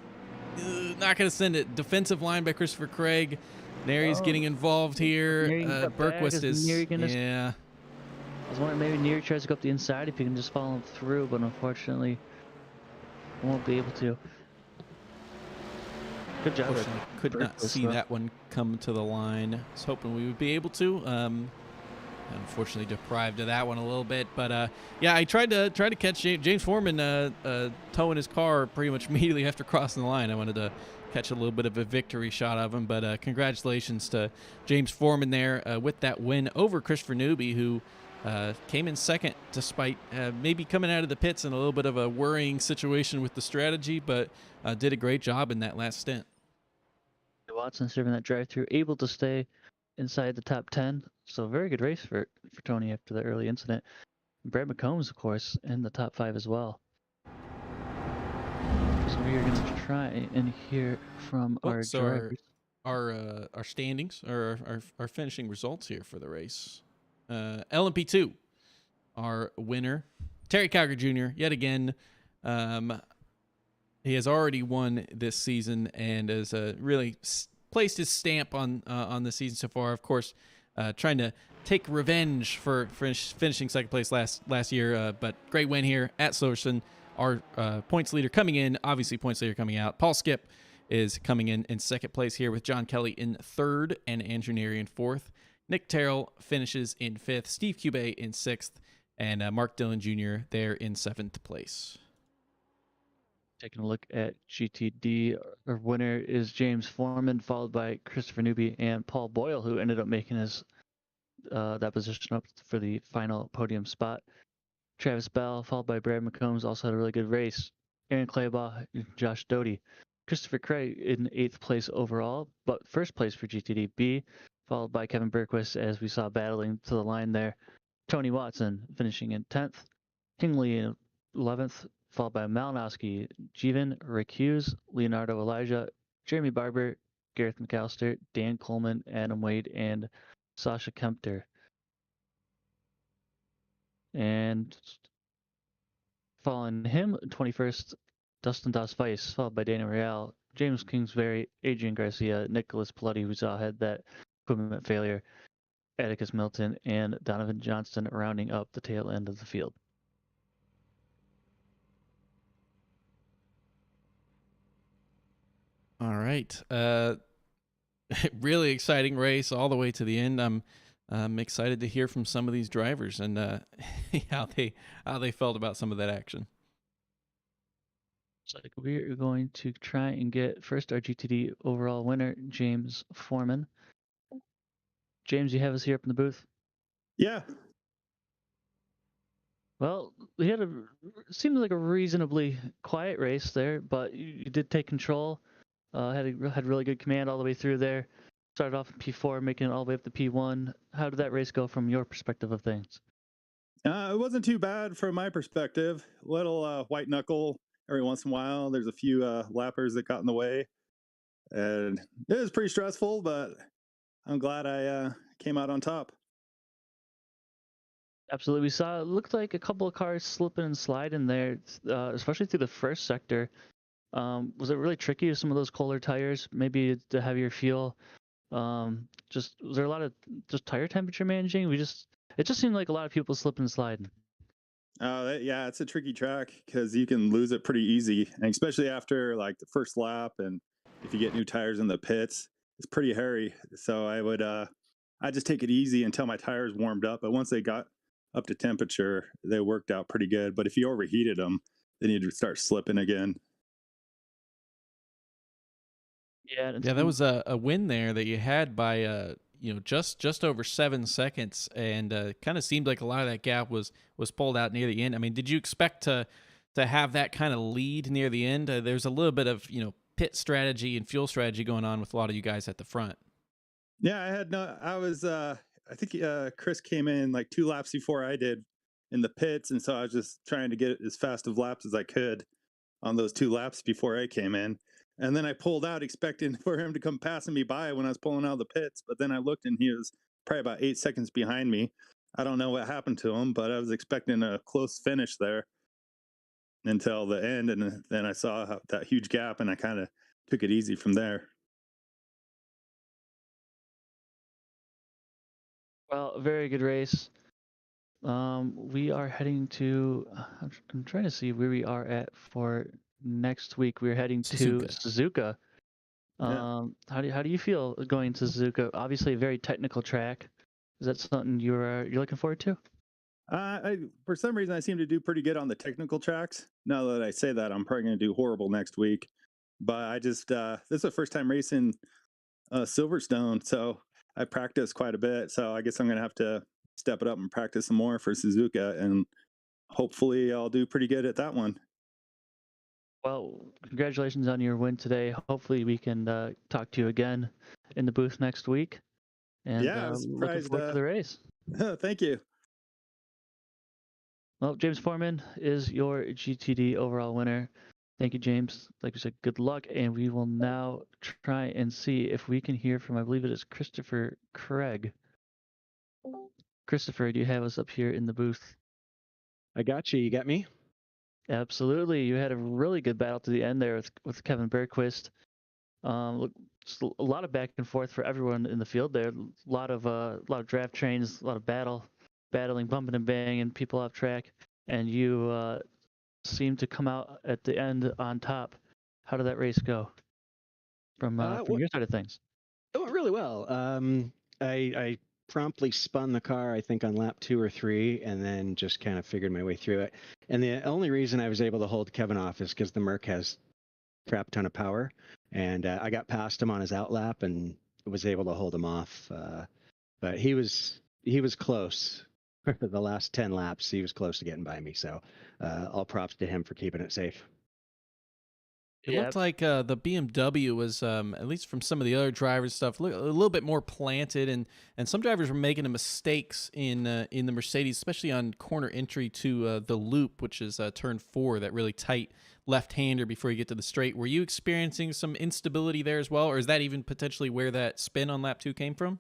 not going to send it. Defensive line by Christopher Craig. Nary's getting involved here. Berquist is, yeah. I was wondering maybe Neary tries to go up the inside if he can just follow him through, but unfortunately won't be able to. Good job. Could not see that one come to the line. I was hoping we would be able to. Unfortunately, deprived of that one a little bit, but yeah, I tried to catch James Foreman towing his car pretty much immediately after crossing the line. I wanted to catch a little bit of a victory shot of him, but congratulations to James Foreman there with that win over Christopher Newby, who came in second despite maybe coming out of the pits in a little bit of a worrying situation with the strategy, but did a great job in that last stint. Watson serving that drive-through, able to stay inside the top 10. So very good race for Tony after the early incident. Brad McCombs, of course, in the top 5 as well. So we are going to try and hear from our drivers. Our standings, or our finishing results here for the race. LMP2, our winner, Terry Cowger Jr., yet again. He has already won this season and has really placed his stamp on the season so far. Of course, trying to take revenge for finishing second place last year, but great win here at Silverstone. Our points leader coming in, obviously points leader coming out. Paul Skip is coming in second place here with John Kelly in third and Andrew Neary in fourth. Nick Terrell finishes in fifth. Steve Cubey in sixth. And Mark Dillon Jr. there in seventh place. Taking a look at GTD, our winner is James Foreman, followed by Christopher Newby and Paul Boyle, who ended up making his that position up for the final podium spot. Travis Bell, followed by Brad McCombs, also had a really good race. Aaron Claybaugh, Josh Doty. Christopher Craig in 8th place overall, but first place for GTD-B, followed by Kevin Berquist, as we saw battling to the line there. Tony Watson finishing in 10th. Hingley in 11th, followed by Malinowski, Jeevan, Rick Hughes, Leonardo Elijah, Jeremy Barber, Gareth McAllister, Dan Coleman, Adam Wade, and Sasha Kempter. And following him, 21st, Dustin Das Weiss, followed by Daniel Real, James Kingsbury, Adrian Garcia, Nicholas Paletti, who saw had that equipment failure, Atticus Milton, and Donovan Johnston rounding up the tail end of the field. All right. Really exciting race all the way to the end. I'm excited to hear from some of these drivers and how they felt about some of that action. So we're going to try and get first our GTD overall winner, James Foreman. James, you have us here up in the booth? Yeah. Well, we had seemed like a reasonably quiet race there, but you did take control. Had really good command all the way through there. Started off in P4, making it all the way up to P1. How did that race go from your perspective of things? It wasn't too bad from my perspective. Little white knuckle every once in a while. There's a few lappers that got in the way. And it was pretty stressful, but I'm glad I came out on top. Absolutely. We saw it looked like a couple of cars slipping and sliding there, especially through the first sector. Was it really tricky with some of those colder tires? Maybe the heavier fuel? Was there a lot of just tire temperature managing? It just seemed like a lot of people slipping and sliding. Yeah, it's a tricky track because you can lose it pretty easy, and especially after like the first lap, and if you get new tires in the pits, it's pretty hairy. So I just take it easy until my tires warmed up. But once they got up to temperature, they worked out pretty good. But if you overheated them, then you'd start slipping again. Yeah, that was a win there that you had by just over 7 seconds, and kind of seemed like a lot of that gap was pulled out near the end. I mean, did you expect to have that kind of lead near the end? There's a little bit of pit strategy and fuel strategy going on with a lot of you guys at the front. Yeah, I think Chris came in like 2 laps before I did in the pits, and so I was just trying to get as fast of laps as I could on those 2 laps before I came in. And then I pulled out expecting for him to come passing me by when I was pulling out of the pits. But then I looked and he was probably about 8 seconds behind me. I don't know what happened to him, but I was expecting a close finish there until the end. And then I saw that huge gap and I kind of took it easy from there. Well, a very good race. We are heading to, I'm trying to see where we are at for next week. We're heading to Suzuka. Yeah. How do you feel going to Suzuka? Obviously, a very technical track. Is that something you're looking forward to? For some reason, I seem to do pretty good on the technical tracks. Now that I say that, I'm probably going to do horrible next week. But this is the first time racing Silverstone, so I practiced quite a bit. So I guess I'm going to have to step it up and practice some more for Suzuka, and hopefully I'll do pretty good at that one. Well, congratulations on your win today. Hopefully, we can talk to you again in the booth next week. And Yeah, I was looking surprised. forward to the race. Thank you. Well, James Foreman is your GTD overall winner. Thank you, James. Like I said, good luck. And we will now try and see if we can hear from, I believe it is Christopher Craig. Christopher, do you have us up here in the booth? I got you. You got me? Absolutely. You had a really good battle to the end there with Kevin Bergquist. Just a lot of back and forth for everyone in the field there. A lot of draft trains, a lot of battling, bumping and banging, people off track, and you seemed to come out at the end on top. How did that race go from Well, your side of things? it went really well. I promptly spun the car, I think, on lap 2 or 3, and then just kind of figured my way through it. And the only reason I was able to hold Kevin off is because the Merc has a crap ton of power, and I got past him on his outlap and was able to hold him off. But he was close. For the last 10 laps, he was close to getting by me. So all props to him for keeping it safe. It Yeah. looked like the BMW was, at least from some of the other drivers' stuff, a little bit more planted, and some drivers were making mistakes in the Mercedes, especially on corner entry to the loop, which is turn 4, that really tight left-hander before you get to the straight. Were you experiencing some instability there as well, or is that even potentially where that spin on lap 2 came from?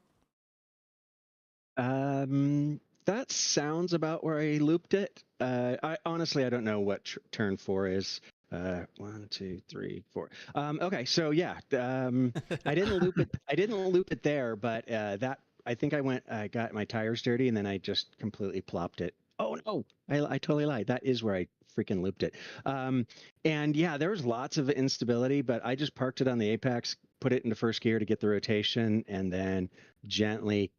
That sounds about where I looped it. I honestly, I don't know what turn 4 is. 1, 2, 3, 4. Okay, so yeah, I didn't loop it. I didn't loop it there, but that I think I got my tires dirty, and then I just completely plopped it. Oh no, I totally lied. That is where I freaking looped it. And yeah, there was lots of instability, but I just parked it on the apex, put it into first gear to get the rotation, and then gently,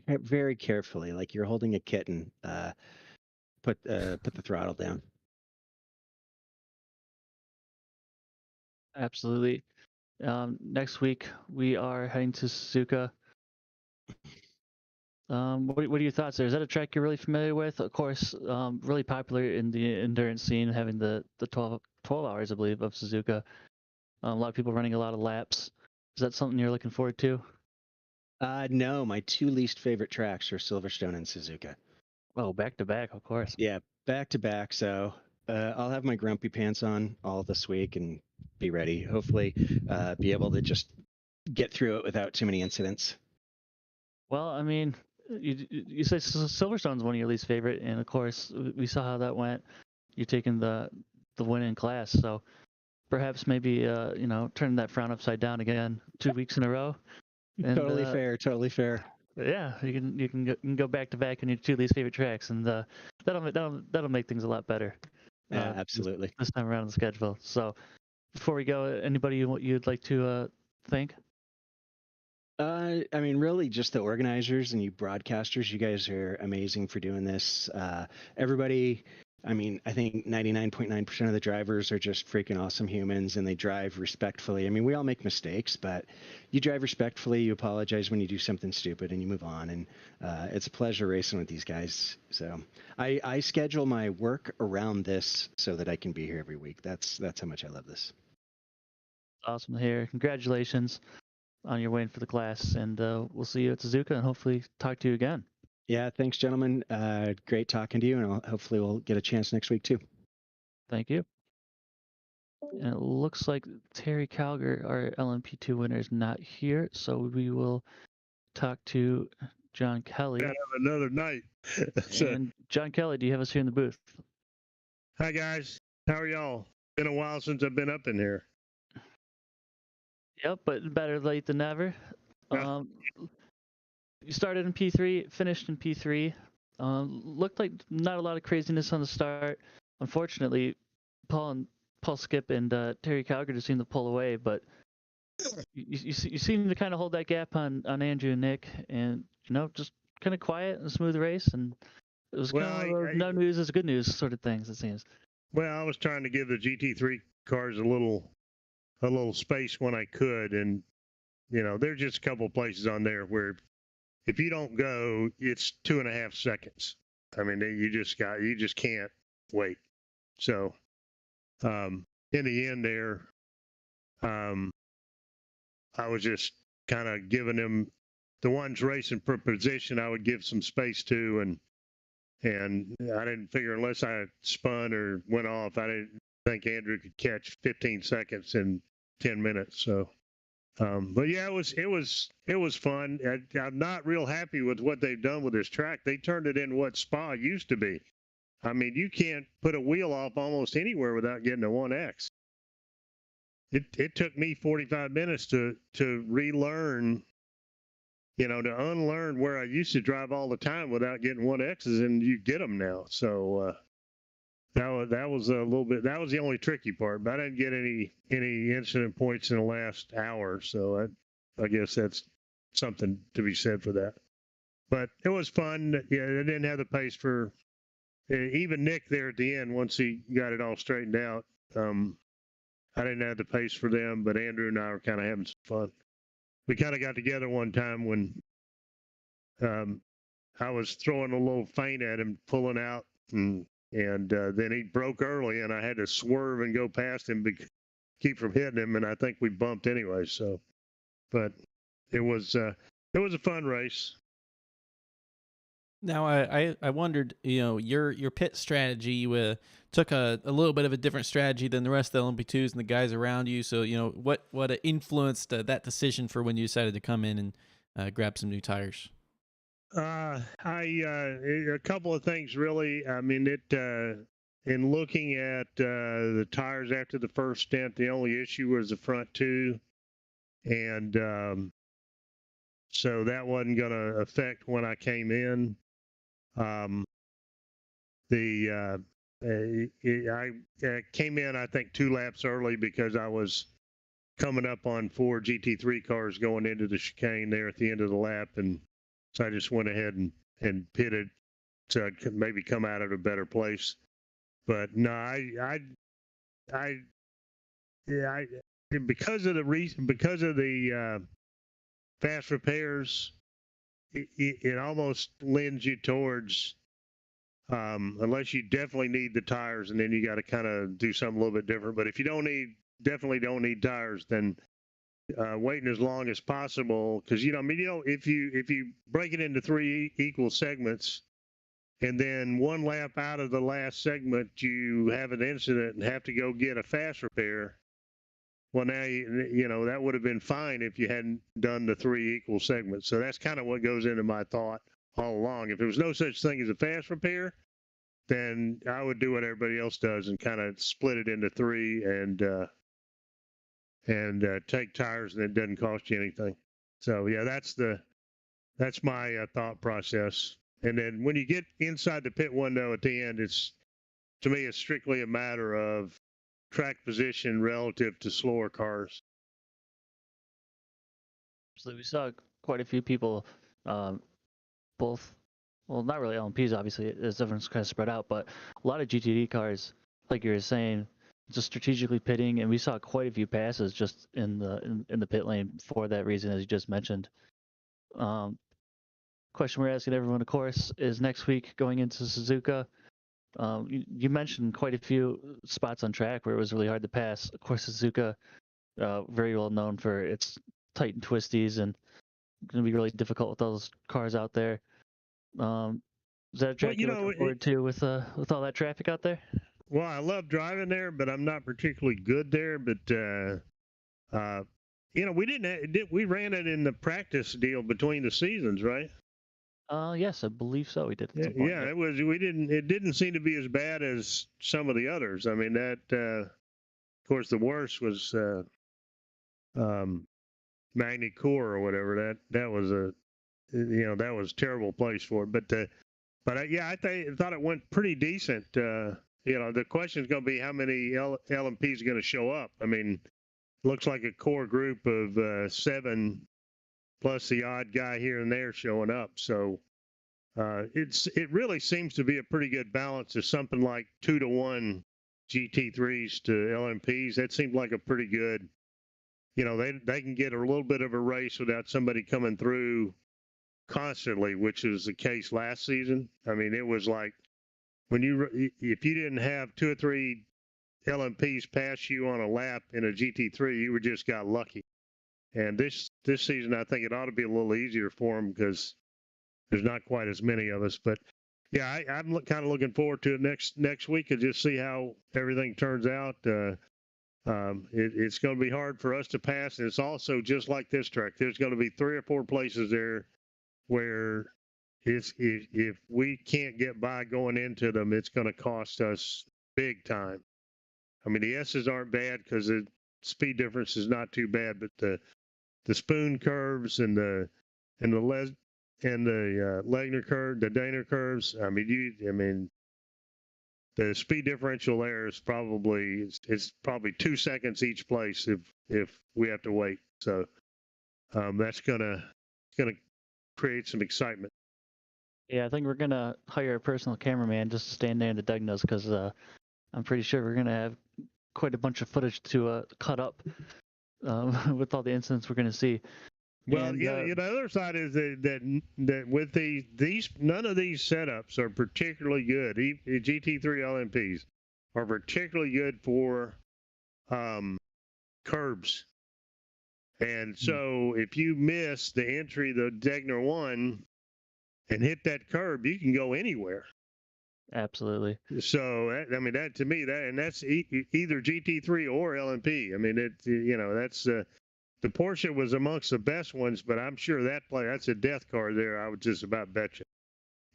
very carefully, like you're holding a kitten, put the throttle down. Absolutely. Next week we are heading to Suzuka. What are your thoughts there? Is that a track you're really familiar with? Of course, really popular in the endurance scene, having the 12 hours, I believe, of Suzuka. A lot of people running a lot of laps. Is that something you're looking forward to? No, my 2 least favorite tracks are Silverstone and Suzuka. Oh, back to back, of course. Yeah, back to back. So I'll have my grumpy pants on all this week and be ready. Hopefully, be able to just get through it without too many incidents. Well, I mean, you say Silverstone's one of your least favorite, and of course we saw how that went. You're taking the win in class, so perhaps maybe turning that frown upside down again 2 weeks in a row. And, Totally fair. Totally fair. Yeah, you can go back to back on your 2 least favorite tracks, and that'll make things a lot better. Yeah, absolutely. This time around on the schedule. So before we go, anybody you'd like to thank? I mean, really, just the organizers and you broadcasters. You guys are amazing for doing this. Everybody, I mean, I think 99.9% of the drivers are just freaking awesome humans, and they drive respectfully. I mean, we all make mistakes, but you drive respectfully. You apologize when you do something stupid, and you move on. And it's a pleasure racing with these guys. So I schedule my work around this so that I can be here every week. That's how much I love this. Awesome to hear. Congratulations on your win for the class, and we'll see you at Suzuka, and hopefully talk to you again. Yeah, thanks, gentlemen. Great talking to you, and hopefully we'll get a chance next week too. Thank you. And it looks like Terry Calger, our LMP2 winner, is not here, so we will talk to John Kelly. Gotta have another night. And John Kelly, do you have us here in the booth? Hi guys, how are y'all? Been a while since I've been up in here. Yep, but better late than never. You started in P3, finished in P3. Looked like not a lot of craziness on the start. Unfortunately, Paul Skip and Terry Calger just seemed to pull away, but you seem to kind of hold that gap on Andrew and Nick, and just kind of quiet and smooth race, and it was Well, kind of one of those no news is good news sort of things. It seems. well, I was trying to give the GT3 cars a little space when I could, and there's just a couple places on there where if you don't go, it's 2.5 seconds. I mean, you just can't wait. So, in the end, there, I was just kind of giving them the ones racing for position. I would give some space to, and I didn't figure unless I spun or went off, I didn't think Andrew could catch 15 seconds in 10 minutes. So. But yeah, it was fun. I'm not real happy with what they've done with this track. They turned it in what Spa used to be. I mean, you can't put a wheel off almost anywhere without getting a 1X. It took me 45 minutes to relearn, to unlearn where I used to drive all the time without getting 1Xs, and you get them now. So that was a little bit. That was the only tricky part. But I didn't get any incident points in the last hour, so I guess that's something to be said for that. But it was fun. Yeah, I didn't have the pace for even Nick there at the end. Once he got it all straightened out, I didn't have the pace for them. But Andrew and I were kind of having some fun. We kind of got together one time when I was throwing a little feint at him, pulling out, and then he broke early, and I had to swerve and go past him to keep from hitting him, and I think we bumped anyway. So, but it was a fun race. Now I wondered, your pit strategy. You took a little bit of a different strategy than the rest of the LMP2s and the guys around you. So what influenced that decision for when you decided to come in and grab some new tires? A couple of things really. I mean, in looking at the tires after the first stint, the only issue was the front two, and so that wasn't going to affect when I came in. I came in, I think, 2 laps early because I was coming up on 4 GT3 cars going into the chicane there at the end of the lap, and so I just went ahead and pitted so I could maybe come out at a better place. But no, because of the fast repairs, it almost lends you towards unless you definitely need the tires, and then you got to kind of do something a little bit different. But if you definitely don't need tires, then waiting as long as possible, because if you break it into 3 equal segments, and then 1 lap out of the last segment you have an incident and have to go get a fast repair. Well, now that would have been fine if you hadn't done the 3 equal segments. So that's kind of what goes into my thought all along. If there was no such thing as a fast repair, then I would do what everybody else does and kind of split it into 3 and take tires, and it doesn't cost you anything. So yeah, that's my thought process. And then when you get inside the pit window at the end, to me it's strictly a matter of track position relative to slower cars. So we saw quite a few people, both, well, not really LMPs, obviously, as everyone's kind of spread out, but a lot of GTD cars, like you were saying, just strategically pitting, and we saw quite a few passes just in the pit lane for that reason, as you just mentioned. Question we're asking everyone, of course, is next week going into Suzuka. You mentioned quite a few spots on track where it was really hard to pass. Of course, Suzuka, very well known for its tight and twisties, and going to be really difficult with those cars out there. Is that a track you're looking forward to with all that traffic out there? Well, I love driving there, but I'm not particularly good there. But we ran it in the practice deal between the seasons, right? Yes, I believe so. We did. At some point. Yeah, it was. It didn't seem to be as bad as some of the others. I mean, that of course the worst was Magny Coeur or whatever. That was that was a terrible place for it. But I thought it went pretty decent. The question is going to be how many LMPs are going to show up. I mean, looks like a core group of 7 plus the odd guy here and there showing up. So it really seems to be a pretty good balance of something like 2-to-1 GT3s to LMPs. That seems like a pretty good, they can get a little bit of a race without somebody coming through constantly, which was the case last season. I mean, it was like if you didn't have 2 or 3 LMPs pass you on a lap in a GT3, you just got lucky. And this season, I think it ought to be a little easier for them because there's not quite as many of us. But yeah, I'm kind of looking forward to it next week and just see how everything turns out. It's going to be hard for us to pass, and it's also just like this track. There's going to be 3 or 4 places there where if we can't get by going into them, it's going to cost us big time. I mean, the S's aren't bad because the speed difference is not too bad, but the spoon curves and the Legner curve, the Dana curves. I mean, the speed differential there is probably 2 seconds each place if we have to wait. So that's gonna create some excitement. Yeah, I think we're gonna hire a personal cameraman just to stand there in the Degnas because I'm pretty sure we're gonna have quite a bunch of footage to cut up with all the incidents we're gonna see. Well, And, the other side is that with these none of these setups are particularly good. GT3 LMPs are particularly good for curbs, and so if you miss the entry, the Degner 1, and hit that curb, you can go anywhere. Absolutely. So I mean, that to me, that's either GT3 or LMP. I mean, that's the Porsche was amongst the best ones, but I'm sure that's a death car there. I would just about bet you.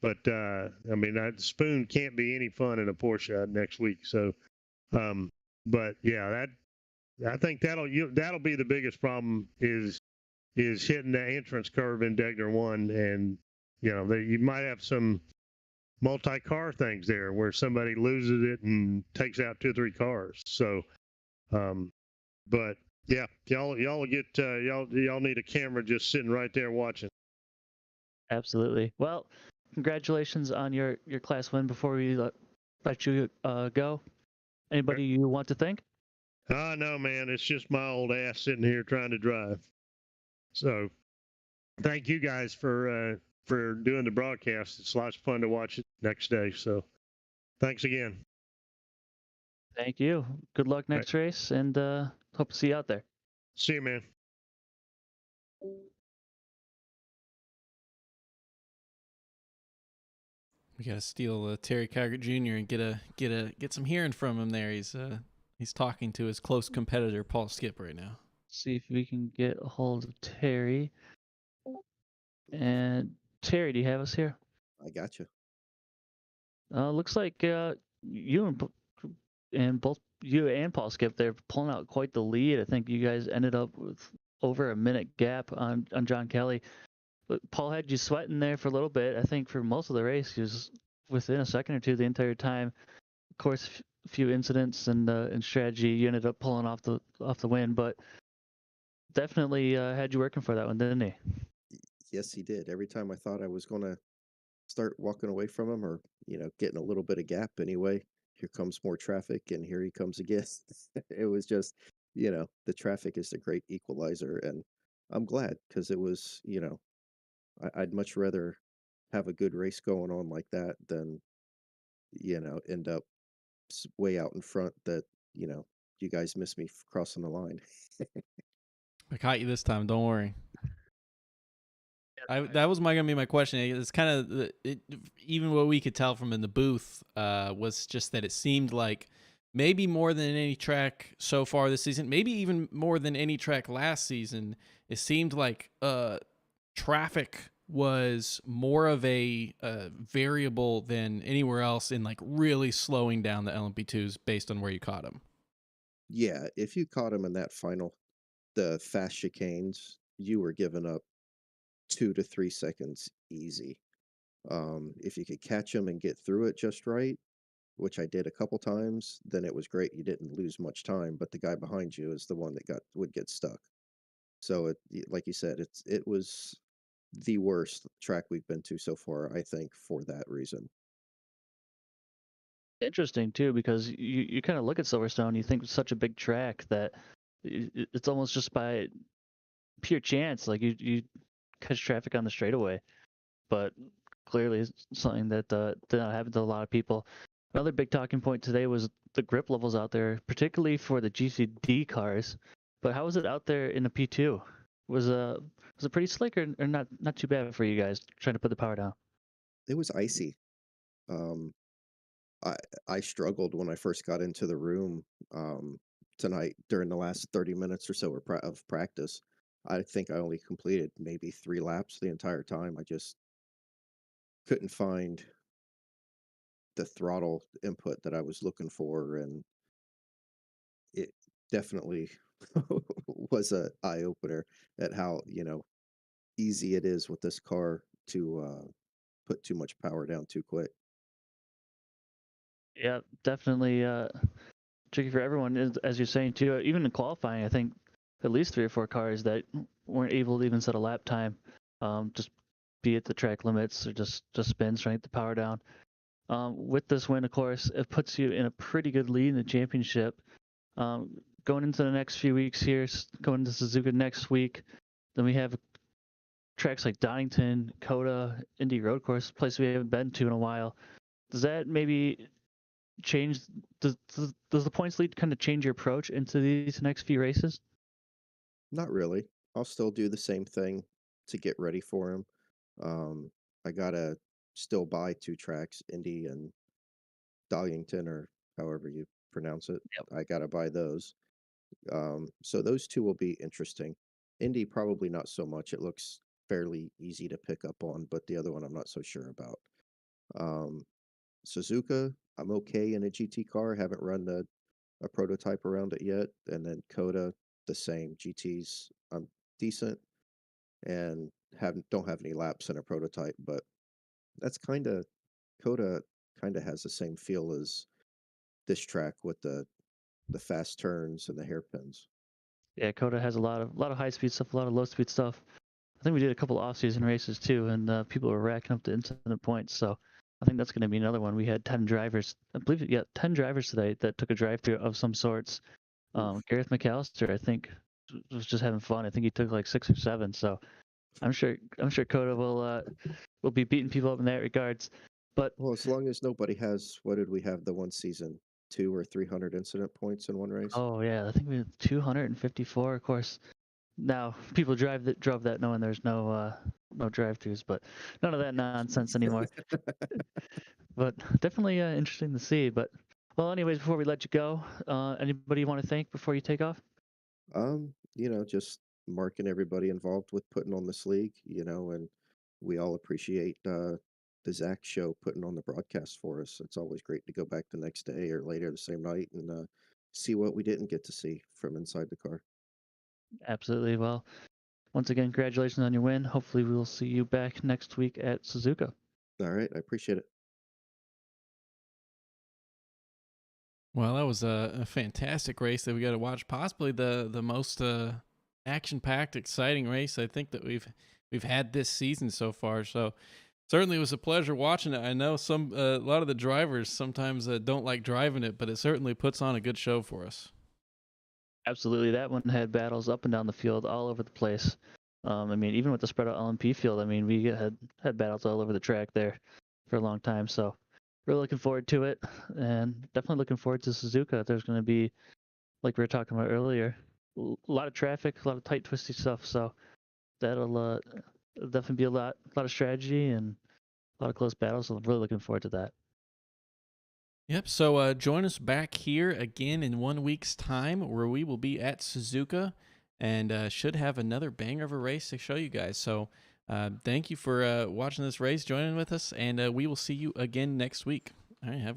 But I mean, that spoon can't be any fun in a Porsche next week. So, but yeah, I think that'll be the biggest problem is hitting the entrance curve in Degner 1, and you might have some multi-car things there where somebody loses it and takes out 2 or 3 cars. So, but yeah, y'all need a camera just sitting right there watching. Absolutely. Well, congratulations on your class win. Before we let you go, anybody you want to thank? No, man, it's just my old ass sitting here trying to drive. So, thank you guys for doing the broadcast. It's lots of fun to watch it next day. So, thanks again. Thank you. Good luck next race, and hope to see you out there. See you, man. We gotta steal Terry Cargett Jr. and get some hearing from him there. He's talking to his close competitor Paul Skip right now. See if we can get a hold of Terry. And Terry, do you have us here? I got you. Looks like you and both you and Paul Skip, they're pulling out quite the lead. I think you guys ended up with over a minute gap on John Kelly. But Paul had you sweating there for a little bit. I think for most of the race, he was within a second or two the entire time. Of course, a few incidents and strategy, you ended up pulling off the win, but definitely had you working for that one, didn't he? Yes, he did. Every time I thought I was going to start walking away from him or, getting a little bit of gap anyway, here comes more traffic and here he comes again. It was just, the traffic is a great equalizer. And I'm glad because it was, I'd much rather have a good race going on like that than, end up way out in front that, you guys missed me crossing the line. I caught you this time. Don't worry. That was gonna be my question. It's kind of even what we could tell from in the booth was just that it seemed like maybe more than any track so far this season, maybe even more than any track last season. It seemed like traffic was more of a variable than anywhere else in like really slowing down the LMP2s based on where you caught them. Yeah, if you caught him in that final, the fast chicanes, you were giving up 2 to 3 seconds easy. If you could catch him and get through it just right, which I did a couple times, then it was great. You didn't lose much time, but the guy behind you is the one that would get stuck. So like you said, it was the worst track we've been to so far, I think, for that reason. Interesting too, because you kind of look at Silverstone, you think it's such a big track that it's almost just by pure chance, like you catch traffic on the straightaway. But clearly, it's something that did not happen to a lot of people. Another big talking point today was the grip levels out there, particularly for the GCD cars. But how was it out there in the P2? Was it pretty slick or not too bad for you guys trying to put the power down? It was icy. Um, I I struggled when I first got into the room tonight during the last 30 minutes or so of practice. I think I only completed maybe 3 laps the entire time. I just couldn't find the throttle input that I was looking for, and it definitely was a eye opener at how easy it is with this car to put too much power down too quick. Yeah, definitely tricky for everyone. As you're saying too, even in qualifying, I think at least 3 or 4 cars that weren't able to even set a lap time, just be it the track limits or just spins trying to get the power down. With this win, of course, it puts you in a pretty good lead in the championship. Going into the next few weeks here, going to Suzuka next week, then we have tracks like Donington, Coda, Indy Road Course, a place we haven't been to in a while. Does that maybe change? Does the points lead kind of change your approach into these next few races? Not really. I'll still do the same thing to get ready for him. Um, I gotta still buy 2 tracks, Indy and Darlington, or however you pronounce it. Yep. I gotta buy those. So those two will be interesting. Indy probably not so much. It looks fairly easy to pick up on, but the other one I'm not so sure about. Um, Suzuka, I'm okay in a GT car. Haven't run a prototype around it yet. And then Coda, the same. GTs, I'm decent and haven't don't have any laps in a prototype, but that's Coda kind of has the same feel as this track with the fast turns and the hairpins. Yeah, Coda has a lot of high speed stuff, a lot of low speed stuff. I think we did a couple off season races too, and people were racking up the incident points. So I think that's going to be another one. We had 10 drivers, I believe, yeah, 10 drivers today that took a drive through of some sorts. Oof. Gareth McAllister, I think, was just having fun. I think he took like 6 or 7. So I'm sure Coda will be beating people up in that regards. But Well, as long as nobody has, what did we have the one season? 200 or 300 incident points in one race? oh yeah, I think we had 254. Of course, now people drove that knowing there's no drive-throughs, but none of that nonsense anymore. But definitely interesting to see. But well, anyways, before we let you go, anybody you want to thank before you take off? Just Mark and everybody involved with putting on this league, and we all appreciate the Zach show putting on the broadcast for us. It's always great to go back the next day or later the same night and see what we didn't get to see from inside the car. Absolutely. Well, once again, congratulations on your win. Hopefully, we will see you back next week at Suzuka. All right, I appreciate it. Well, that was a fantastic race that we got to watch. Possibly the most action-packed, exciting race I think that we've had this season so far. So certainly it was a pleasure watching it. I know a lot of the drivers sometimes don't like driving it, but it certainly puts on a good show for us. Absolutely, that one had battles up and down the field, all over the place. I mean, even with the spread out LMP field, I mean, we had battles all over the track there for a long time. So, really looking forward to it, and definitely looking forward to Suzuka. There's going to be, like we were talking about earlier, a lot of traffic, a lot of tight, twisty stuff. So that'll definitely be a lot of strategy and a lot of close battles. So I'm really looking forward to that. Yep. So join us back here again in 1 week's time, where we will be at Suzuka and should have another banger of a race to show you guys. So thank you for watching this race, joining with us, and we will see you again next week. All right. Have